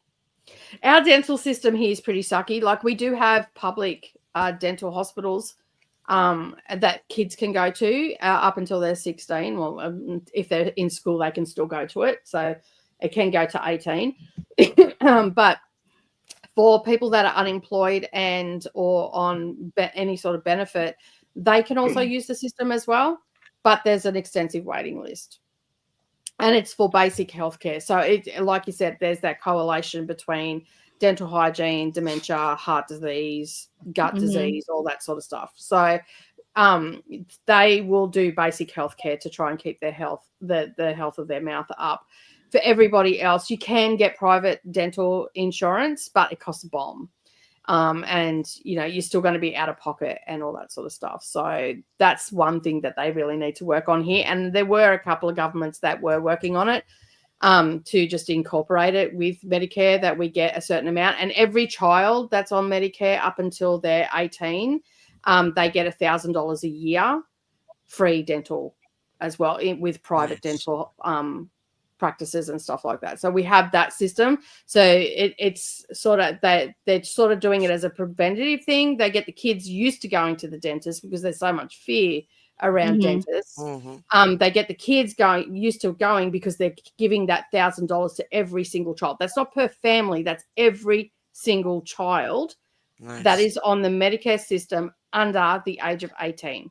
Our dental system here is pretty sucky. Like we do have public dental hospitals that kids can go to up until they're 16. Well, if they're in school, they can still go to it. So it can go to 18. But for people that are unemployed or on any sort of benefit, they can also use the system as well. But there's an extensive waiting list. And it's for basic healthcare. So like you said, there's that correlation between dental hygiene, dementia, heart disease, gut disease, all that sort of stuff. So they will do basic healthcare to try and keep their health, the health of their mouth up. For everybody else, you can get private dental insurance, but it costs a bomb. And, you're still going to be out of pocket and all that sort of stuff. So that's one thing that they really need to work on here. And there were a couple of governments that were working on it to just incorporate it with Medicare, that we get a certain amount. And every child that's on Medicare up until they're 18, they get $1,000 a year free dental as well with private dental practices and stuff like that. So we have that system. So it's sort of they're sort of doing it as a preventative thing. They get the kids used to going to the dentist because there's so much fear around dentists. They get the kids used to going because they're giving that $1,000 to every single child. That's not per family. That's every single child that is on the Medicare system under the age of 18.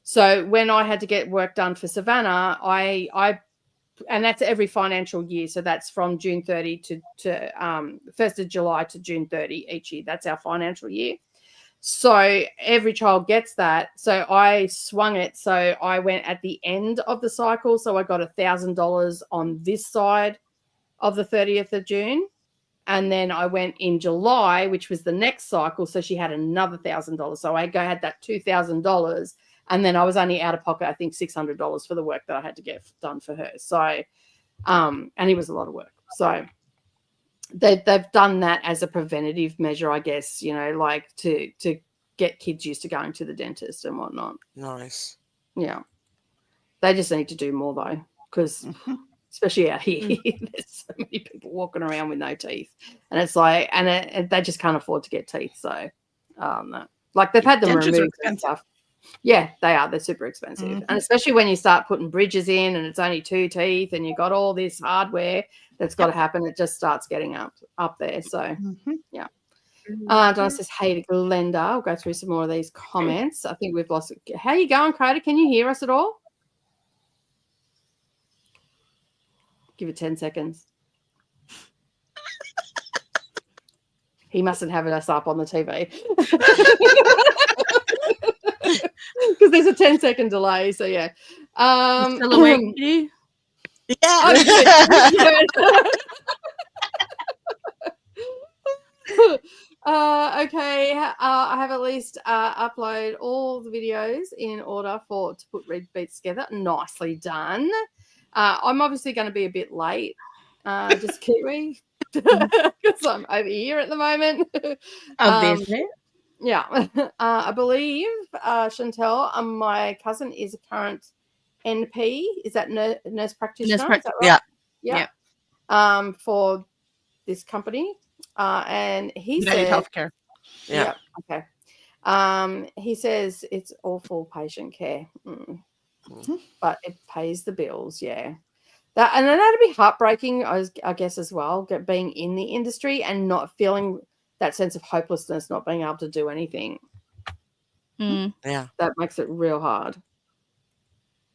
So when I had to get work done for Savannah, and that's every financial year. So that's from June 30 to 1st of July to June 30 each year. That's our financial year. So every child gets that. So I swung it. So I went at the end of the cycle. So I got $1,000 on this side of the 30th of June. And then I went in July, which was the next cycle. So she had another $1,000. So I had that $2,000. And then I was only out of pocket, I think, $600 for the work that I had to get done for her. So, and it was a lot of work. So they've done that as a preventative measure, I guess, like to get kids used to going to the dentist and whatnot. Nice. Yeah. They just need to do more, though, because especially out here, there's so many people walking around with no teeth. And it's like, and they just can't afford to get teeth. So, like they've had them removed and stuff. Yeah, they are. They're super expensive. And especially when you start putting bridges in and it's only 2 teeth and you've got all this hardware that's got to happen, it just starts getting up there. So, yeah. Donna says, hey to Glenda. I'll go through some more of these comments. I think we've lost it. How are you going, Koda? Can you hear us at all? Give it 10 seconds. He mustn't have us up on the TV. Because there's a 10-second delay. So, yeah. Still awake? Yeah. Okay. I have at least upload all the videos in order to put read beats together. Nicely done. I'm obviously going to be a bit late. Just Kiwi, because I'm over here at the moment. Obviously. Yeah. I believe Chantel, my cousin, is a current NP. Is that nurse practitioner? Is that right? Yeah. For this company. And he United said, Healthcare. Yeah. Okay. He says it's awful patient care, but it pays the bills. Yeah. And that'd be heartbreaking, I guess, as well, being in the industry and not feeling that sense of hopelessness, not being able to do anything. Yeah. That makes it real hard.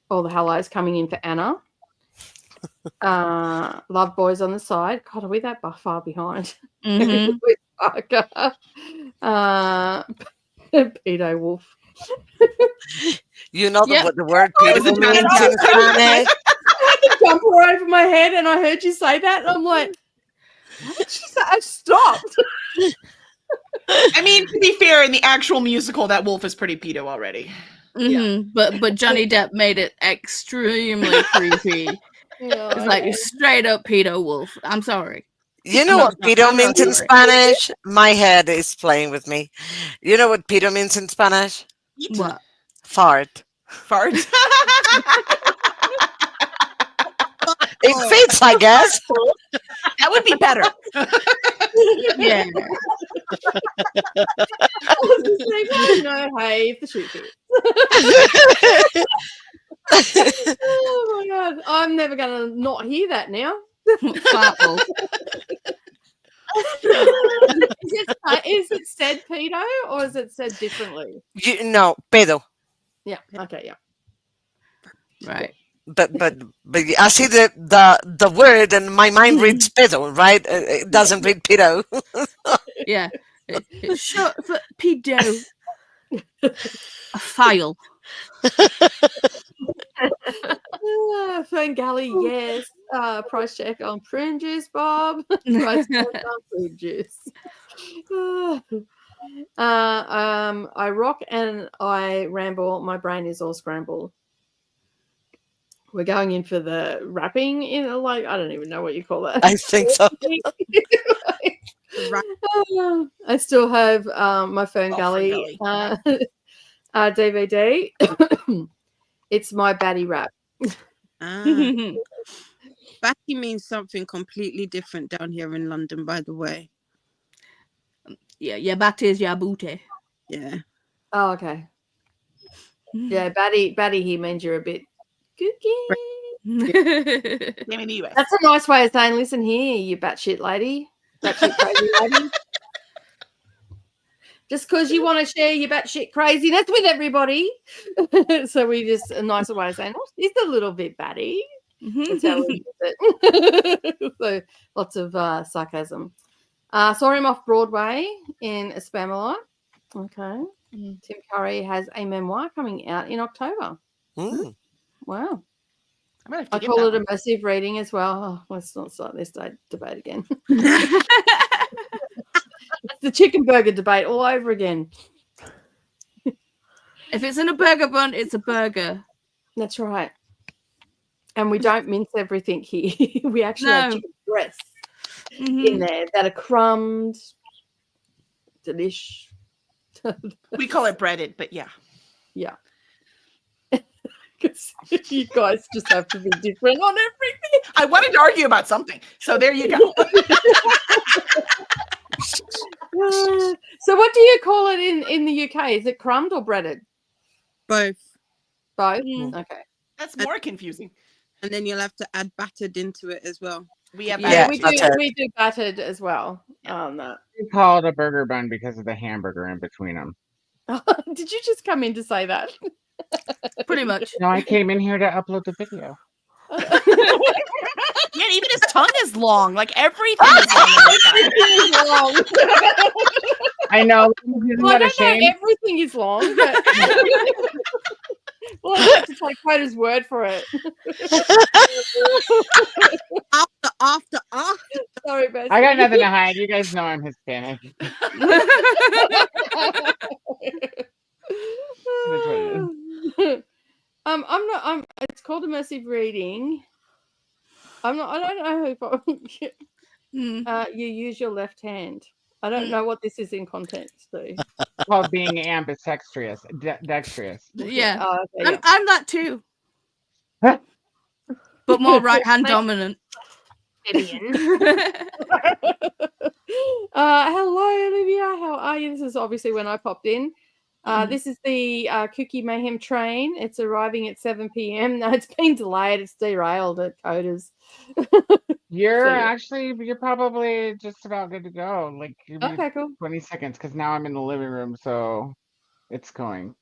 All the hellos coming in for Anna. Love boys on the side. God, are we that far behind? Pedo wolf. You know the word pedo means in Spanish? I had the jumper over my head and I heard you say that. And I'm like, what did she say? I stopped. I mean, to be fair, in the actual musical, that wolf is pretty pedo already. But Johnny Depp made it extremely creepy. It's like straight up pedo wolf. I'm sorry. You know what pedo means in Spanish? My head is playing with me. You know what pedo means in Spanish? What? Fart. Fart. It fits, I guess. That would be better. Yeah. I was just like, oh, no, hey, the shoot fit. Oh my god, I'm never gonna not hear that now. Is it said pedo or is it said differently? No, pedo. Yeah. Okay. Yeah. Right. But I see the word and my mind reads pedo, right? It doesn't read pedo. Yeah. Short for pedo. A file. Fern Gully, yes. Price check on prune juice, Bob. Price check on prune juice. I rock and I ramble. My brain is all scrambled. We're going in for the wrapping in like I don't even know what you call that. I think so. I still have my Fern Gully DVD. It's my baddie rap. Batty means something completely different down here in London, by the way. Yeah, batty is your booty. Yeah. Oh, okay. Yeah, baddie here means you're a bit kooky. That's a nice way of saying, listen here, you batshit lady. Batshit crazy lady. Just because you want to share your batshit craziness with everybody. So we just a nicer way of saying, oh, she's a little bit batty. That's how we use it. So lots of sarcasm. Saw him off Broadway in a Spamalot. Okay. Tim Curry has a memoir coming out in October. Wow. I might have to I get call that it a one. massive reading as well. Oh, let's not start this debate again. It's the chicken burger debate all over again. If it's in a burger bun, it's a burger. That's right. And we don't mince everything here. We actually have No. chicken breasts Mhm. in there that are crumbed. Delish. We call it breaded, but yeah. Yeah. Because you guys just have to be different on everything. I wanted to argue about something. So there you go. So what do you call it in the UK? Is it crumbed or breaded? Both. Both? Mm. Okay. That's more confusing. And then you'll have to add battered into it as well. We have Yeah, battered. we do battered as well. No. We call it a burger bun because of the hamburger in between them. Did you just come in to say that? Pretty much. No, I came in here to upload the video. Yeah, even his tongue is long. Like everything is long. on his tongue. I know. Isn't Well, I that a don't know shame? everything is long, but well, I have to take Koda's word for it. After. Sorry, Bessie. I got nothing to hide. You guys know I'm Hispanic. That's what it is. It's called immersive reading. I don't know if you use your left hand. I don't know what this is in context, though. It's called being ambidextrous. Dexterous. Yeah. Oh, okay, yeah. I'm that too. Huh? But more right hand dominant. Hello, Olivia. How are you? This is obviously when I popped in. This is the KuKi MAYhem train. It's arriving at 7 p.m. No, it's been delayed. It's derailed at Koda's. You're probably just about good to go. Like, Okay, cool. 20 seconds because now I'm in the living room, so it's going.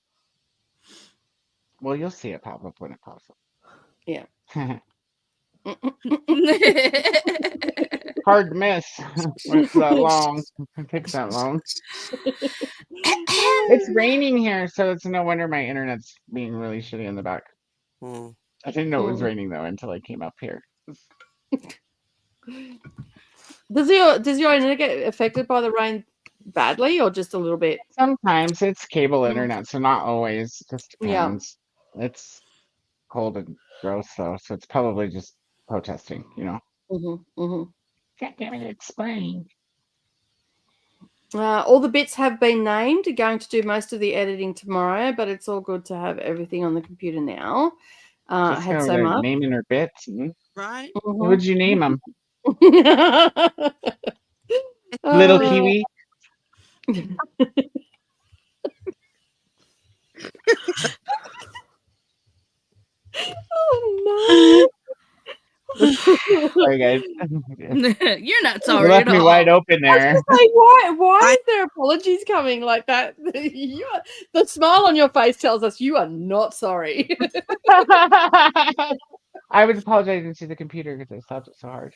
Well, you'll see it pop up when it pops up. Yeah. Hard to miss when it's that long. It takes that long. It's raining here, so it's no wonder my internet's being really shitty in the back. I didn't know it was raining though until I came up here. Does your internet get affected by the rain badly or just a little bit? Sometimes it's cable internet, so not always. Just Yeah. depends. It's cold and gross though, so it's probably just protesting, you know. Can't get me to explain. All the bits have been named. Going to do most of the editing tomorrow, but it's all good to have everything on the computer now. I Just had how so they're much. naming her bits. Right? What would you name them? Oh. Little Kiwi. Oh Sorry, guys. You're not You sorry left at me all. wide open no! there. Like, why is there apologies coming like that? The smile on your face tells us you are not sorry. I was apologizing to the computer because I stopped it so hard.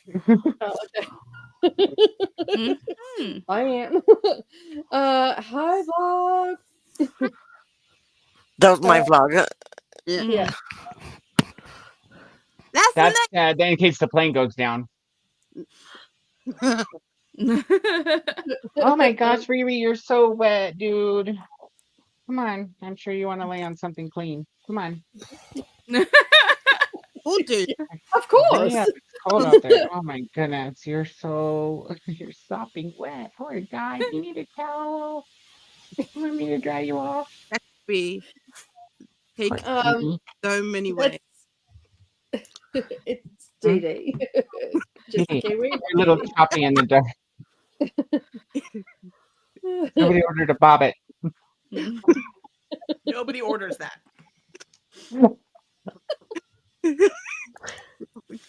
I am. Hi, vlog. That was my vlog. Yeah. That's in case the plane goes down. Oh my gosh, Riri, you're so wet, dude. Come on. I'm sure you want to lay on something clean. Come on. Oh, dude. Of course. Yeah, it's cold out there. Oh my goodness. You're sopping wet. Poor guy. You need a towel. You want me to dry you off? That could be taken so many ways. It's DD. Just Hey, Kiwi. you're a little choppy in the dark. Nobody ordered a bobbit. Nobody orders that.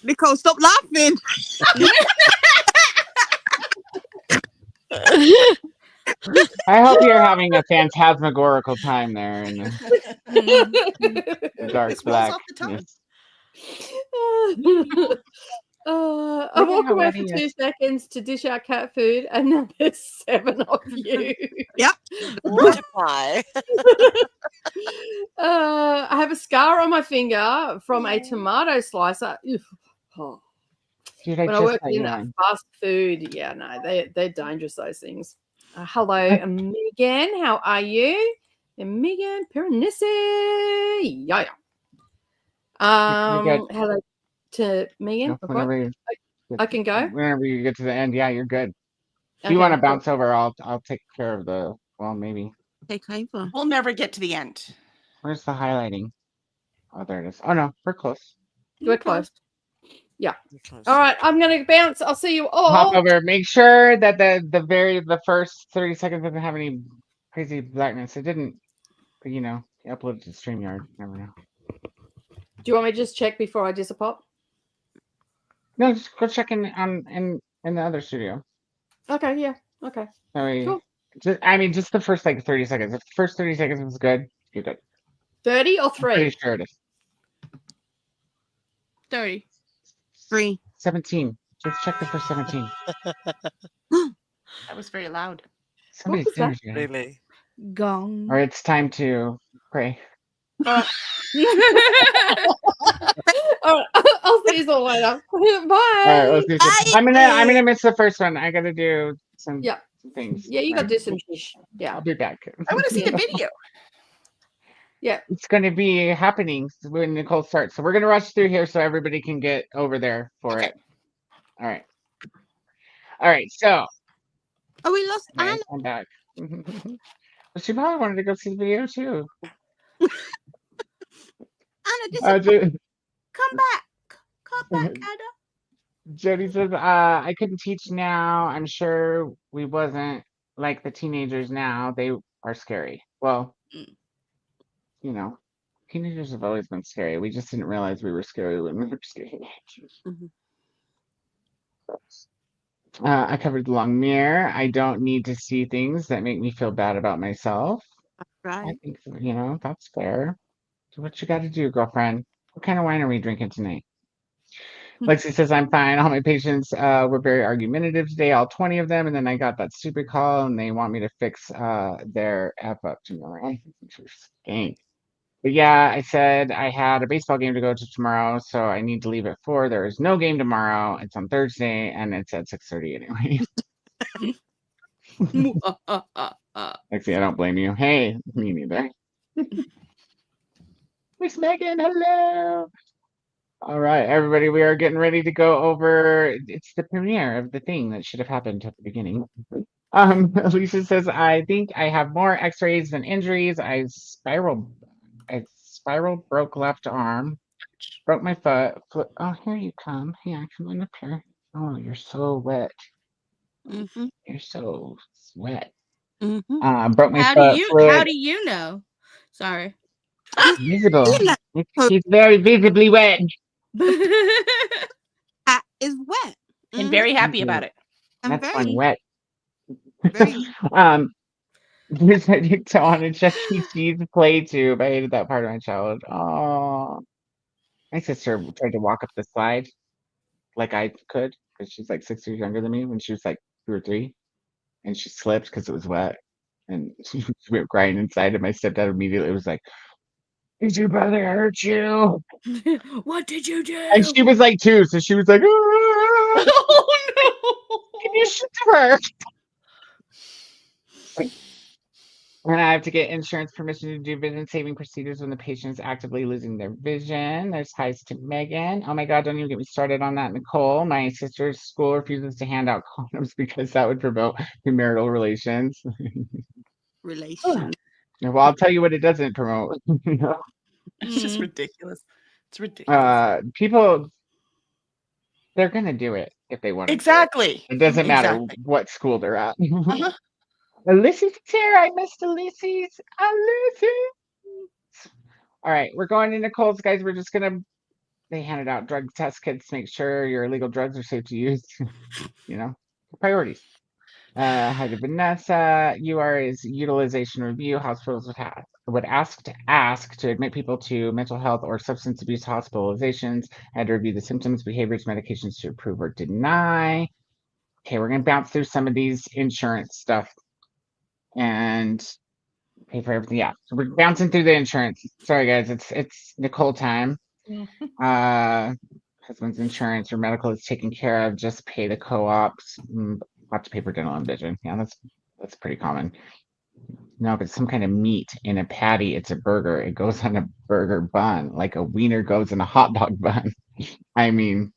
Nicole, stop laughing. I hope you're having a phantasmagorical time there in the dark This rolls black. off the tongue. Yes. Oh, walk how away ready for it 2 is. seconds to dish out cat food, and now there's 7 of you. Yep. Multiply. I have a scar on my finger from a tomato slicer. Oof. Oh. Dude, I When I just worked got in you one. fast food, yeah, no, they're dangerous, those things. Hello, Megan. How are you? And Megan Piranesi. Yeah. You're good. Hello to Megan. No, whenever you I can go. Whenever you get to the end, yeah, you're good. If you Okay, want to cool. bounce over, I'll take care of the. Well, maybe. Take over. We'll never get to the end. Where's the highlighting? Oh, there it is. Oh no, we're close. We're close. Yeah. Close. All right, I'm gonna bounce. I'll see you all. Hop over. Make sure that the first 30 seconds doesn't have any crazy blackness. It didn't, but you know, you uploaded to StreamYard. Never know. Do you want me to just check before I disappear? No, just go check in in the other studio. Okay, yeah. Okay. Cool. Just the first like 30 seconds. If the first 30 seconds was good, you're good. 30 or I'm 3? pretty sure it is. 30. 3. 17. Just check the first 17. That was very loud. Somebody was that? scares you. Really? Gong. Or it's time to pray. All right. All right. I'll see you all later. Bye. All right, let's do this. I'm gonna miss the first one. I gotta do some things. Yeah, you got to do some shish. Yeah. I'll be back. I want to see the video. Yeah. It's gonna be happening when Nicole starts. So we're gonna rush through here so everybody can get over there for it. All right. All right, so Oh, we lost Anna. I'm back. Well, she probably wanted to go see the video too. Anna, Come back. Come back, Anna. Jody says, I couldn't teach now. I'm sure we wasn't like the teenagers now. They are scary. Well, you know, teenagers have always been scary. We just didn't realize we were scary when we were scary. I covered the long mirror. I don't need to see things that make me feel bad about myself. I right. think, you know, that's fair. Do what you got to do, girlfriend. What kind of wine are we drinking tonight? Lexi says, I'm fine. All my patients were very argumentative today, all 20 of them. And then I got that stupid call and they want me to fix their F up tomorrow. Dang. But yeah, I said I had a baseball game to go to tomorrow, so I need to leave at 4. There is no game tomorrow. It's on Thursday and it's at 6:30 anyway. Lexi, I don't blame you. Hey, me neither. Miss Megan, hello. All right, everybody, we are getting ready to go over. It's the premiere of the thing that should have happened at the beginning. Alicia says, I think I have more x-rays than injuries. I spiraled, broke left arm, broke my foot. Oh, here you come. Yeah, come on up here. Oh, you're so wet. You're so wet. Broke my foot. How do you know? Sorry. Visible. He's very visibly wet. Hat is wet. And very happy about it. And That's very, one wet. very Here's my on a Chuck E. Cheese play tube. I hated that part of my childhood. Oh, my sister tried to walk up the slide like I could because she's like 6 years younger than me when she was like 2 or 3, and she slipped because it was wet, and she went crying inside. And my stepdad immediately was like, "Did your brother hurt you?" What did you do? And she was like 2, so she was like, Oh no! "Can you shut her?" And I have to get insurance permission to do vision saving procedures when the patient is actively losing their vision. There's highs to Megan. Oh my God, don't even get me started on that, Nicole. My sister's school refuses to hand out condoms because that would promote premarital relations. relation. Well, I'll tell you what it doesn't promote. It's just ridiculous. It's ridiculous. People, they're going to do it if they want to. Exactly. It doesn't matter what school they're at. Ulysses is here. I missed Ulysses. All right, we're going to Nicole's, guys. We're just gonna. They handed out drug test kits to make sure your illegal drugs are safe to use. You know, priorities. Hi to Vanessa. UR is utilization review. Hospitals would have would ask to admit people to mental health or substance abuse hospitalizations, had to review the symptoms, behaviors, medications to approve or deny. Okay, we're going to bounce through some of these insurance stuff and pay for everything. Yeah, so we're bouncing through the insurance. Sorry, guys, it's Nicole time. Husband's insurance or medical is taken care of. Just pay the co-ops. Have to pay for dental and vision. Yeah, that's pretty common. No, but some kind of meat in a patty. It's a burger. It goes on a burger bun, like a wiener goes in a hot dog bun. I mean,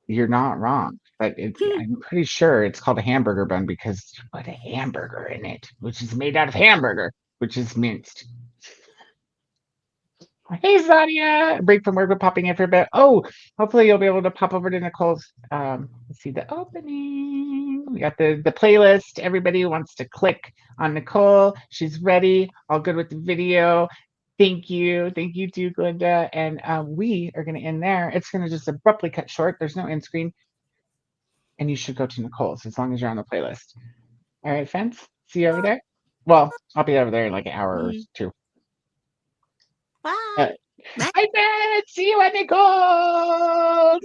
you're not wrong, but I'm pretty sure it's called a hamburger bun because you put a hamburger in it, which is made out of hamburger, which is minced. Hey, Zadia. Break from work, but popping in for a bit. Oh, hopefully you'll be able to pop over to Nicole's. Let's see the opening. We got the playlist. Everybody who wants to click on Nicole. She's ready. All good with the video. Thank you. Thank you too, Glenda. And we are going to end there. It's going to just abruptly cut short. There's no end screen. And you should go to Nicole's as long as you're on the playlist. All right, friends. See you over there. Well, I'll be over there in like an hour or two. Bye. Bye, friends. See you at Nicole's.